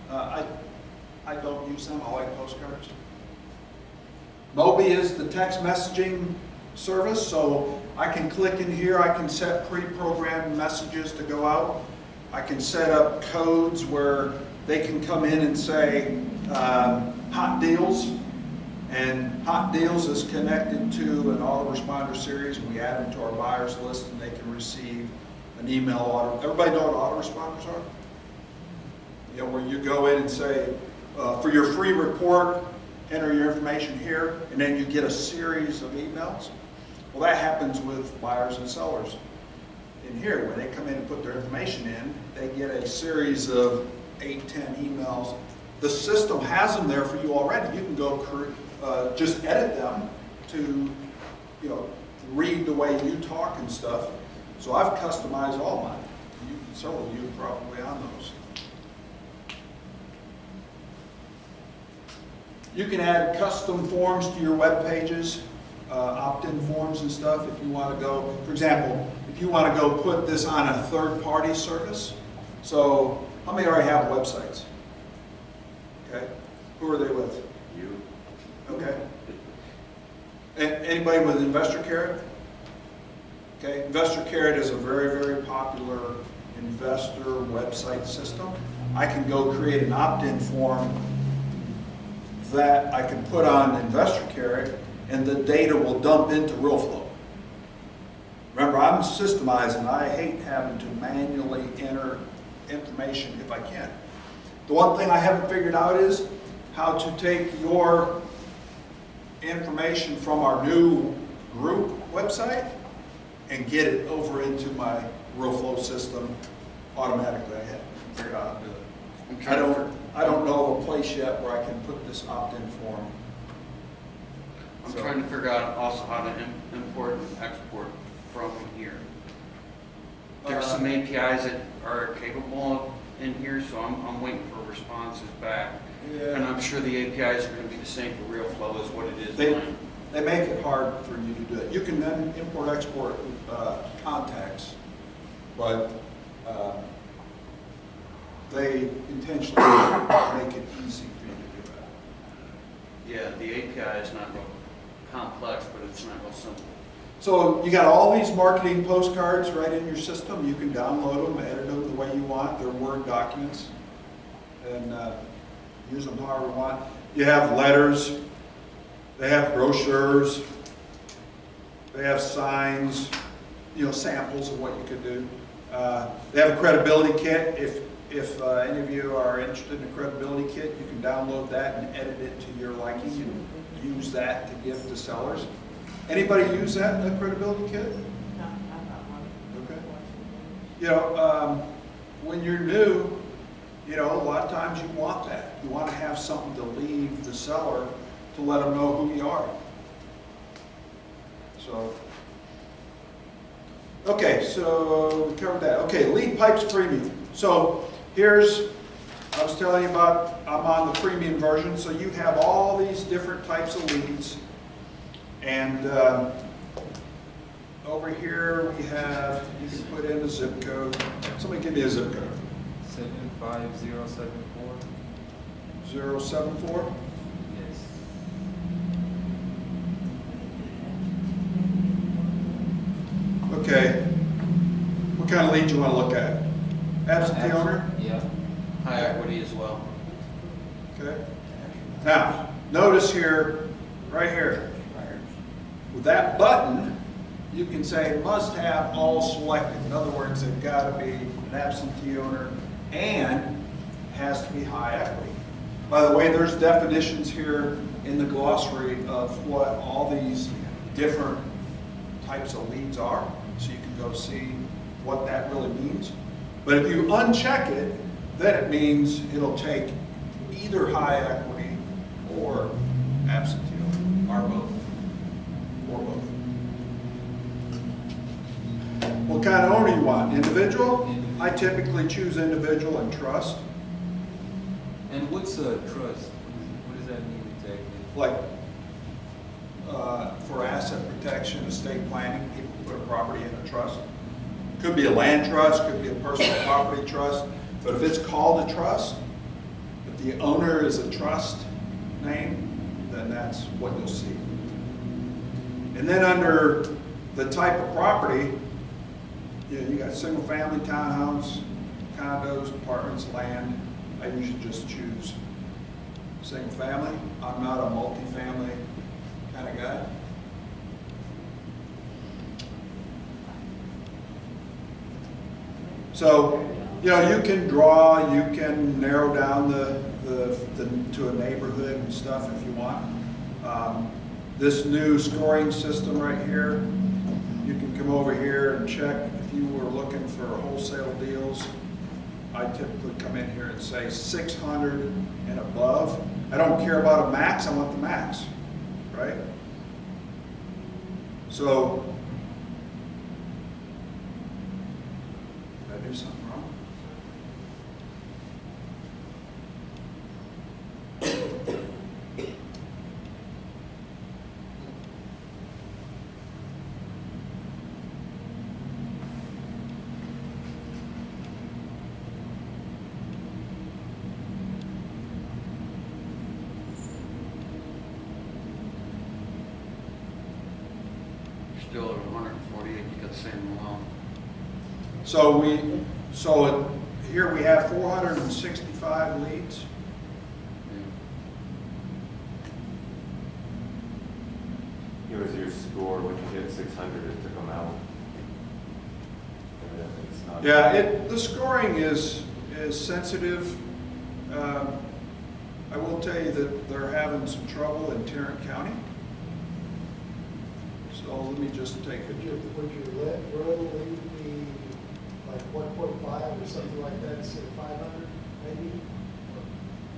I don't use them, I like postcards. Mobi is the text messaging service, so I can click in here, I can set pre-programmed messages to go out. I can set up codes where they can come in and say hot deals, and hot deals is connected to an autoresponder series, and we add them to our buyers list and they can receive an email auto. Everybody know what autoresponders are? Where you go in and say, for your free report, enter your information here, and then you get a series of emails. Well, that happens with buyers and sellers. In here, when they come in and put their information in, they get a series of 8, 10 emails. The system has them there for you already. You can go just edit them to, read the way you talk and stuff. So I've customized all mine. Several of you are probably on those. You can add custom forms to your web pages, opt-in forms and stuff if you want to go. For example, if you want to go put this on a third-party service. So how many already have websites? Okay. Who are they with? You. Okay. Anybody with Investor Carrot? Okay. Investor Carrot is a very, very popular investor website system. I can go create an opt-in form that I can put on Investor Carrot, and the data will dump into RealFlow. Remember, I'm systemizing. I hate having to manually enter information if I can. The one thing I haven't figured out is how to take your information from our new group website and get it over into my RealFlow system automatically. I haven't figured out how to do it. I don't know of a place yet where I can put this opt-in form. I'm trying to figure out also how to import and export from here. There's some APIs that are capable in here, so I'm waiting for responses back. Yeah. And I'm sure the APIs are going to be the same for RealFlow as what it is. They make it hard for you to do it. You can then import, export contacts, but they intentionally make it easy for you to do that. Yeah, the API is not real complex, but it's not real simple. So you got all these marketing postcards right in your system. You can download them, edit them the way you want. They're Word documents, and use them however you want. You have letters. They have brochures. They have signs, samples of what you could do. They have a credibility kit. If any of you are interested in a credibility kit, you can download that and edit it to your liking and use that to give to sellers. Anybody use that credibility kit? No, I'm not one. Okay. When you're new, a lot of times you want that. You want to have something to leave the seller to let them know who you are. So, okay, so we covered that. Okay, lead pipes premium. So I was telling you about, I'm on the premium version, so you have all these different types of leads. And over here we have, you can put in a zip code. Somebody give me a zip code. 75074. 074? Yes. Okay. What kind of lead you want to look at? Absentee owner? Yeah. High equity as well. Okay. Now, notice here, right here, with that button, you can say must have all selected. In other words, they've got to be an absentee owner and has to be high equity. By the way, there's definitions here in the glossary of what all these different types of leads are, so you can go see what that really means. But if you uncheck it, then it means it'll take either high equity or absentee owner, or both. Or both. What kind of owner you want? Individual? I typically choose individual and trust. And what's a trust? What does that mean exactly? Like for asset protection, estate planning, people put a property in a trust. Could be a land trust, could be a personal property trust, but if it's called a trust, if the owner is a trust name, then that's what you'll see. And then under the type of property, you got single family, townhouse, condos, apartments, land. I usually just choose single family. I'm not a multifamily kind of guy. So, you can draw, you can narrow down to a neighborhood and stuff if you want. This new scoring system right here, you can come over here and check if you were looking for wholesale deals. I typically come in here and say 600 and above. I don't care about a max, I want the max, right? So, did I do something wrong? Still at 148, you got the same amount. So here we have 465 leads. Here was your score when you hit 600, it took them out. Evidently it's not. Yeah, the scoring is is sensitive. I will tell you that they're having some trouble in Tarrant County. So let me just take Would it. your road lead be like 1.5 or something like that instead of 500, maybe?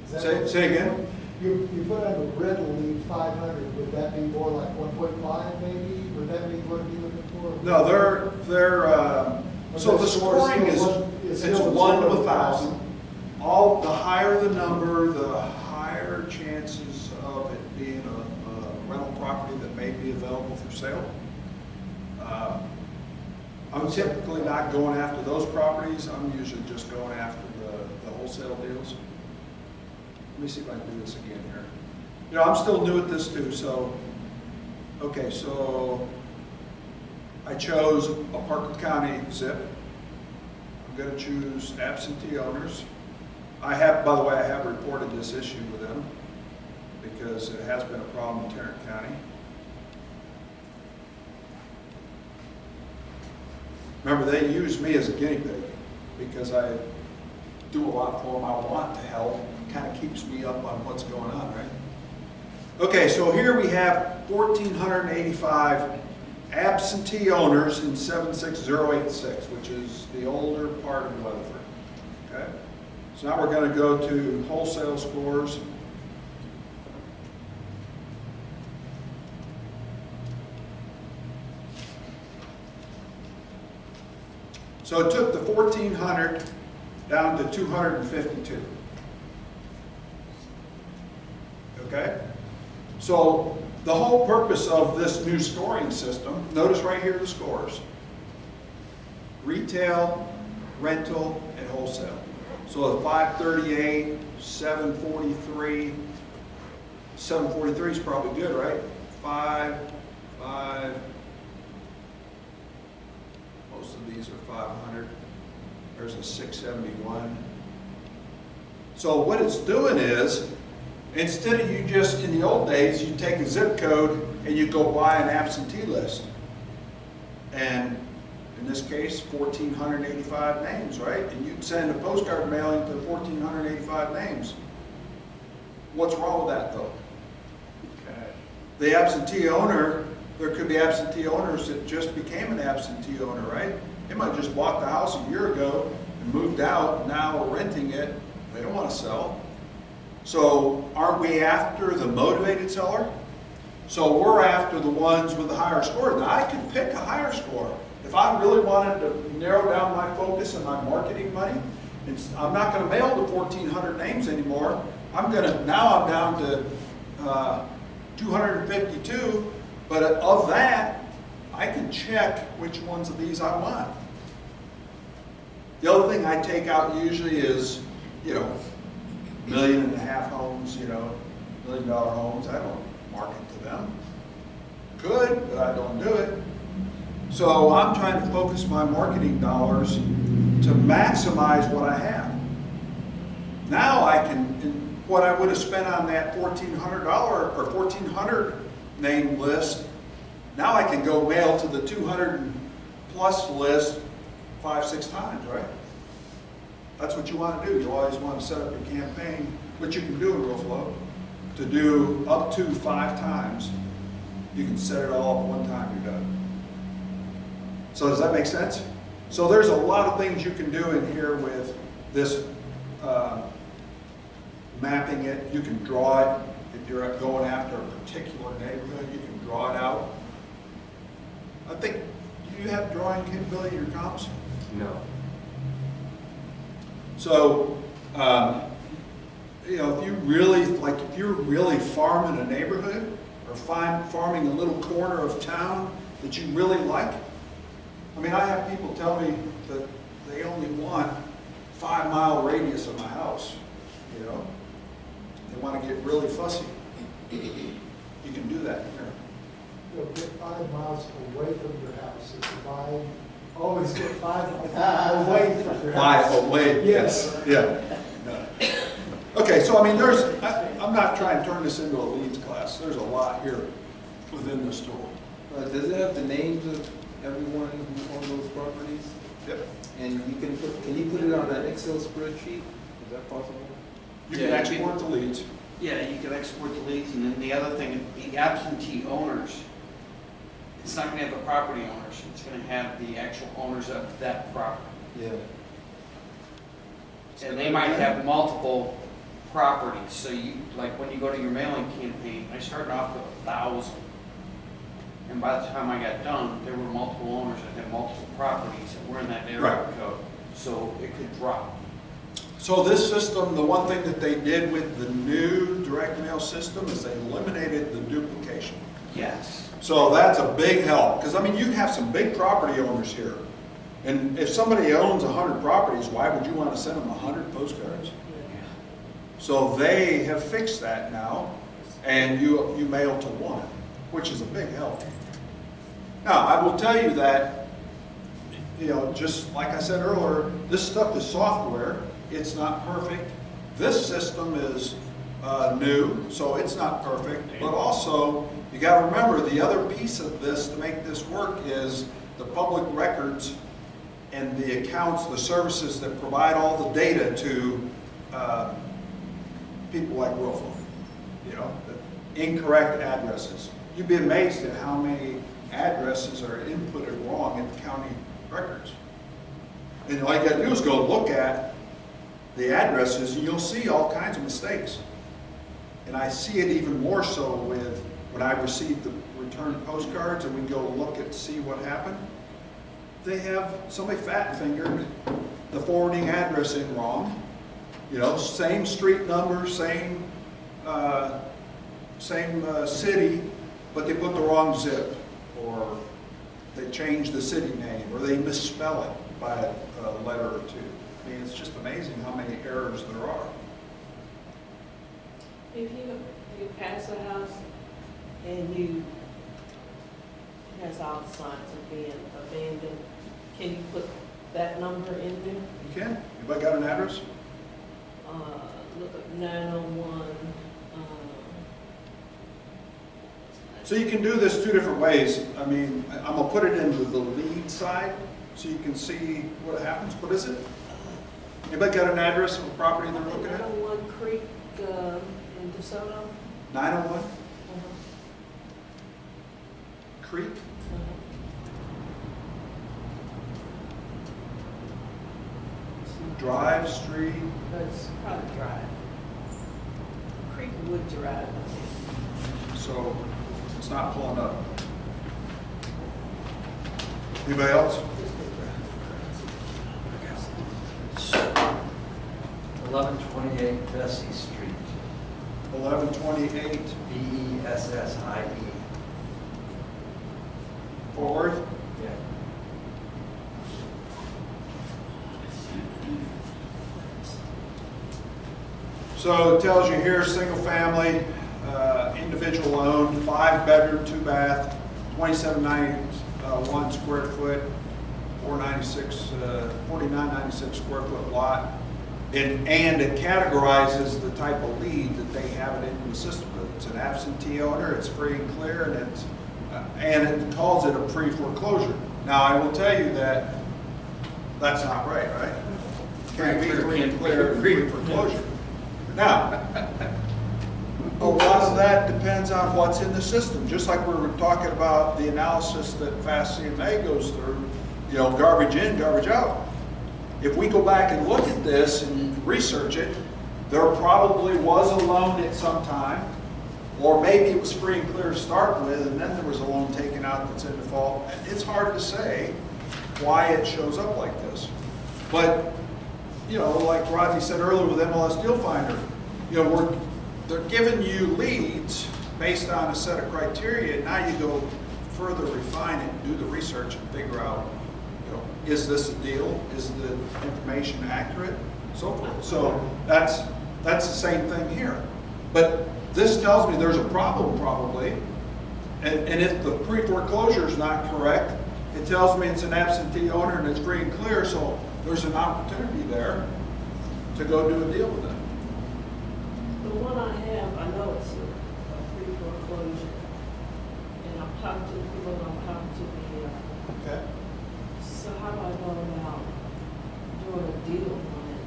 Is that what- Say again? You put on the red lead 500, would that be more like 1.5 maybe? Would that be what you're looking for? No, so the scoring is, it's 1 to 1,000. All, the higher the number, the higher chances of it being a rental property that may be available for sale. I'm typically not going after those properties. I'm usually just going after the wholesale deals. Let me see if I can do this again here. You know, I'm still new at this too, so, okay, so I chose a Parker County zip. I'm going to choose absentee owners. I have, by the way, I have reported this issue with them because it has been a problem in Tarrant County. Remember, they use me as a guinea pig because I do a lot for them. I want to help. Kind of keeps me up on what's going on, right? Okay, so here we have 1,485 absentee owners in 76086, which is the older part of Weatherford. Okay, so now we're going to go to wholesale scores. So it took the 1,400 down to 252. Okay? So the whole purpose of this new scoring system, notice right here the scores. Retail, rental, and wholesale. So the 538, 743, 743 is probably good, right? 5, most of these are 500. There's a 671. So what it's doing is, instead of you just, in the old days, you take a zip code and you go buy an absentee list. And in this case, 1,485 names, right? And you'd send a postcard mailing to 1,485 names. What's wrong with that, though? Okay. The absentee owner, there could be absentee owners that just became an absentee owner, right? They might have just bought the house a year ago and moved out, and now are renting it. They don't want to sell. So aren't we after the motivated seller? So we're after the ones with the higher score. Now I could pick a higher score. If I really wanted to narrow down my focus and my marketing money, I'm not going to mail the 1,400 names anymore. I'm down to 252, but of that, I can check which ones of these I want. The other thing I take out usually is, you know, $1.5 million homes, you know, $1 million homes. I don't market to them. Could, but I don't do it. So I'm trying to focus my marketing dollars to maximize what I have. Now I can, what I would have spent on that $1,400 or 1,400 name list, now I can go mail to the 200 plus list 5-6 times, right? That's what you want to do. You always want to set up a campaign, which you can do in RealFlow, to do up to 5 times. You can set it all up one time, you're done. So does that make sense? So there's a lot of things you can do in here with this mapping it. You can draw it. If you're going after a particular neighborhood, you can draw it out. I think, do you have drawing capability in your comps? No. So, you know, if you really, like if you're really farming a neighborhood or farming a little corner of town that you really like, I mean, I have people tell me that they only want 5-mile radius of my house, you know. They want to get really fussy. You can do that here. You'll get 5 miles away from your house. If you buy, always get 5 miles away from your house. 5 away, yes, yeah. Okay, so I mean, I'm not trying to turn this into a leads class. There's a lot here within this tool. Does it have the names of everyone who owns those properties? Yep. And you can you put it on an Excel spreadsheet, is that possible? You can export the leads. Yeah, you can export the leads, and then the other thing, the absentee owners, it's not gonna have the property owners, it's gonna have the actual owners of that property. Yeah. And they might have multiple properties, so you, like when you go to your mailing campaign, I started off with 1,000. And by the time I got done, there were multiple owners that had multiple properties that were in that area Right. code, so it could drop. So this system, the one thing that they did with the new direct mail system is they eliminated the duplication. Yes. So that's a big help, because I mean, you have some big property owners here. And if somebody owns 100 properties, why would you want to send them 100 postcards? So they have fixed that now, and you mail to one, which is a big help. Now, I will tell you that, you know, just like I said earlier, this stuff is software. It's not perfect. This system is new, so it's not perfect. But also, you got to remember, the other piece of this to make this work is the public records and the accounts, the services that provide all the data to people like Wilfo, you know, the incorrect addresses. You'd be amazed at how many addresses are inputted wrong in county records. And all you got to do is go look at the addresses, and you'll see all kinds of mistakes. And I see it even more so with when I receive the return postcards and we go look at see what happened. They have somebody fat fingered the forwarding addressing wrong. You know, same street number, same city, but they put the wrong zip, or they change the city name, or they misspell it by a letter or two. I mean, it's just amazing how many errors there are. If you pass a house and it has all the signs of being abandoned, can you put that number in there? You can. Anybody got an address? Look up 901. So you can do this two different ways. I mean, I'm gonna put it into the lead side so you can see what happens. What is it? Anybody got an address of a property they're looking at? 901 Creek in DeSoto. 901 Creek? Drive, street. But it's probably Drive. Creekwood Drive, I think. So it's not pulling up. Anybody else? 1128 Bessie Street. 1128 Bessie. Fort Worth. Yeah. So it tells you here, single family, individual owned, 5-bedroom, 2-bath, 2791 square foot, 4996 square foot lot. And it categorizes the type of lead that they have it in the system. It's an absentee owner, it's free and clear, and it calls it a pre-foreclosure. Now, I will tell you that that's not right, right? Can't be free and clear and pre-foreclosure. Now, a lot of that depends on what's in the system. Just like we were talking about the analysis that Fast CMA goes through, you know, garbage in, garbage out. If we go back and look at this and research it, there probably was a loan at some time, or maybe it was free and clear to start with, and then there was a loan taken out that's in default. It's hard to say why it shows up like this. But, you know, like Rodney said earlier with MLS Deal Finder, you know, they're giving you leads based on a set of criteria. Now you go further refine it, do the research, and figure out, you know, is this a deal? Is the information accurate? So forth. So that's the same thing here. But this tells me there's a problem probably, and if the pre-foreclosure is not correct, it tells me it's an absentee owner and it's free and clear, so there's an opportunity there to go do a deal with them. The one I have, I know it's a pre-foreclosure, and I'm talking to the people, I'm talking to the, Okay. so how do I go about doing a deal on it?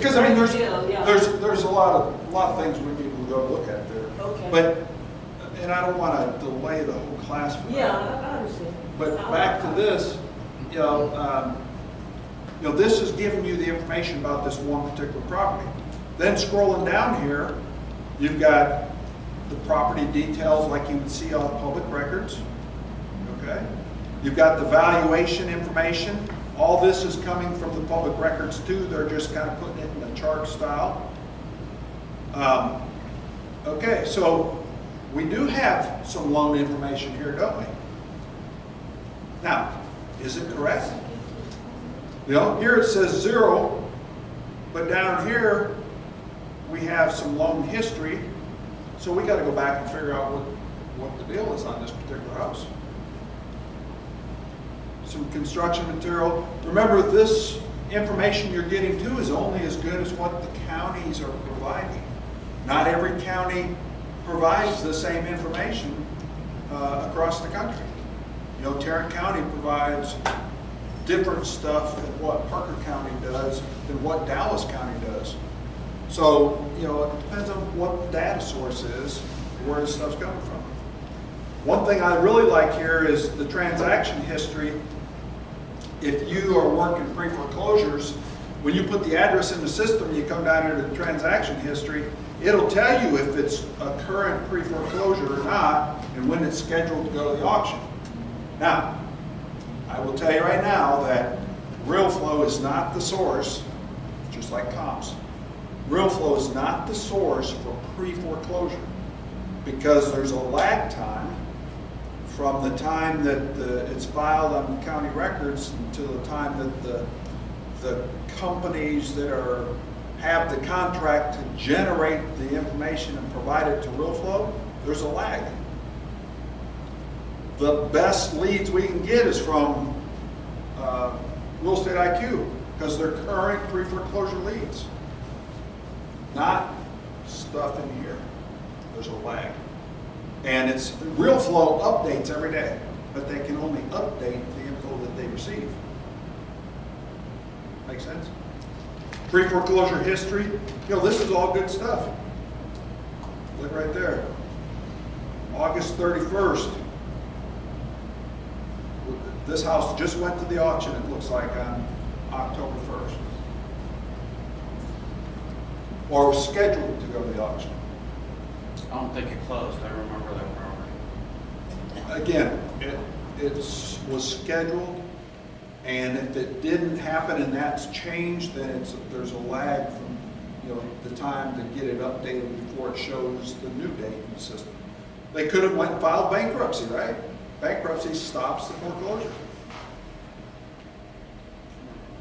Because I mean, there's, Yeah, yeah. there's a lot of things we need to go look at there. Okay. But, and I don't want to delay the whole class for that. Yeah, I understand. But back to this, this is giving you the information about this one particular property. Then scrolling down here, you've got the property details like you would see on public records. Okay? You've got the valuation information. All this is coming from the public records too. They're just kind of putting it in a chart style. Okay, so we do have some loan information here, don't we? Now, is it correct? Here it says 0, but down here we have some loan history. So we got to go back and figure out what the deal is on this particular house. Some construction material. Remember, this information you're getting to is only as good as what the counties are providing. Not every county provides the same information across the country. Tarrant County provides different stuff than what Parker County does, than what Dallas County does. So, it depends on what the data source is, where this stuff's coming from. One thing I really like here is the transaction history. If you are working pre-foreclosures, when you put the address in the system, you come down here to the transaction history, it'll tell you if it's a current pre-foreclosure or not, and when it's scheduled to go to the auction. Now, I will tell you right now that RealFlow is not the source, just like comps. RealFlow is not the source for pre-foreclosure because there's a lag time from the time that it's filed on the county records until the time that the companies that have the contract to generate the information and provide it to RealFlow, there's a lag. The best leads we can get is from Real Estate IQ because they're current pre-foreclosure leads, not stuff in here. There's a lag. And it's RealFlow updates every day, but they can only update the info that they receive. Make sense? Pre-foreclosure history, this is all good stuff. Look right there. August 31st. This house just went to the auction, it looks like, on October 1st. Or was scheduled to go to the auction. I don't think it closed. I remember that property. Again, it was scheduled, and if it didn't happen and that's changed, then there's a lag from the time to get it updated before it shows the new date in the system. They could have went and filed bankruptcy, right? Bankruptcy stops the foreclosure.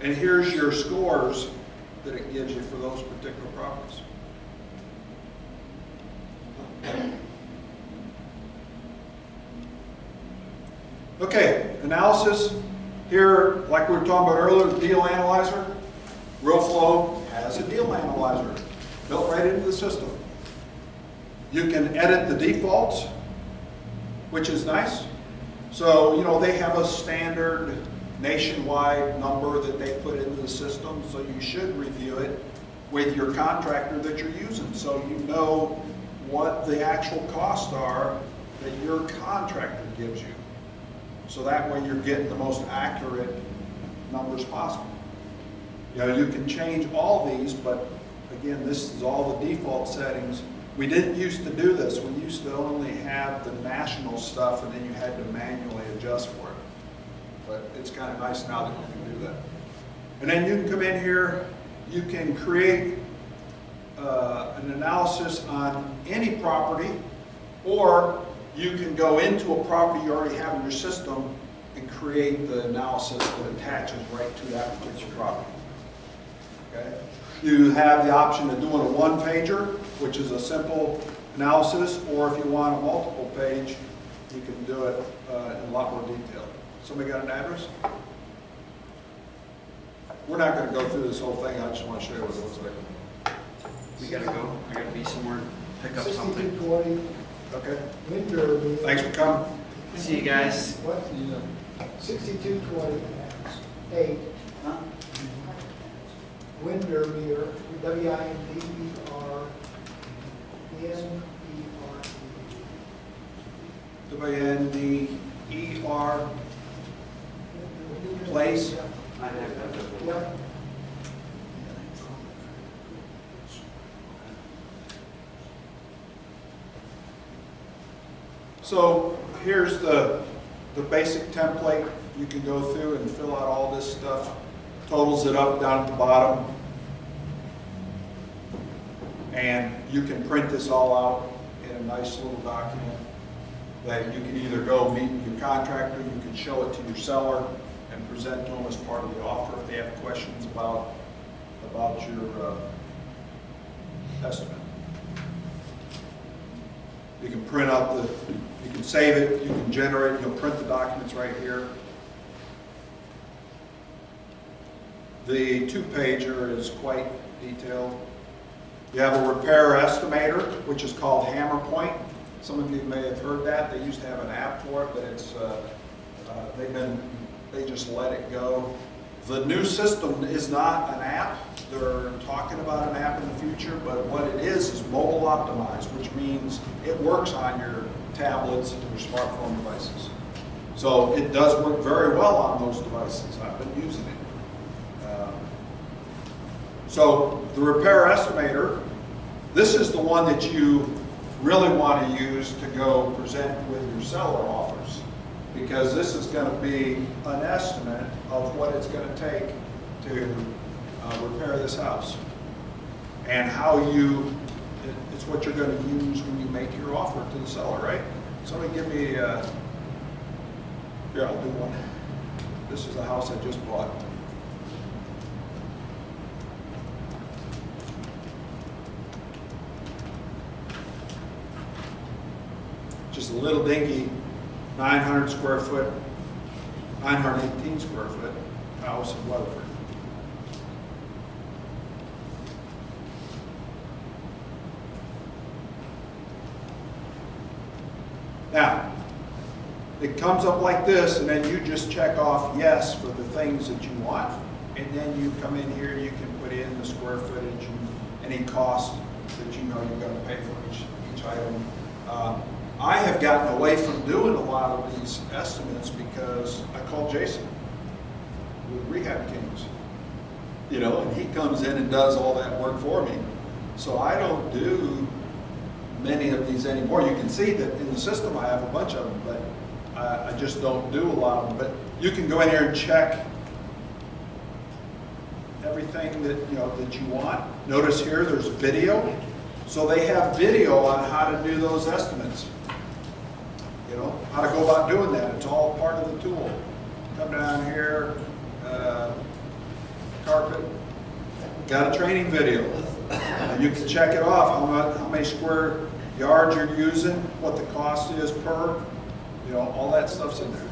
And here's your scores that it gives you for those particular properties. Okay, analysis. Here, like we were talking about earlier, the deal analyzer. RealFlow has a deal analyzer built right into the system. You can edit the defaults, which is nice. So, they have a standard nationwide number that they put into the system, so you should review it with your contractor that you're using, so you know what the actual costs are that your contractor gives you. So that way you're getting the most accurate numbers possible. You can change all these, but again, this is all the default settings. We didn't used to do this. We used to only have the national stuff, and then you had to manually adjust for it. But it's kind of nice now that you can do that. And then you can come in here, you can create an analysis on any property, or you can go into a property you already have in your system and create the analysis that attaches right to that particular property. Okay? You have the option of doing a one-pager, which is a simple analysis, or if you want a multiple page, you can do it in a lot more detail. Somebody got an address? We're not going to go through this whole thing. I just want to show you what it looks like. We gotta go. I gotta be somewhere, pick up something. 6220 Okay. Winter. Thanks for coming. See you guys. What? 6228. Windermere, Windermere. WNDER place. Yep. So here's the basic template. You can go through and fill out all this stuff. Totals it up down at the bottom. And you can print this all out in a nice little document that you can either go meet your contractor, you can show it to your seller and present to them as part of the offer if they have questions about your estimate. You can print out you can save it, you can generate, you'll print the documents right here. The two-pager is quite detailed. You have a repair estimator, which is called Hammer Point. Some of you may have heard that. They used to have an app for it, but it's they just let it go. The new system is not an app. They're talking about an app in the future, but what it is mobile optimized, which means it works on your tablets and your smartphone devices. So it does work very well on those devices. I've been using it. So the repair estimator, this is the one that you really want to use to go present with your seller offers, because this is going to be an estimate of what it's going to take to repair this house, and how it's what you're going to use when you make your offer to the seller, right? Somebody give me, here, I'll do one. This is the house I just bought. Just a little dinky 900 square foot, 918 square foot house in Weatherford. Now, it comes up like this, and then you just check off yes for the things that you want, and then you come in here, you can put in the square footage and any cost that you know you're going to pay for each item. I have gotten away from doing a lot of these estimates because I call Jason with Rehab Kings, and he comes in and does all that work for me. So I don't do many of these anymore. You can see that in the system I have a bunch of them, but I just don't do a lot of them. But you can go in here and check everything that you want. Notice here there's video. So they have video on how to do those estimates. How to go about doing that. It's all part of the tool. Come down here, carpet, got a training video. You can check it off, how many square yards you're using, what the cost is per, all that stuff's in there.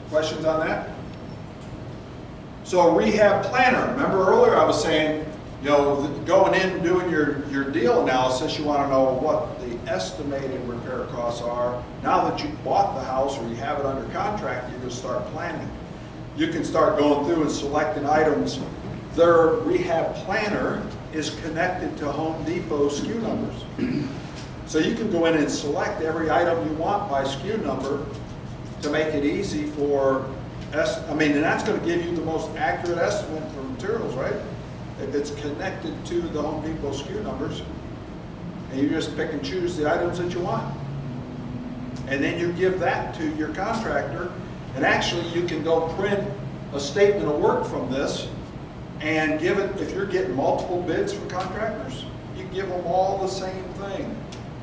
Questions on that? So a rehab planner, remember earlier I was saying, going in and doing your deal analysis, you want to know what the estimated repair costs are. Now that you've bought the house or you have it under contract, you can start planning. You can start going through and selecting items. Their rehab planner is connected to Home Depot SKU numbers. So you can go in and select every item you want by SKU number to make it easy for, and that's going to give you the most accurate estimate for materials, right? If it's connected to the Home Depot SKU numbers, and you just pick and choose the items that you want. And then you give that to your contractor, and actually you can go print a statement of work from this and give it, if you're getting multiple bids from contractors, you give them all the same thing.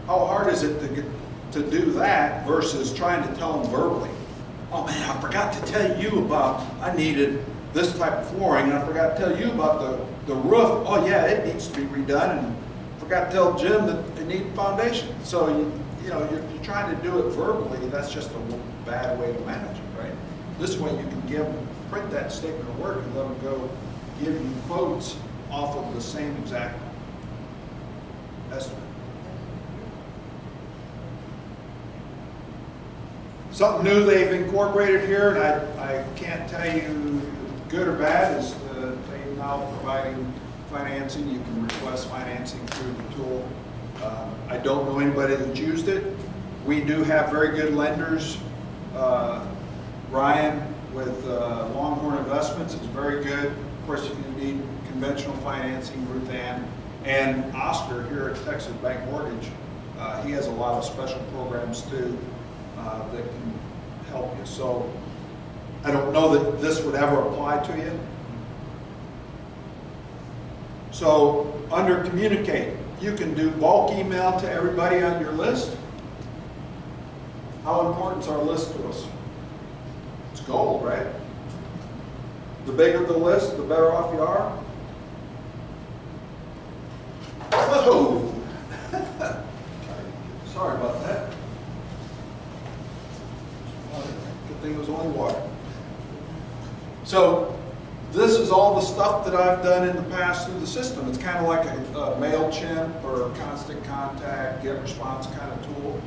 How hard is it to do that versus trying to tell them verbally? Oh man, I forgot to tell you about, I needed this type of flooring, and I forgot to tell you about the roof. Oh yeah, it needs to be redone, and forgot to tell Jim that it needs foundation. So you're trying to do it verbally. That's just a bad way to manage it, right? This way you can print that statement of work and let them go give you quotes off of the same exact estimate. Something new they've incorporated here, and I can't tell you good or bad, is now providing financing. You can request financing through the tool. I don't know anybody that's used it. We do have very good lenders. Ryan with Longhorn Investments is very good. Of course, if you need conventional financing, Ruth Ann, and Oscar here at Texas Bank Mortgage, he has a lot of special programs too that can help you. So I don't know that this would ever apply to you. So under communicate, you can do bulk email to everybody on your list. How important is our list to us? It's gold, right? The bigger the list, the better off you are. Whoa! Sorry about that. Good thing it was only water. So this is all the stuff that I've done in the past through the system. It's kind of like a MailChimp or a Constant Contact, Get Response kind of tool,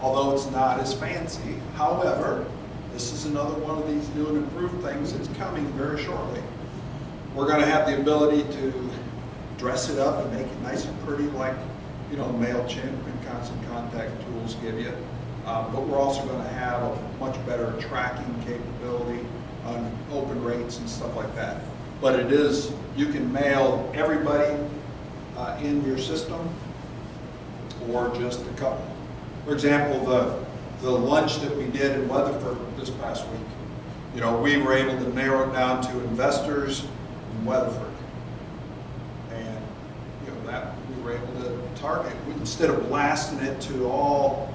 although it's not as fancy. However, this is another one of these new and improved things that's coming very shortly. We're going to have the ability to dress it up and make it nice and pretty like, you know, MailChimp and Constant Contact tools give you. But we're also going to have a much better tracking capability on open rates and stuff like that. But it is, you can mail everybody in your system or just a couple. For example, the lunch that we did in Weatherford this past week, you know, we were able to narrow it down to investors in Weatherford. And, you know, that we were able to target. Instead of blasting it to all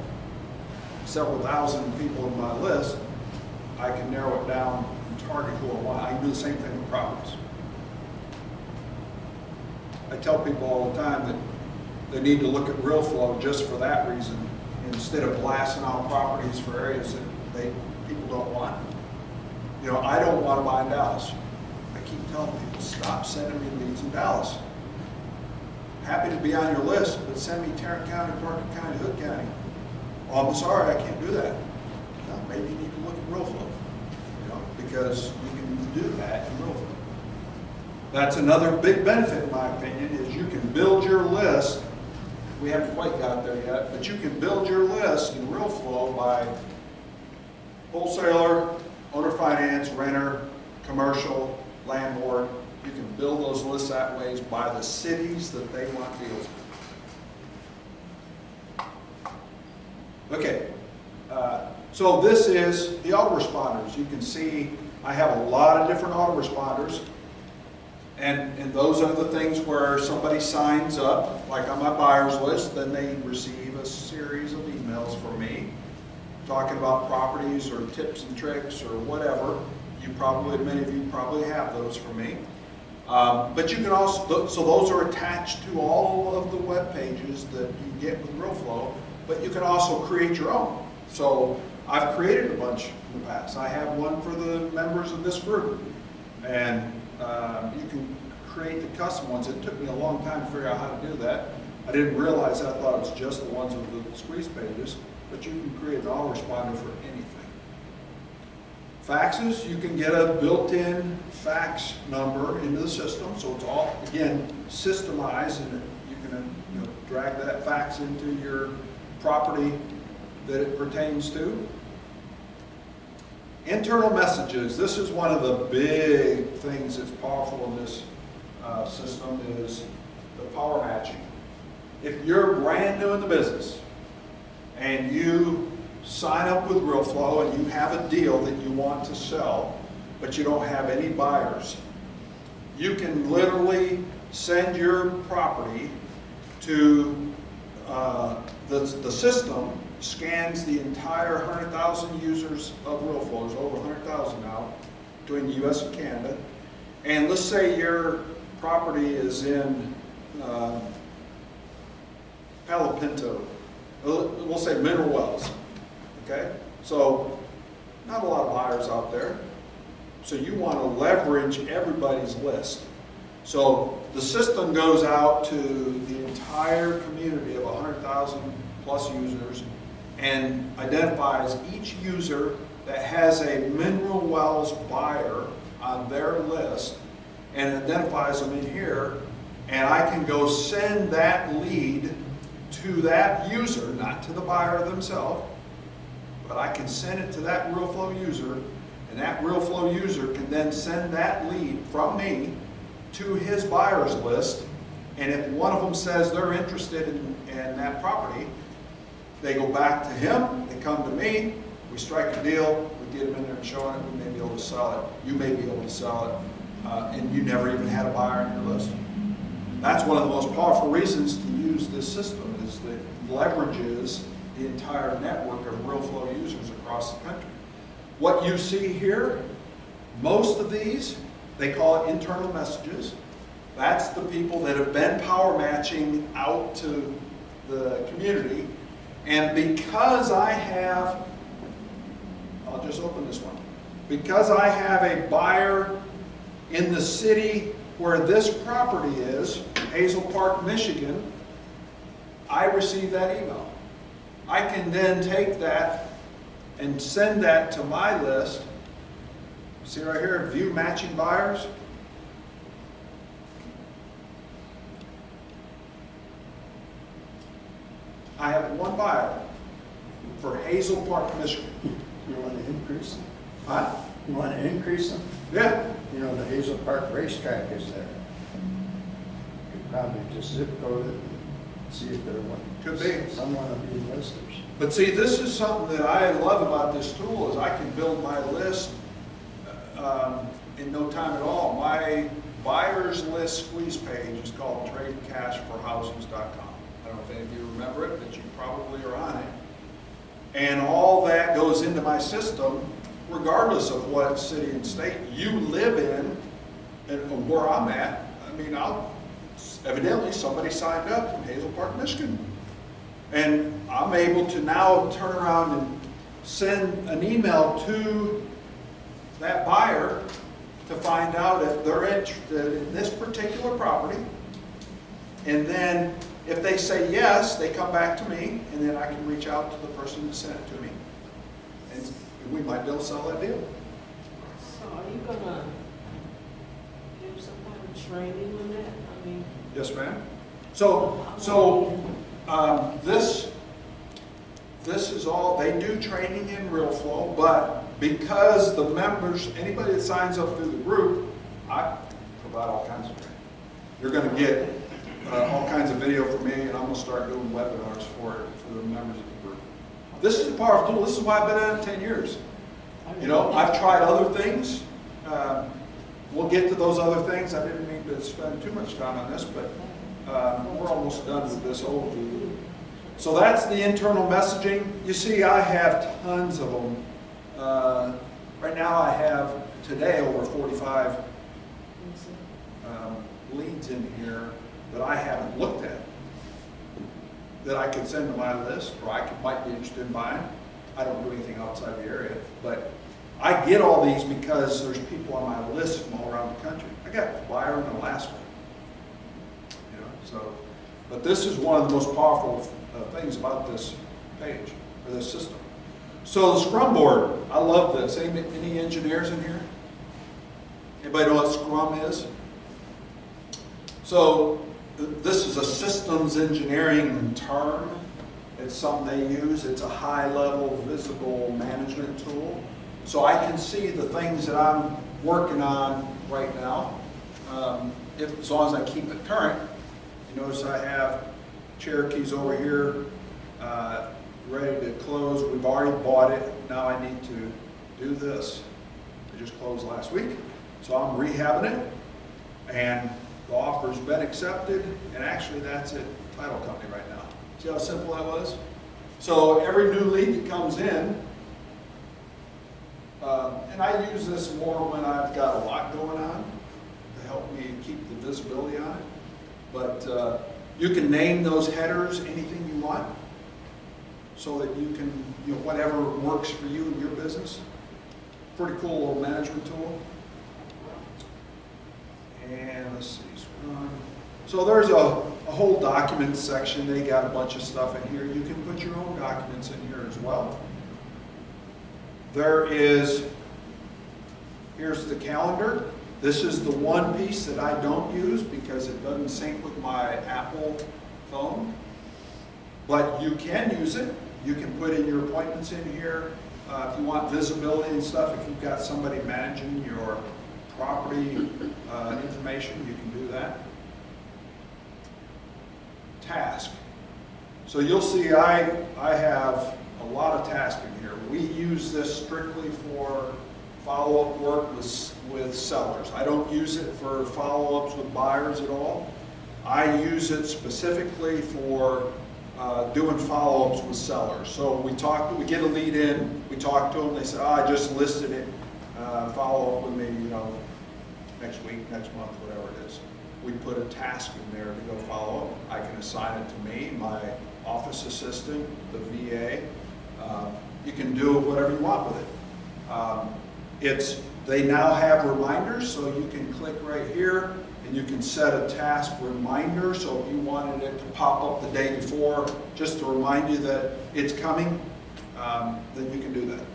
several thousand people on my list, I can narrow it down and target who I want. I can do the same thing with properties. I tell people all the time that they need to look at real flow just for that reason, instead of blasting out properties for areas that people don't want. You know, I don't want to buy in Dallas. I keep telling people, stop sending me leads in Dallas. Happy to be on your list, but send me Tarrant County, Parker County, Hood County. Well, I'm sorry, I can't do that. No, maybe you need to look at real flow, you know, because you can do that in real flow. That's another big benefit, in my opinion, is you can build your list. We haven't quite got there yet, but you can build your list in real flow by wholesaler, owner finance, renter, commercial, landlord. You can build those lists that way by the cities that they want deals with. Okay, so this is the autoresponders. You can see I have a lot of different autoresponders. And those are the things where somebody signs up, like on my buyer's list, then they receive a series of emails from me talking about properties or tips and tricks or whatever. You probably, many of you probably have those from me. But you can also, so those are attached to all of the web pages that you get with RealFlow, but you can also create your own. So I've created a bunch in the past. I have one for the members of this group. And you can create the custom ones. It took me a long time to figure out how to do that. I didn't realize that. I thought it was just the ones with the squeeze pages, but you can create an autoresponder for anything. Faxes, you can get a built-in fax number into the system, so it's all, again, systemized, and you can drag that fax into your property that it pertains to. Internal messages, this is one of the big things that's powerful in this system, is the power matching. If you're brand new in the business and you sign up with RealFlow and you have a deal that you want to sell, but you don't have any buyers, you can literally send your property to the system. Scans the entire 100,000 users of RealFlow. There's over 100,000 now between the US and Canada. And let's say your property is in Palo Pinto. We'll say Mineral Wells. Okay? So not a lot of buyers out there. So you want to leverage everybody's list. So the system goes out to the entire community of 100,000 plus users and identifies each user that has a Mineral Wells buyer on their list and identifies them in here, and I can go send that lead to that user, not to the buyer themselves, but I can send it to that RealFlow user, and that RealFlow user can then send that lead from me to his buyer's list, and if one of them says they're interested in that property, they go back to him, they come to me, we strike a deal, we get them in there and show it, we may be able to sell it, you may be able to sell it, and you never even had a buyer on your list. That's one of the most powerful reasons to use this system, is that it leverages the entire network of RealFlow users across the country. What you see here, most of these, they call it internal messages. That's the people that have been power matching out to the community. And because I have, I'll just open this one. Because I have a buyer in the city where this property is, Hazel Park, Michigan, I receive that email. I can then take that and send that to my list. See right here, view matching buyers. I have one buyer for Hazel Park, Michigan. You want to increase them? Huh? You want to increase them? Yeah. You know, the Hazel Park racetrack is there. You could probably just zip code it and see if there one. Could be. Someone will be listers. But see, this is something that I love about this tool, is I can build my list in no time at all. My buyer's list squeeze page is called tradecashforhouses.com. I don't know if any of you remember it, but you probably are on it. And all that goes into my system, regardless of what city and state you live in and where I'm at. I mean, evidently somebody signed up from Hazel Park, Michigan. And I'm able to now turn around and send an email to that buyer to find out if they're interested in this particular property. And then if they say yes, they come back to me, and then I can reach out to the person who sent it to me. And we might be able to sell that deal. So are you gonna give some kind of training on that? I mean. Yes, ma'am. This is all, they do training in RealFlow, but because the members, anybody that signs up through the group, I provide all kinds of training. You're going to get all kinds of video from me, and I'm going to start doing webinars for the members of the group. This is a powerful tool. This is why I've been at it 10 years. You know, I've tried other things. We'll get to those other things. I didn't mean to spend too much time on this, but we're almost done with this overview. So that's the internal messaging. You see, I have tons of them. Right now I have, today, over 45 leads in here that I haven't looked at, that I could send to my list, or might be interested in buying. I don't do anything outside the area, but I get all these because there's people on my list from all around the country. I got a buyer in Alaska, you know. So, but this is one of the most powerful things about this page, or this system. So the Scrum board, I love this. Any engineers in here? Anybody know what Scrum is? So this is a systems engineering term. It's something they use. It's a high-level visible management tool. So I can see the things that I'm working on right now, as long as I keep it current. You notice I have Cherokees over here, ready to close. We've already bought it. Now I need to do this. I just closed last week. So I'm rehabbing it, and the offer's been accepted, and actually that's at title company right now. See how simple that was? So every new lead that comes in, and I use this more when I've got a lot going on to help me keep the visibility on it. But you can name those headers anything you want, so that you can, you know, whatever works for you and your business. Pretty cool little management tool. And let's see, Scrum. So there's a whole document section. They got a bunch of stuff in here. You can put your own documents in here as well. There is, here's the calendar. This is the one piece that I don't use because it doesn't sync with my Apple phone. But you can use it. You can put in your appointments in here. If you want visibility and stuff, if you've got somebody managing your property information, you can do that. Task. So you'll see I have a lot of tasks in here. We use this strictly for follow-up work with sellers. I don't use it for follow-ups with buyers at all. I use it specifically for doing follow-ups with sellers. So we get a lead in, we talk to them, they say, oh, I just listed it, follow up with me, you know, next week, next month, whatever it is. We put a task in there to go follow up. I can assign it to me, my office assistant, the VA. You can do whatever you want with it. They now have reminders, so you can click right here and you can set a task reminder. So if you wanted it to pop up the day before, just to remind you that it's coming, then you can do that.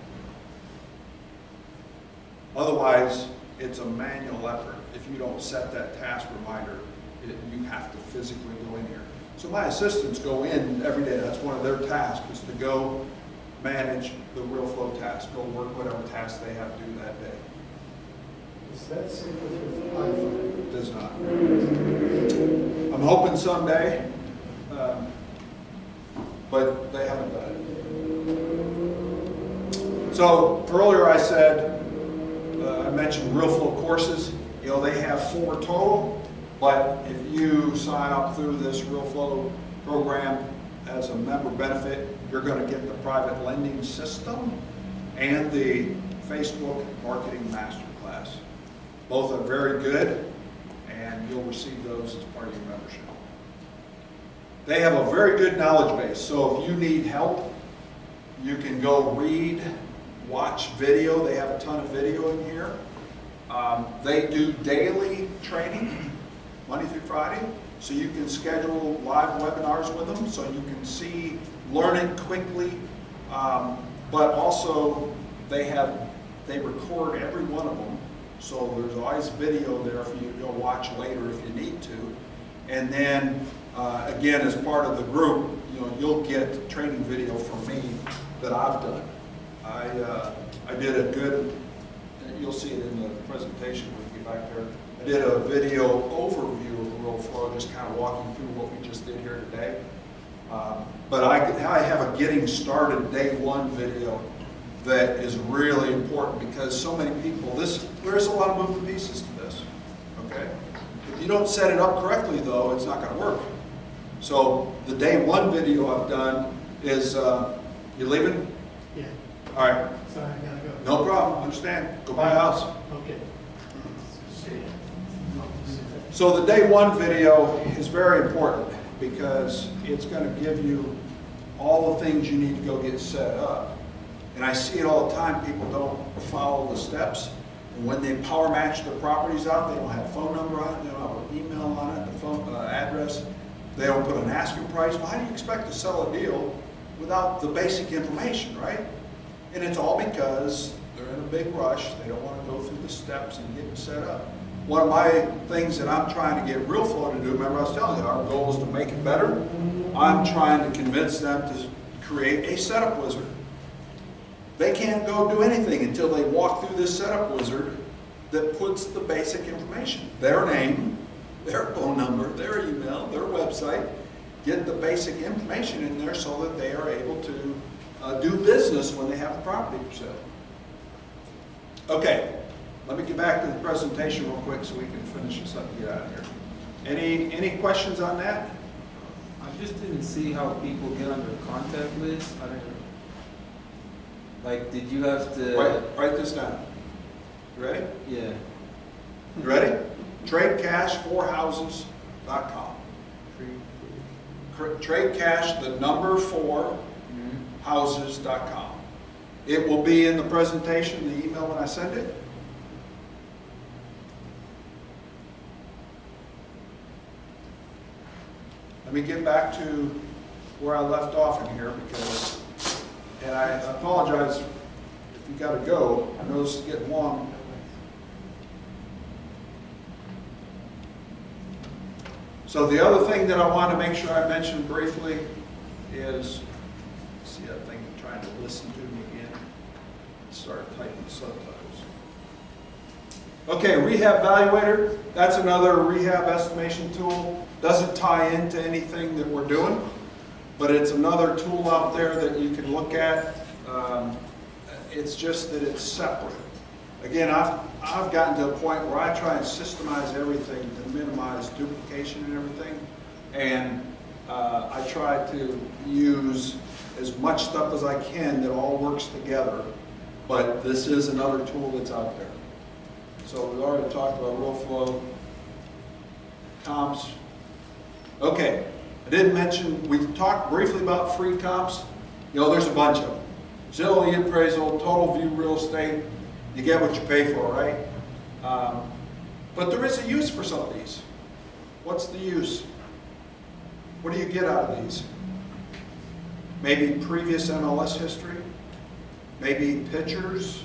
Otherwise, it's a manual effort. If you don't set that task reminder, you have to physically go in here. So my assistants go in every day. That's one of their tasks, is to go manage the real flow task, go work whatever task they have to do that day. Is that sync with your iPhone? It does not. I'm hoping someday, but they haven't done it. So earlier I said, I mentioned real flow courses. You know, they have 4 total, but if you sign up through this real flow program as a member benefit, you're going to get the private lending system and the Facebook marketing masterclass. Both are very good, and you'll receive those as part of your membership. They have a very good knowledge base, so if you need help, you can go read, watch video. They have a ton of video in here. They do daily training, Monday through Friday, so you can schedule live webinars with them, so you can see learning quickly, but also they record every one of them, so there's always video there for you to go watch later if you need to. And then again, as part of the group, you know, you'll get training video from me that I've done. I did a good, you'll see it in the presentation when you get back there. I did a video overview of the real flow, just kind of walking through what we just did here today. But I have a getting started day 1 video that is really important because so many people, there's a lot of moving pieces to this, okay? If you don't set it up correctly though, it's not gonna work. So the day 1 video I've done is, you leaving? Yeah. All right. Sorry, I gotta go. No problem, understand. Go buy a house. Okay. So the day 1 video is very important because it's going to give you all the things you need to go get set up. And I see it all the time, people don't follow the steps. And when they power match their properties out, they don't have a phone number on it, they don't have an email on it, the phone address. They don't put an asking price. Well, how do you expect to sell a deal without the basic information, right? And it's all because they're in a big rush. They don't want to go through the steps and get it set up. One of my things that I'm trying to get Real Flow to do, remember I was telling you, our goal is to make it better. I'm trying to convince them to create a setup wizard. They can't go do anything until they walk through this setup wizard that puts the basic information. Their name, their phone number, their email, their website, get the basic information in there so that they are able to do business when they have the property for sale. Okay, let me get back to the presentation real quick so we can finish this up and get out of here. Any questions on that? I just didn't see how people get on your contact list. I don't know. Like, did you have to... Write this down. You ready? Yeah. You ready? TradeCash4houses.com. TradeCash, the number 4, houses.com. It will be in the presentation, the email when I send it. Let me get back to where I left off in here because, and I apologize if you got to go. I know this is getting long. So the other thing that I want to make sure I mention briefly is, see that thing trying to listen to me again? Start typing subtitles. Okay, Rehab Evaluator, that's another rehab estimation tool. Doesn't tie into anything that we're doing, but it's another tool out there that you can look at. It's just that it's separate. Again, I've gotten to a point where I try and systemize everything to minimize duplication and everything. And I try to use as much stuff as I can that all works together. But this is another tool that's out there. So we already talked about roll flow, comps. Okay, I didn't mention, we talked briefly about free comps. You know, there's a bunch of them. Zillow appraisal, total view real estate. You get what you pay for, right? But there is a use for some of these. What's the use? What do you get out of these? Maybe previous MLS history? Maybe pictures?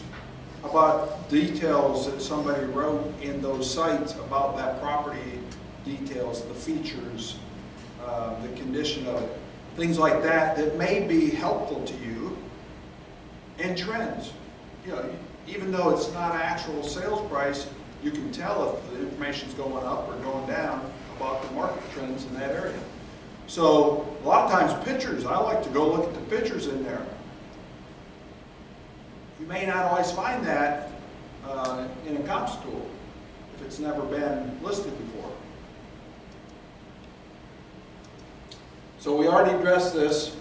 How about details that somebody wrote in those sites about that property, details, the features, the condition of it, things like that that may be helpful to you, and trends. You know, even though it's not an actual sales price, you can tell if the information's going up or going down about the market trends in that area. So a lot of times pictures, I like to go look at the pictures in there. You may not always find that in a comps tool if it's never been listed before. So we already addressed this.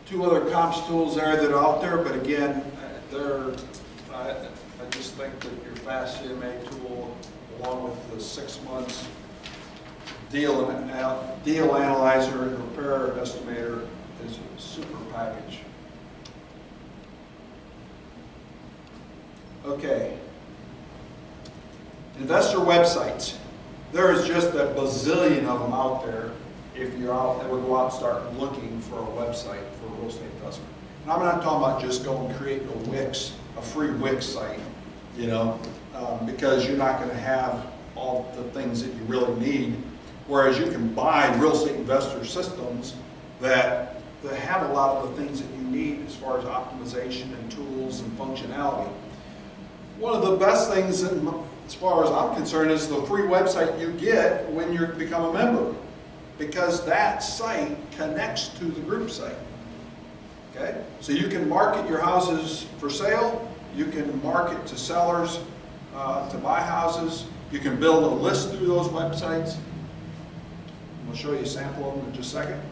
Two other comps tools there that are out there, but again, I just think that your Fast CMA tool, along with the 6 months deal analyzer and repair estimator, is a super package. Okay. Investor websites. There is just a bazillion of them out there if you're out, ever go out and start looking for a website for a real estate investment. And I'm not talking about just going and creating a free Wix site, you know, because you're not going to have all the things that you really need. Whereas you can buy real estate investor systems that have a lot of the things that you need as far as optimization and tools and functionality. One of the best things, as far as I'm concerned, is the free website you get when you become a member, because that site connects to the group site. Okay? So you can market your houses for sale, you can market to sellers to buy houses, you can build a list through those websites. We'll show you a sample of them in just a second.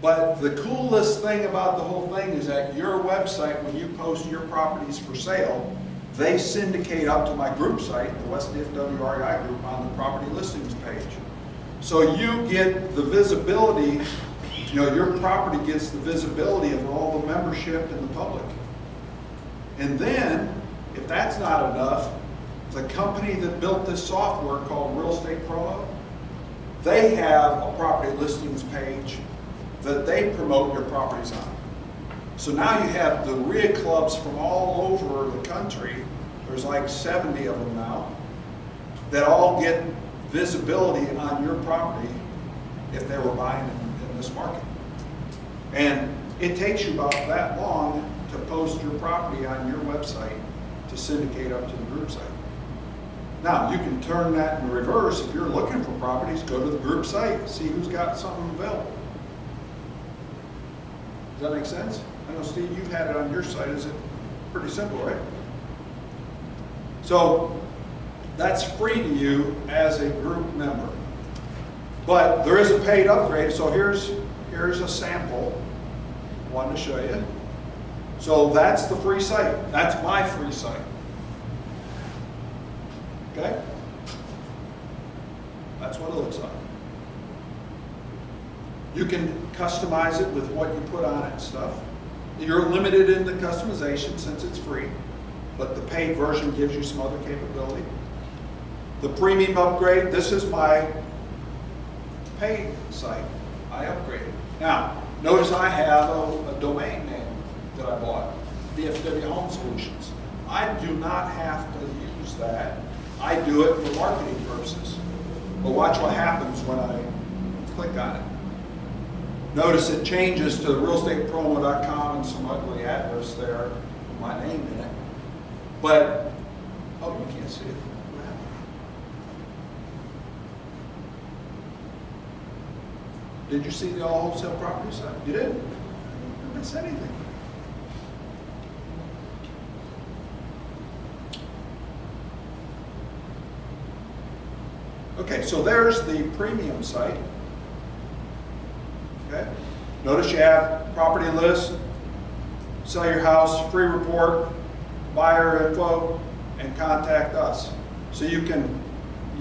But the coolest thing about the whole thing is that your website, when you post your properties for sale, they syndicate up to my group site, the West DFW REI group, on the property listings page. So you get the visibility, you know, your property gets the visibility of all the membership and the public. And then, if that's not enough, the company that built this software called Real Estate Promo, they have a property listings page that they promote your properties on. So now you have the REIA clubs from all over the country, there's like 70 of them now, that all get visibility on your property if they were buying in this market. And it takes you about that long to post your property on your website to syndicate up to the group site. Now, you can turn that in reverse. If you're looking for properties, go to the group site, see who's got something available. Does that make sense? I know, Steve, you've had it on your site. Is it pretty simple, right? So that's free to you as a group member. But there is a paid upgrade. So here's a sample I wanted to show you. So that's the free site. That's my free site. Okay? That's what it looks like. You can customize it with what you put on it and stuff. You're limited in the customization since it's free, but the paid version gives you some other capability. The premium upgrade, this is my paid site. I upgraded. Now, notice I have a domain name that I bought, DFW Home Solutions. I do not have to use that I do it for marketing purposes. But watch what happens when I click on it. Notice it changes to realestatepromo.com and some ugly address there with my name in it. But, oh, you can't see it. Did you see the all wholesale property site? You did? I didn't miss anything. Okay, so there's the premium site. Okay. Notice you have property list, sell your house, free report, buyer info, and contact us. So you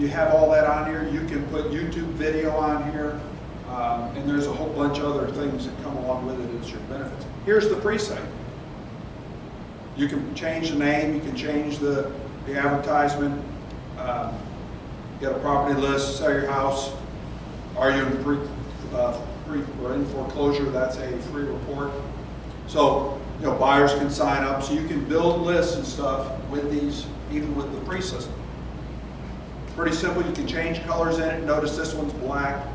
have all that on here. You can put YouTube video on here, and there's a whole bunch of other things that come along with it as your benefits. Here's the free site. You can change the name, you can change the advertisement, get a property list, sell your house. Are you in or in foreclosure? That's a free report. So, you know, buyers can sign up. So you can build lists and stuff with these, even with the free system. Pretty simple. You can change colors in it. Notice this one's black,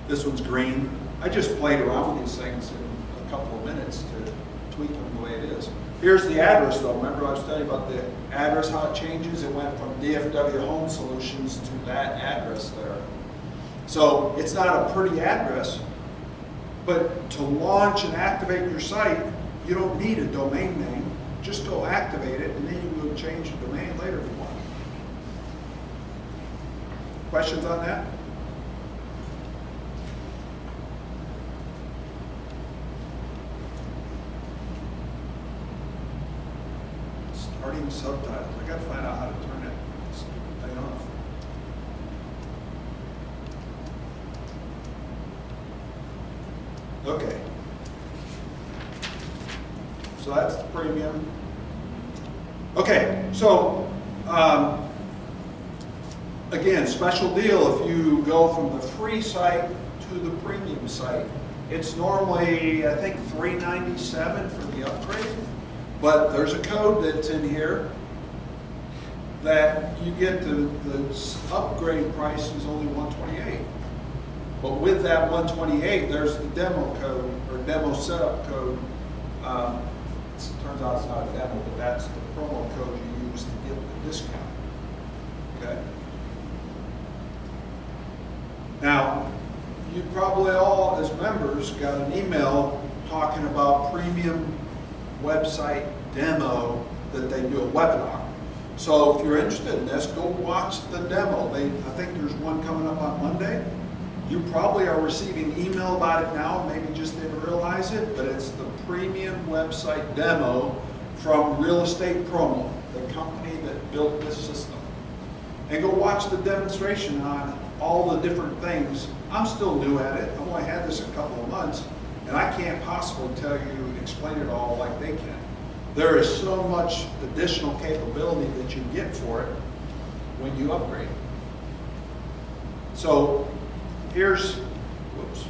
this one's green. I just played around with these things in a couple of minutes to tweak them the way it is. Here's the address though. Remember I was telling you about the address, how it changes? It went from DFW Home Solutions to that address there. So it's not a pretty address, but to launch and activate your site, you don't need a domain name. Just go activate it and then you can go change the domain later if you want. Questions on that? Starting subtitles. I got to find out how to turn that stupid thing off. Okay. So that's the premium. Okay, so again, special deal if you go from the free site to the premium site. It's normally, I think, $397 for the upgrade. But there's a code that's in here that you get the upgrade price is only $128. But with that $128, there's the demo code or demo setup code. It turns out it's not a demo, but that's the promo code you use to get the discount. Okay. Now, you probably all, as members, got an email talking about premium website demo that they do a webinar. So if you're interested in this, go watch the demo. I think there's one coming up on Monday. You probably are receiving email about it now, maybe just didn't realize it, but it's the premium website demo from Real Estate Promo, the company that built this system. And go watch the demonstration on all the different things. I'm still new at it. I've only had this a couple of months, and I can't possibly tell you, explain it all like they can. There is so much additional capability that you get for it when you upgrade. So here's, whoops.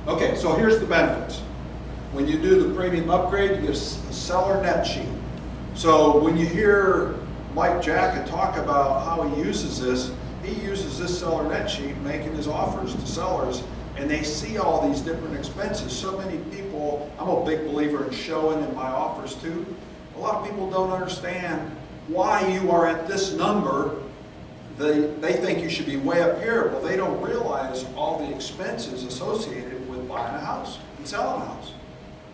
Okay, so here's the benefits. When you do the premium upgrade, you get a seller net sheet. So when you hear Mike Jacka talk about how he uses this seller net sheet making his offers to sellers, and they see all these different expenses. So many people, I'm a big believer in showing in my offers too. A lot of people don't understand why you are at this number. They think you should be way up here. Well, they don't realize all the expenses associated with buying a house and selling a house.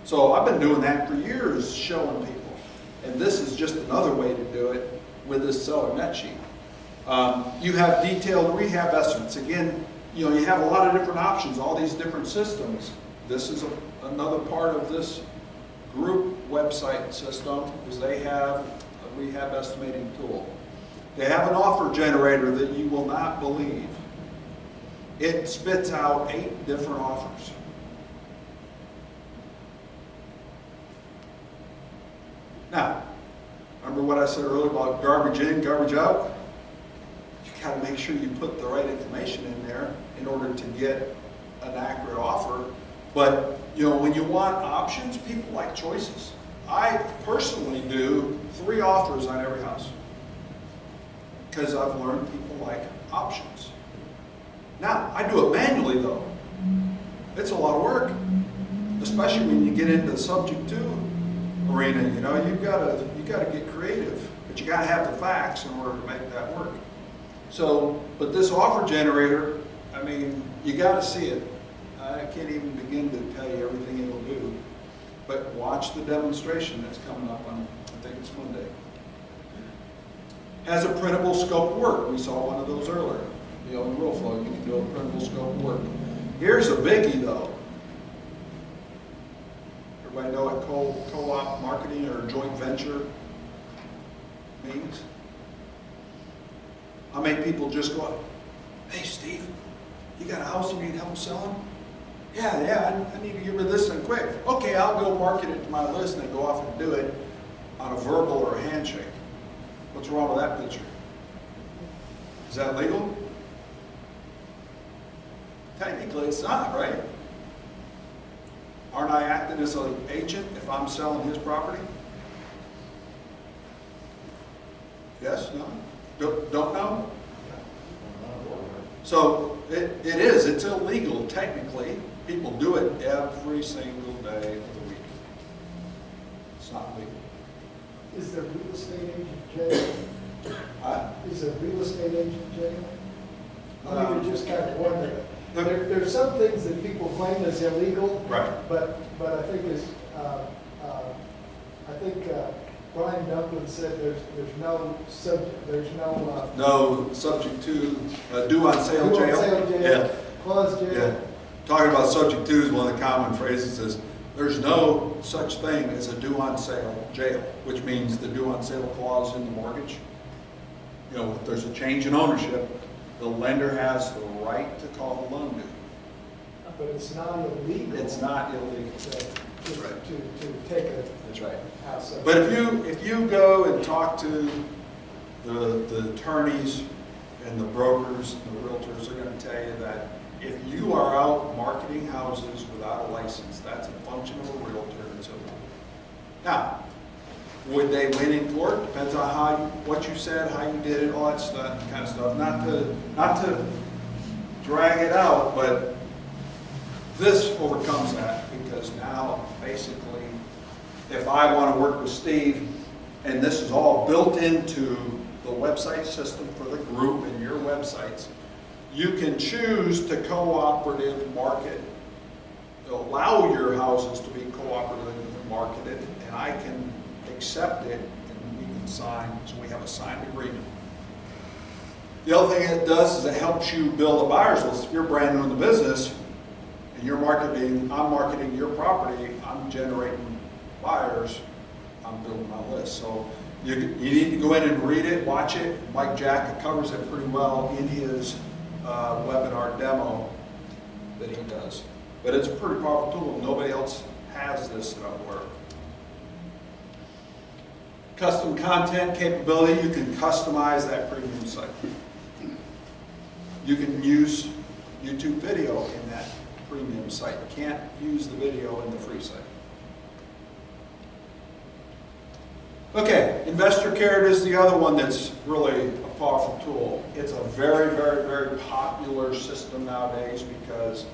So I've been doing that for years, showing people. And this is just another way to do it with this seller net sheet. You have detailed rehab estimates. Again, you know, you have a lot of different options, all these different systems. This is another part of this group website system, is they have a rehab estimating tool. They have an offer generator that you will not believe. It spits out 8 different offers. Now, remember what I said earlier about garbage in, garbage out? You got to make sure you put the right information in there in order to get an accurate offer. But, you know, when you want options, people like choices. I personally do 3 offers on every house because I've learned people like options. Now, I do it manually though. It's a lot of work, especially when you get into the subject to arena. You know, you gotta get creative, but you gotta have the facts in order to make that work. So, but this offer generator, I mean, you gotta see it. I can't even begin to tell you everything it'll do, but watch the demonstration that's coming up on, I think it's Monday. Has a printable scope of work. We saw one of those earlier. You know, in rule flow, you can do a printable scope of work. Here's a biggie though. Everybody know what co-op marketing or joint venture means? How many people just go, hey Steve, you got a house you need help selling? Yeah, I need to get rid of this thing quick. Okay, I'll go market it to my list and then go off and do it on a verbal or a handshake. What's wrong with that picture? Is that legal? Technically it's not, right? Aren't I acting as an agent if I'm selling his property? Yes, no? Don't know? So it is, it's illegal technically. People do it every single day of the week. It's not legal. Is there real estate agent jail? Is there real estate agent jail? I mean, you're just kind of wondering. There's some things that people claim as illegal. Right. But I think Brian Duncan said there's no subject, no subject to due on sale due on jail. sale jail, Yeah. clause jail. Yeah. Talking about subject to is one of the common phrases is there's no such thing as a due on sale jail, which means the due on sale clause in the mortgage. You know, if there's a change in ownership, the lender has the right to call the loan due. But it's not illegal. It's not illegal. To take a That's right. house. But if you go and talk to the attorneys and the brokers and the realtors, are going to tell you that if you are out marketing houses without a license, that's a function of a realtor and so on. Now, would they win in court? Depends on what you said, how you did it, all that stuff, kind of stuff. Not to drag it out, but this overcomes that because now basically, if I want to work with Steve, and this is all built into the website system for the group and your websites, you can choose to cooperative market, allow your houses to be cooperatively marketed, and I can accept it, and we can sign, so we have a signed agreement. The other thing it does is it helps you build a buyer's list. If you're brand new in the business, and you're marketing, I'm marketing your property, I'm generating buyers, I'm building my list. So you need to go in and read it, watch it. Mike Jack covers it pretty well in his webinar demo that he does. But it's a pretty powerful tool. Nobody else has this that I'm aware of. Custom content capability, you can customize that premium site. You can use YouTube video in that premium site. You can't use the video in the free site. Okay, Investor Carrot is the other one that's really a powerful tool. It's a very, very, very popular system nowadays because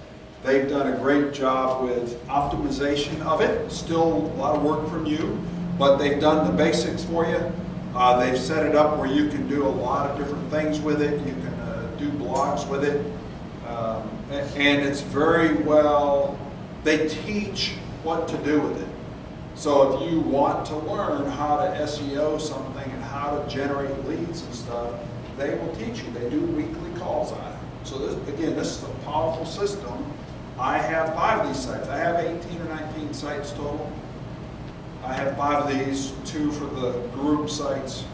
they've done a great job with optimization of it. Still a lot of work from you, but they've done the basics for you. They've set it up where you can do a lot of different things with it. You can do blogs with it. And it's very well, they teach what to do with it. So if you want to learn how to SEO something and how to generate leads and stuff, they will teach you. They do weekly calls on it. So this, again, this is a powerful system. I have 5 of these sites. I have 18 or 19 sites total. I have 5 of these, 2 for the group sites,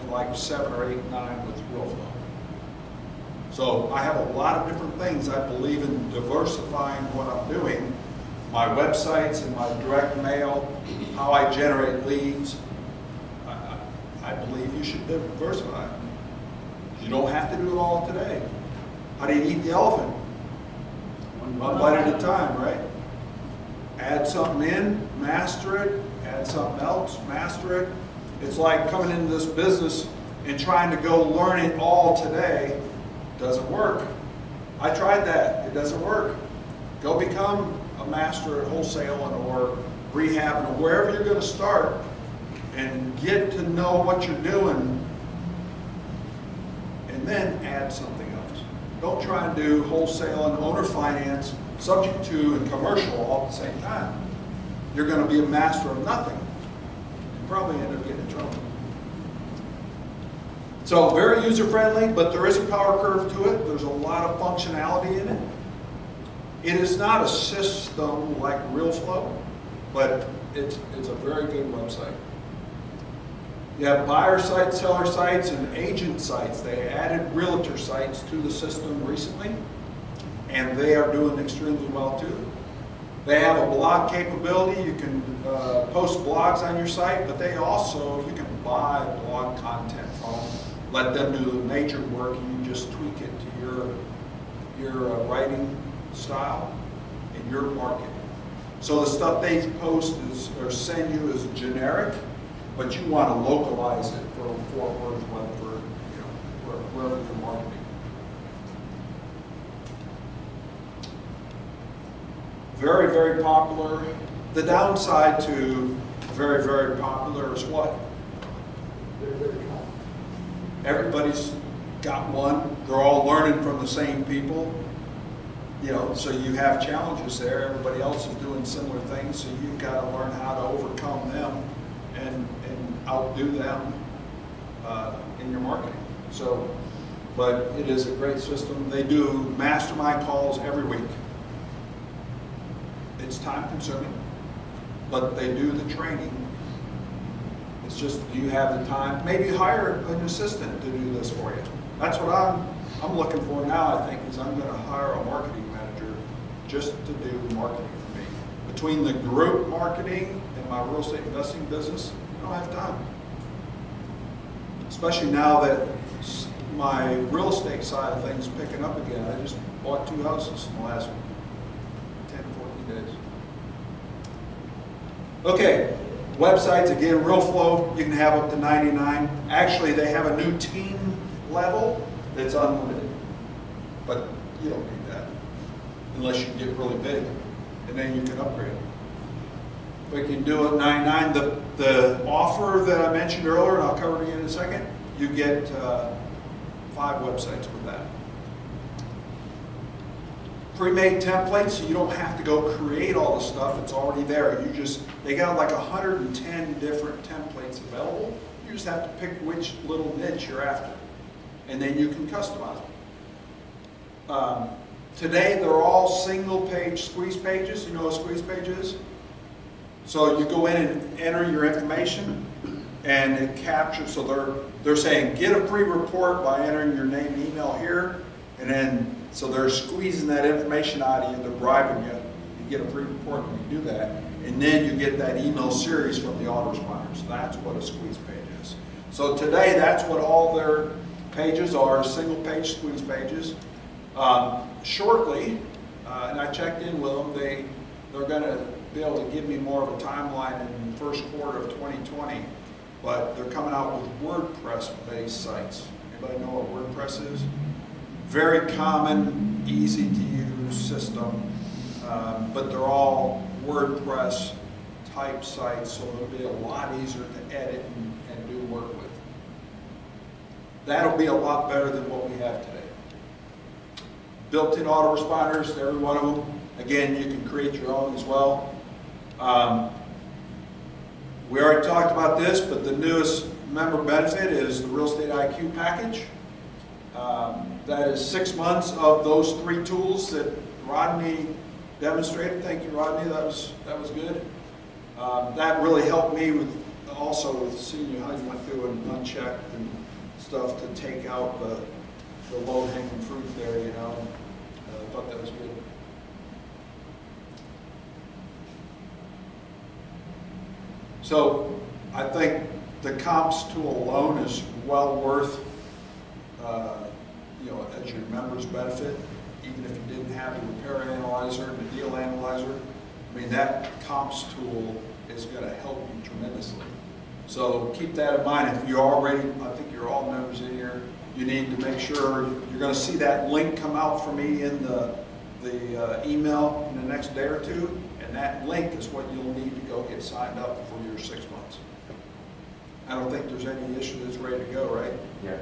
and like 7 or 8, 9 with REIA. So I have a lot of different things. I believe in diversifying what I'm doing. My websites and my direct mail, how I generate leads. I believe you should diversify. You don't have to do it all today. How do you eat the elephant? One bite at a time, right? Add something in, master it, add something else, master it. It's like coming into this business and trying to go learn it all today. Doesn't work. I tried that. It doesn't work. Go become a master at wholesaling or rehab or wherever you're going to start and get to know what you're doing and then add something else. Don't try and do wholesale and owner finance, subject to and commercial all at the same time. You're going to be a master of nothing. You probably end up getting in trouble. So very user-friendly, but there is a power curve to it. There's a lot of functionality in it. It is not a system like RealFlow, but it's a very good website. You have buyer sites, seller sites, and agent sites. They added realtor sites to the system recently, and they are doing extremely well too. They have a blog capability. You can post blogs on your site, but they also, you can buy blog content from them. Let them do the major work, and you just tweak it to your writing style in your market. So the stuff they post or send you is generic, but you want to localize it for Fort Worth, Weatherford, wherever you're marketing. Very, very popular. The downside to very, very popular is what? They're very common. Everybody's got one. They're all learning from the same people. So you have challenges there. Everybody else is doing similar things, so you've got to learn how to overcome them and outdo them in your marketing. So, but it is a great system. They do mastermind calls every week. It's time consuming, but they do the training. It's just, do you have the time? Maybe hire an assistant to do this for you. That's what I'm looking for now, I think, is I'm going to hire a marketing manager just to do marketing for me. Between the group marketing and my real estate investing business, I don't have time. Especially now that my real estate side of things is picking up again. I just bought 2 houses in the last 10, 14 days. Okay, websites, again, RealFlow, you can have up to 99. Actually, they have a new team level that's unlimited, but you don't need that unless you get really big, and then you can upgrade. We can do it 99. The offer that I mentioned earlier, and I'll cover it again in a second, you get 5 websites with that. Pre-made templates, so you don't have to go create all the stuff. It's already there. They got like 110 different templates available. You just have to pick which little niche you're after, and then you can customize them. Today, they're all single-page squeeze pages. You know what a squeeze page is? So you go in and enter your information, and it captures. So they're saying get a free report by entering your name and email here, and then so they're squeezing that information out of you. They're bribing you. You get a free report when you do that, and then you get that email series from the autoresponders. That's what a squeeze page is. So today, that's what all their pages are: single-page squeeze pages. Shortly, and I checked in with them. They're going to be able to give me more of a timeline in the first quarter of 2020, but they're coming out with WordPress-based sites. Anybody know what WordPress is? Very common, easy to use system, but they're all WordPress type sites, so it'll be a lot easier to edit and do work with. That'll be a lot better than what we have today. Built-in autoresponders, every one of them. Again, you can create your own as well. We already talked about this, but the newest member benefit is the Real Estate IQ package. That is 6 months of those 3 tools that Rodney demonstrated. Thank you, Rodney. That was good. That really helped me with seeing how you went through and unchecked and stuff to take out the low-hanging fruit there. I thought that was good. So I think the comps tool alone is well worth, as your members benefit, even if you didn't have the repair analyzer and the deal analyzer. I mean, that comps tool is going to help you tremendously. So keep that in mind. If you're already, I think you're all members in here, you need to make sure you're going to see that link come out for me in the email in the next day or two, and that link is what you'll need to go get signed up for your 6 months. I don't think there's any issue that's ready to go, right? Yeah.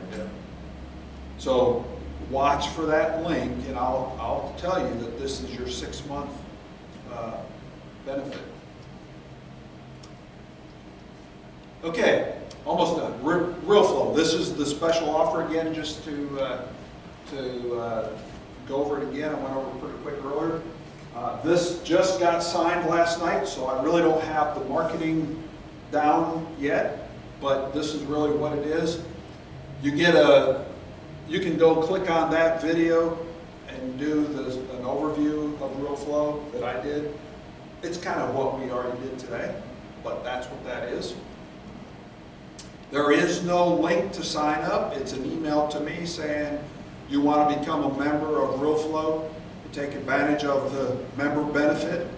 So watch for that link, and I'll tell you that this is your 6 month benefit. Okay, almost done. Real flow. This is the special offer again, just to go over it again. I went over it pretty quick earlier. This just got signed last night, so I really don't have the marketing down yet, but this is really what it is. You can go click on that video and do an overview of Real Flow that I did. It's kind of what we already did today, but that's what that is. There is no link to sign up. It's an email to me saying you want to become a member of Real Flow, to take advantage of the member benefit,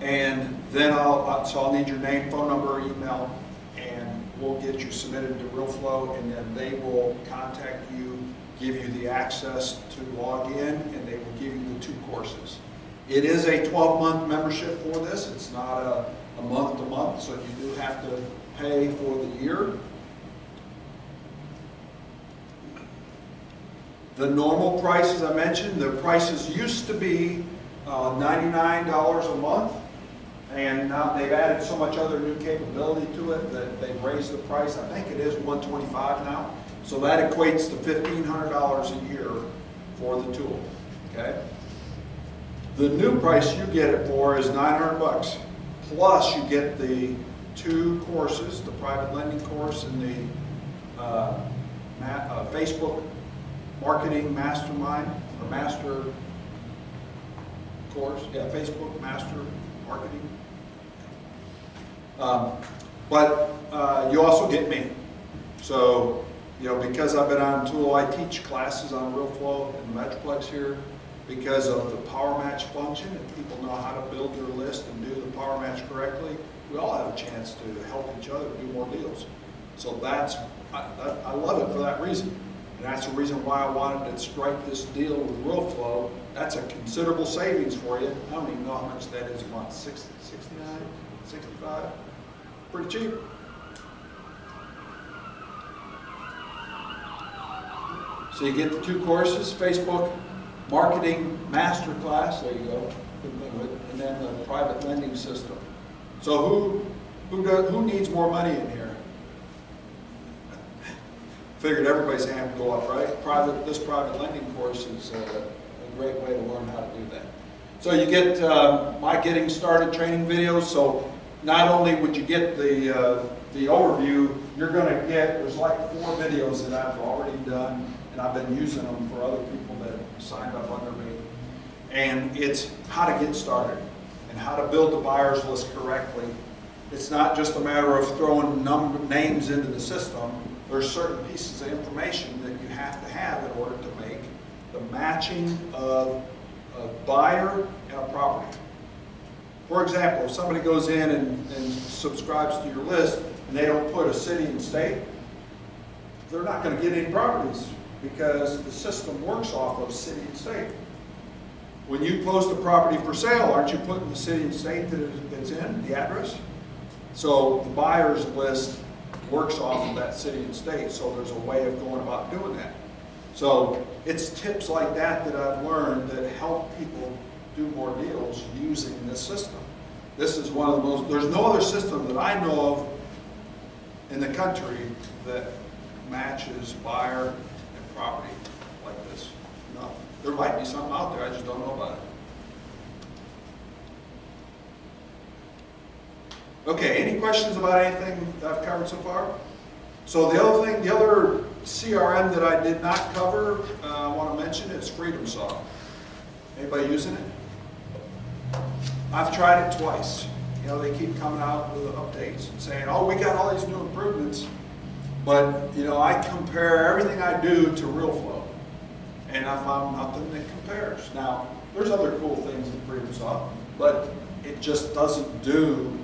and then I'll need your name, phone number, email, and we'll get you submitted to Real Flow, and then they will contact you, give you the access to log in, and they will give you the 2 courses. It is a 12-month membership for this. It's not a month-to-month, so you do have to pay for the year. The normal price, as I mentioned, the prices used to be $99 a month, and now they've added so much other new capability to it that they've raised the price. I think it is $125 now. So that equates to $1,500 a year for the tool. Okay. The new price you get it for is $900 plus you get the 2 courses, the private lending course and the Facebook Marketing Mastermind or Master course. Yeah, Facebook Master Marketing. But you also get me. So, because I've been on Tool, I teach classes on Real Flow in the Metroplex here because of the Power Match function. If people know how to build their list and do the Power Match correctly, we all have a chance to help each other do more deals. So I love it for that reason. And that's the reason why I wanted to strike this deal with Real Flow. That's a considerable savings for you. I don't even know how much that is a month. 60, 69, 65? Pretty cheap. So you get the 2 courses, Facebook Marketing Masterclass, there you go, and then the private lending system. So who needs more money in here? Figured everybody's hand would go up, right? This private lending course is a great way to learn how to do that. So you get my getting started training videos. So not only would you get the overview, you're going to get, there's like 4 videos that I've already done, and I've been using them for other people that signed up under me. And it's how to get started and how to build the buyer's list correctly. It's not just a matter of throwing names into the system. There's certain pieces of information that you have to have in order to make the matching of a buyer and a property. For example, if somebody goes in and subscribes to your list and they don't put a city and state, they're not going to get any properties because the system works off of city and state. When you post a property for sale, aren't you putting the city and state that it's in, the address? So the buyer's list works off of that city and state, so there's a way of going about doing that. So it's tips like that that I've learned that help people do more deals using this system. This is one of the most, there's no other system that I know of in the country that matches buyer and property like this. No, there might be something out there, I just don't know about it. Okay, any questions about anything that I've covered so far? So the other CRM that I did not cover, I want to mention is FreedomSoft. Anybody using it? I've tried it twice. They keep coming out with updates and saying, oh, we got all these new improvements. But, I compare everything I do to Real Flow. And I found nothing that compares. Now, there's other cool things in FreedomSoft, but it just doesn't do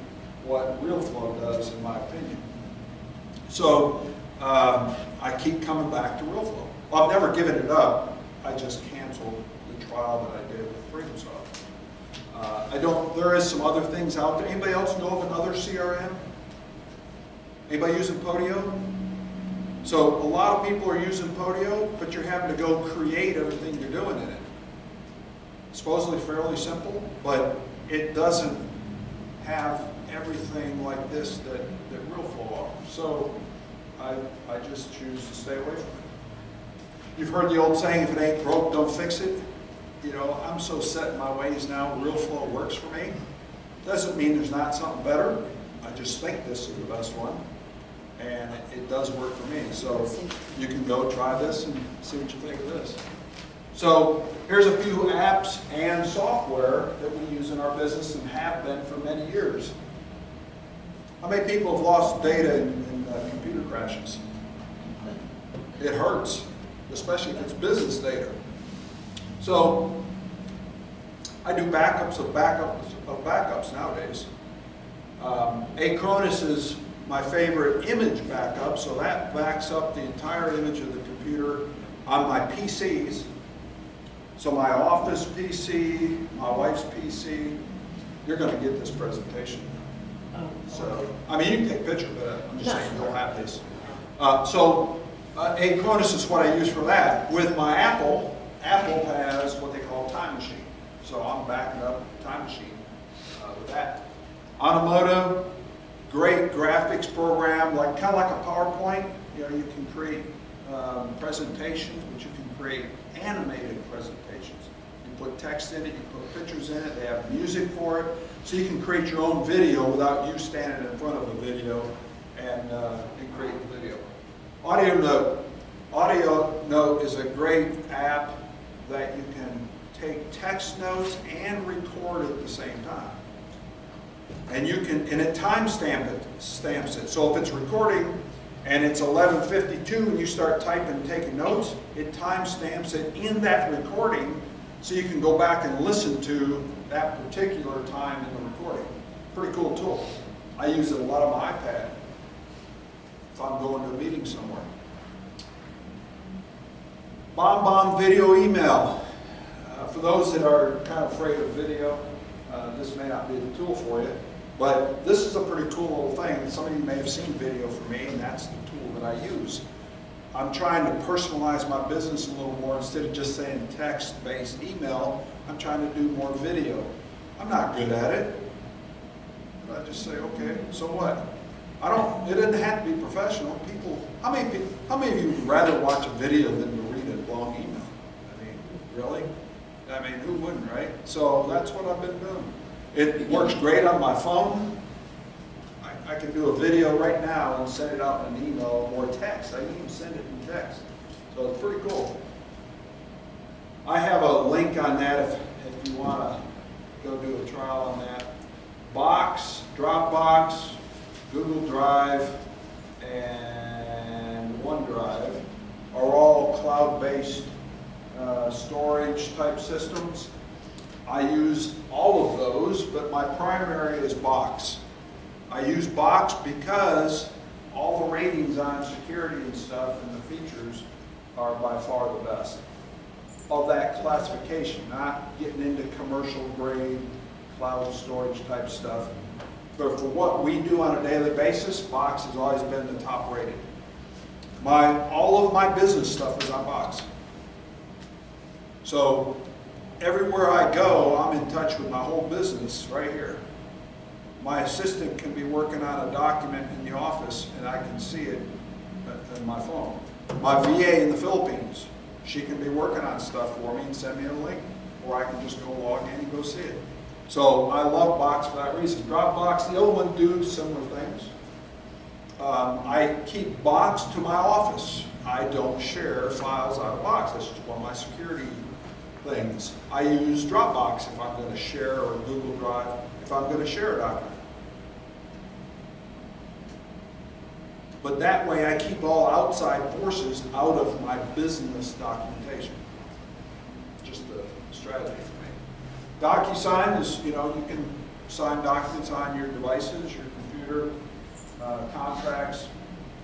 what RealFlow does, in my opinion. So I keep coming back to RealFlow. Well, I've never given it up. I just canceled the trial that I did with FreedomSoft. There is some other things out there. Anybody else know of another CRM? Anybody using Podio? So a lot of people are using Podio, but you're having to go create everything you're doing in it. Supposedly fairly simple, but it doesn't have everything like this that RealFlow offers. So I just choose to stay away from it. You've heard the old saying, if it ain't broke, don't fix it. You know, I'm so set in my ways now, RealFlow works for me. Doesn't mean there's not something better. I just think this is the best one. And it does work for me. So you can go try this and see what you think of this. So here's a few apps and software that we use in our business and have been for many years. How many people have lost data in computer crashes? It hurts, especially if it's business data. So I do backups of backups nowadays. Acronis is my favorite image backup, so that backs up the entire image of the computer on my PCs. So my office PC, my wife's PC, you're going to get this presentation. So, I mean, you can take a picture of it. I'm just saying you don't have this. Acronis is what I use for that. With my Apple has what they call Time Machine. So I'm backing up Time Machine with that. Automotive, great graphics program, kind of like a PowerPoint. You know, you can create presentations, but you can create animated presentations. You put text in it, you put pictures in it, they have music for it. So you can create your own video without you standing in front of a video and create the video. Audio Note is a great app that you can take text notes and record at the same time. And you can, and it stamps it. So if it's recording and it's 11:52 and you start typing, taking notes, it timestamps it in that recording so you can go back and listen to that particular time in the recording. Pretty cool tool. I use it a lot on my iPad if I'm going to a meeting somewhere. BombBomb Video Email. For those that are kind of afraid of video, this may not be the tool for you, but this is a pretty cool little thing. Some of you may have seen video from me, and that's the tool that I use. I'm trying to personalize my business a little more. Instead of just saying text-based email, I'm trying to do more video. I'm not good at it, but I just say, okay, so what? It doesn't have to be professional. How many of you would rather watch a video than to read a long email? I mean, really? I mean, who wouldn't, right? So that's what I've been doing. It works great on my phone. I can do a video right now and send it out in an email or text. I can even send it in text. So it's pretty cool. I have a link on that if you want to go do a trial on that. Box, Dropbox, Google Drive, and OneDrive are all cloud-based storage type systems. I use all of those, but my primary is Box. I use Box because all the ratings on security and stuff and the features are by far the best of that classification, not getting into commercial grade cloud storage type stuff. But for what we do on a daily basis, Box has always been the top rated. All of my business stuff is on Box. So everywhere I go, I'm in touch with my whole business right here. My assistant can be working on a document in the office and I can see it on my phone. My VA in the Philippines, she can be working on stuff for me and send me a link, or I can just go log in and go see it. So I love Box for that reason. Dropbox, the old one, do similar things. I keep Box to my office. I don't share files out of Box. That's just one of my security things. I use Dropbox if I'm going to share, or Google Drive if I'm going to share a document. But that way I keep all outside forces out of my business documentation. Just a strategy for me. DocuSign is, you can sign documents on your devices, your computer, contracts.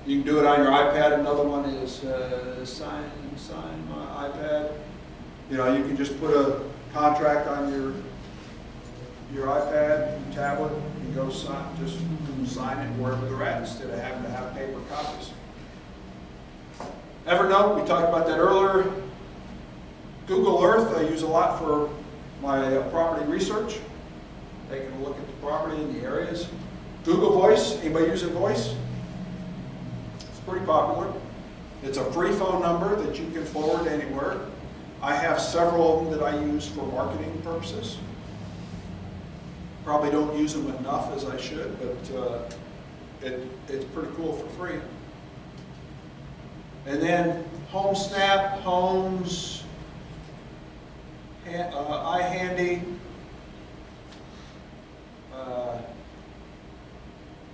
You can do it on your iPad. Another one is sign my iPad. You know, you can just put a contract on your iPad, your tablet, and go sign, just sign it wherever they're at instead of having to have paper copies. Evernote, we talked about that earlier. Google Earth, I use a lot for my property research, taking a look at the property and the areas. Google Voice, anybody using Voice? It's pretty popular. It's a free phone number that you can forward anywhere. I have several of them that I use for marketing purposes. Probably don't use them enough as I should, but it's pretty cool for free. And then HomeSnap, Homes, iHandy,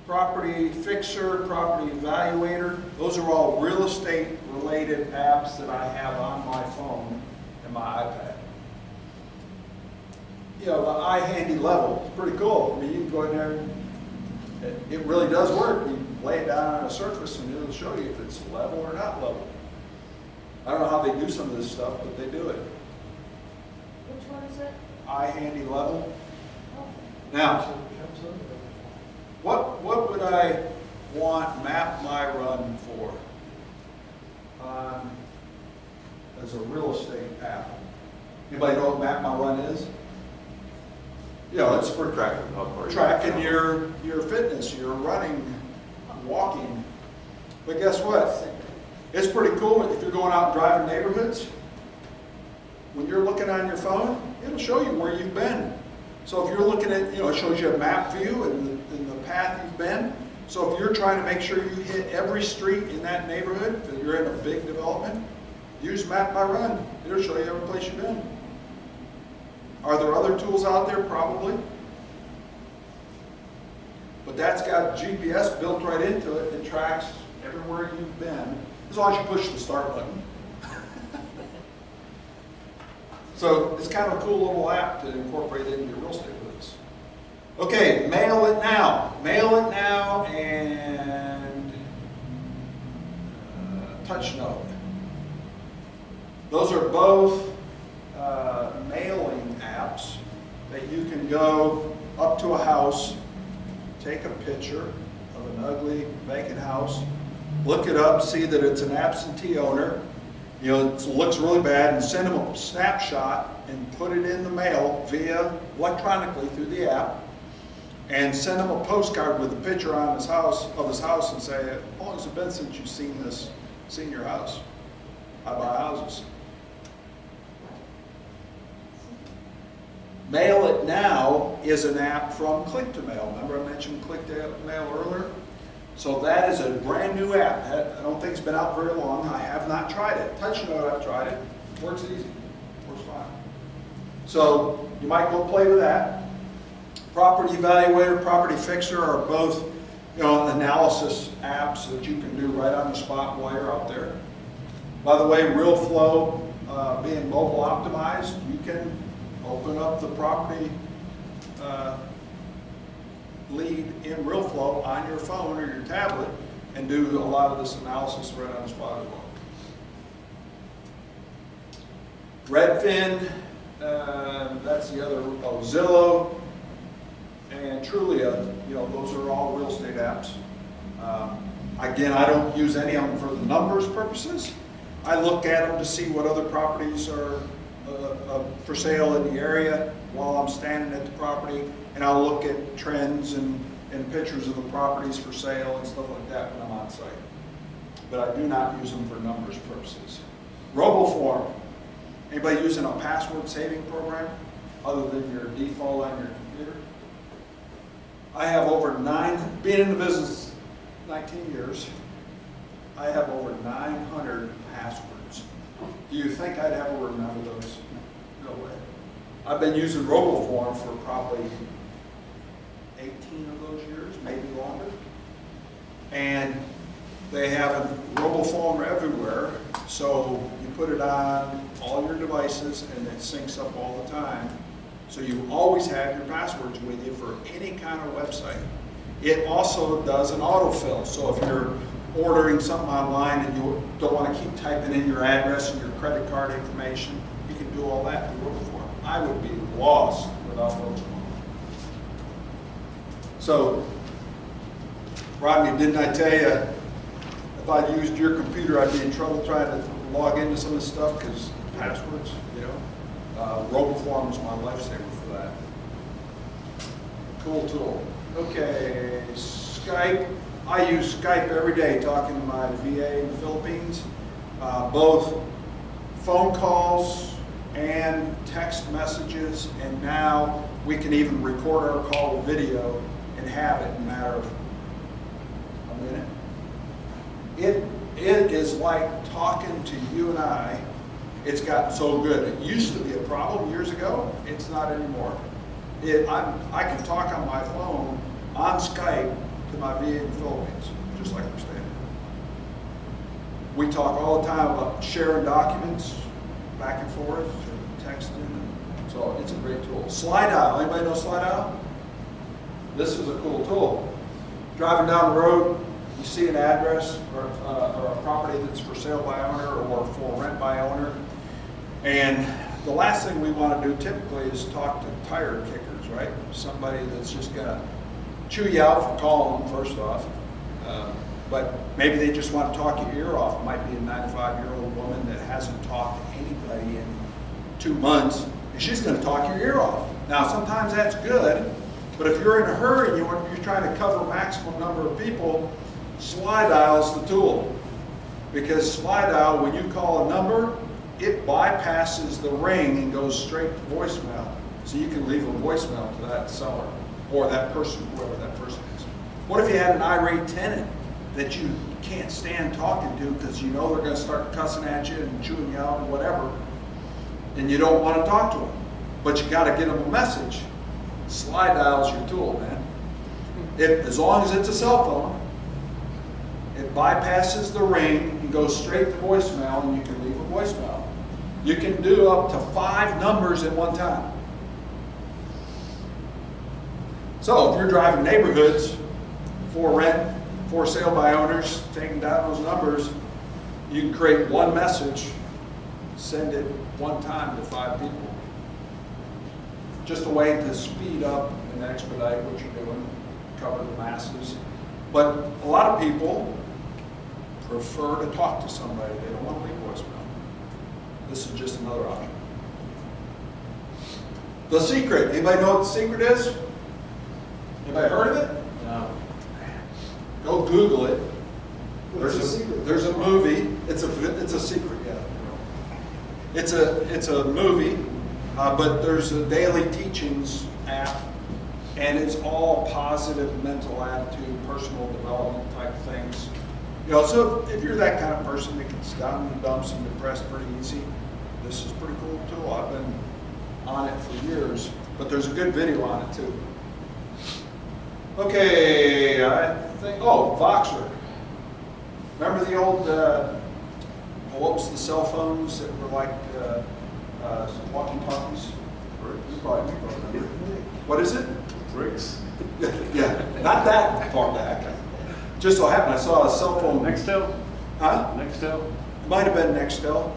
Property Fixer, Property Evaluator. Those are all real estate related apps that I have on my phone and my iPad. You know, the iHandy level is pretty cool. I mean, you can go in there and it really does work. You lay it down on a surface and it'll show you if it's level or not level. I don't know how they do some of this stuff, but they do it. Which one is it? iHandy level. Oh. Now, what would I want Map My Run for as a real estate app? Anybody know what Map My Run is? You know, it's for tracking your fitness, your running, walking. But guess what? It's pretty cool if you're going out and driving neighborhoods. When you're looking on your phone, it'll show you where you've been. So if you're looking at, you know, it shows you a map view and the path you've been. So if you're trying to make sure you hit every street in that neighborhood, if you're in a big development, use Map My Run. It'll show you every place you've been. Are there other tools out there? Probably. But that's got GPS built right into it. It tracks everywhere you've been, as long as you push the start button. So it's kind of a cool little app to incorporate into your real estate business. Okay, Mail It Now. Mail It Now and TouchNote. Those are both mailing apps that you can go up to a house, take a picture of an ugly vacant house, look it up, see that it's an absentee owner, you know, it looks really bad, and send them a snapshot and put it in the mail via electronically through the app, and send them a postcard with a picture on his house and say, how long has it been since you've seen your house? I buy houses. Mail It Now is an app from Click to Mail. Remember I mentioned Click to Mail earlier? So that is a brand new app. I don't think it's been out very long. I have not tried it. TouchNote, I've tried it. Works easy. Works fine. So you might go play with that. Property Evaluator, Property Fixer are both, you know, analysis apps that you can do right on the spot while you're out there. By the way, RealFlow being mobile optimized, you can open up the property lead in RealFlow on your phone or your tablet and do a lot of this analysis right on the spot as well. Redfin, that's the other, Zillow, and Trulia, you know, those are all real estate apps. Again, I don't use any of them for the numbers purposes. I look at them to see what other properties are for sale in the area while I'm standing at the property, and I'll look at trends and pictures of the properties for sale and stuff like that when I'm on site. But I do not use them for numbers purposes. RoboForm. Anybody using a password saving program other than your default on your computer? I have being in the business 19 years, I have over 900 passwords. Do you think I'd ever remember those? No way. I've been using RoboForm for probably 18 of those years, maybe longer. And they have a RoboForm everywhere, so you put it on all your devices and it syncs up all the time. So you always have your passwords with you for any kind of website. It also does an autofill. So if you're ordering something online and you don't want to keep typing in your address and your credit card information, you can do all that through RoboForm. I would be lost without RoboForm. So, Rodney, didn't I tell you, if I used your computer, I'd be in trouble trying to log into some of this stuff because passwords, you know? RoboForm is my lifesaver for that. Cool tool. Okay, Skype. I use Skype every day talking to my VA in the Philippines. Both phone calls and text messages, and now we can even record our call with video and have it in a matter of a minute. It is like talking to you and I. It's gotten so good. It used to be a problem years ago. It's not anymore. I can talk on my phone on Skype to my VA in the Philippines, just like we're standing. We talk all the time about sharing documents back and forth, or texting. So it's a great tool. SlideDial. Anybody know SlideDial? This is a cool tool. Driving down the road, you see an address or a property that's for sale by owner or for rent by owner. And the last thing we want to do typically is talk to tire kickers, right? Somebody that's just going to chew you out for calling them, first off. But maybe they just want to talk your ear off. It might be a 95-year-old woman that hasn't talked to anybody in 2 months, and she's going to talk your ear off. Now, sometimes that's good, but if you're in a hurry and you're trying to cover a maximum number of people, SlideDial is the tool. Because SlideDial, when you call a number, it bypasses the ring and goes straight to voicemail. So you can leave a voicemail to that seller or that person, whoever that person is. What if you had an irate tenant that you can't stand talking to because you know they're going to start cussing at you and chewing you out and whatever, and you don't want to talk to them, but you got to get them a message? SlideDial is your tool, man. As long as it's a cell phone, it bypasses the ring and goes straight to voicemail, and you can leave a voicemail. You can do up to 5 numbers at one time. So if you're driving neighborhoods for rent, for sale by owners, taking down those numbers, you can create one message, send it one time to 5 people. Just a way to speed up and expedite what you're doing, cover the masses. But a lot of people prefer to talk to somebody. They don't want to leave voicemail. This is just another option. The Secret. Anybody know what The Secret is? Anybody heard of it? No. Go Google it. What's The Secret? There's a movie. It's a secret, yeah. It's a movie, but there's a daily teachings app, and it's all positive mental attitude, personal development type things. You know, so if you're that kind of person that gets down in the dumps and depressed pretty easy, this is a pretty cool tool. I've been on it for years, but there's a good video on it too. Okay, I think, Voxer. Remember the old, what was the cell phones that were like walkie-talkies? You probably remember. What is it? Bricks. Yeah, not that far back. Just so happened I saw a cell phone. Nextel? Huh? Nextel? It might have been Nextel,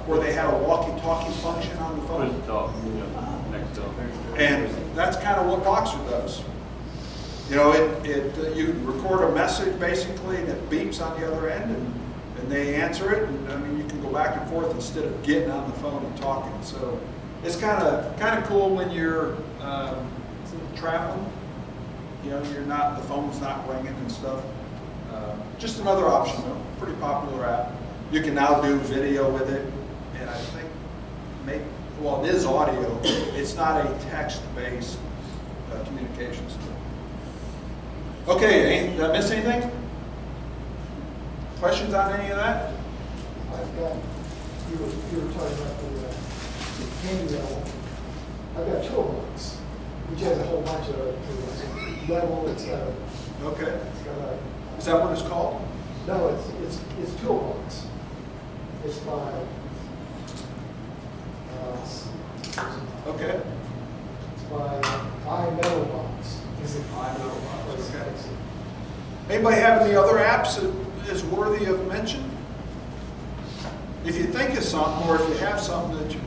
where they had a walkie-talkie function on the phone. Push talk. Yeah. Nextel. And that's kind of what Voxer does. You know, you record a message basically, and it beeps on the other end, and they answer it. And I mean, you can go back and forth instead of getting on the phone and talking. So it's kind of cool when you're traveling. You know, the phone's not ringing and stuff. Just another option, though. Pretty popular app. You can now do video with it, and I think it is audio. It's not a text-based communications tool. Okay, did I miss anything? Questions on any of that? I've got, you were talking about the handy I've got Toolbox, which has a whole bunch of level, it's got a, Okay. it's got a, Is that what it's called? no, it's Toolbox. It's by, Okay. My Metal Box. Is it My Metal Box? Okay. Anybody have any other apps that is worthy of mention? If you think of something, or if you have something that you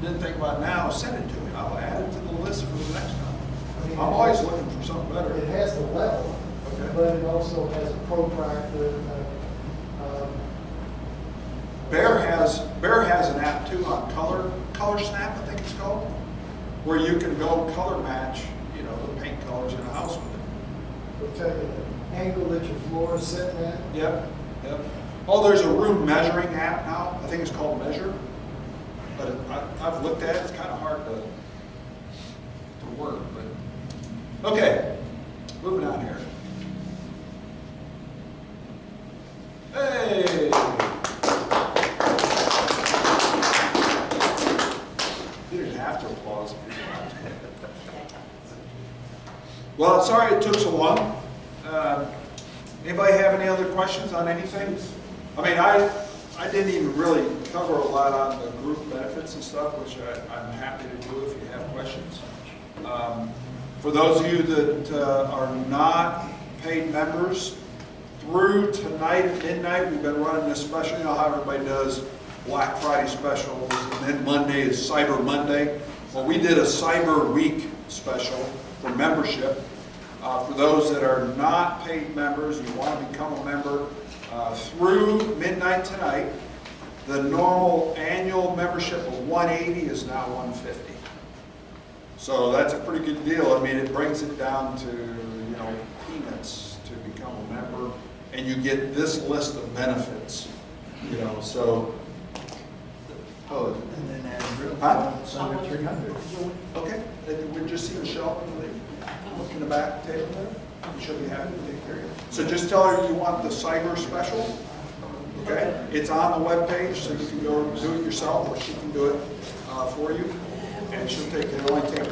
didn't think about now, send it to me. I'll add it to the list for the next time. I mean, I'm always looking for something better. It has the level, Okay. but it also has a protractor. Bear has an app too on Color Snap, I think it's called, where you can go color match, you know, the paint colors in a house with it. Will tell you the angle that your floor is sitting at. Yep, yep. Oh, there's a room measuring app now. I think it's called Measure. But I've looked at it. It's kind of hard to work. But okay, moving on here. Hey. You didn't have to applause. Well, sorry it took so long. Anybody have any other questions on anything? I mean, I didn't even really cover a lot on the group benefits and stuff, which I'm happy to do if you have questions. For those of you that are not paid members, through tonight at midnight, we've been running this special. You know how everybody does Black Friday specials, and then Monday is Cyber Monday. Well, we did a Cyber Week special for membership. For those that are not paid members, you want to become a member, through midnight tonight, the normal annual membership of $180 is now $150. So that's a pretty good deal. I mean, it brings it down to, you know, peanuts to become a member, and you get this list of benefits, you know, so. Oh, And then Andrew, huh? it's under 300. Okay, then we'll just see Michelle when you leave. Look in the back table there. She'll be happy to take care of you. So just tell her you want the cyber special. Okay? It's on the webpage, so you can go do it yourself, or she can do it for you. And she'll take it. It'll only take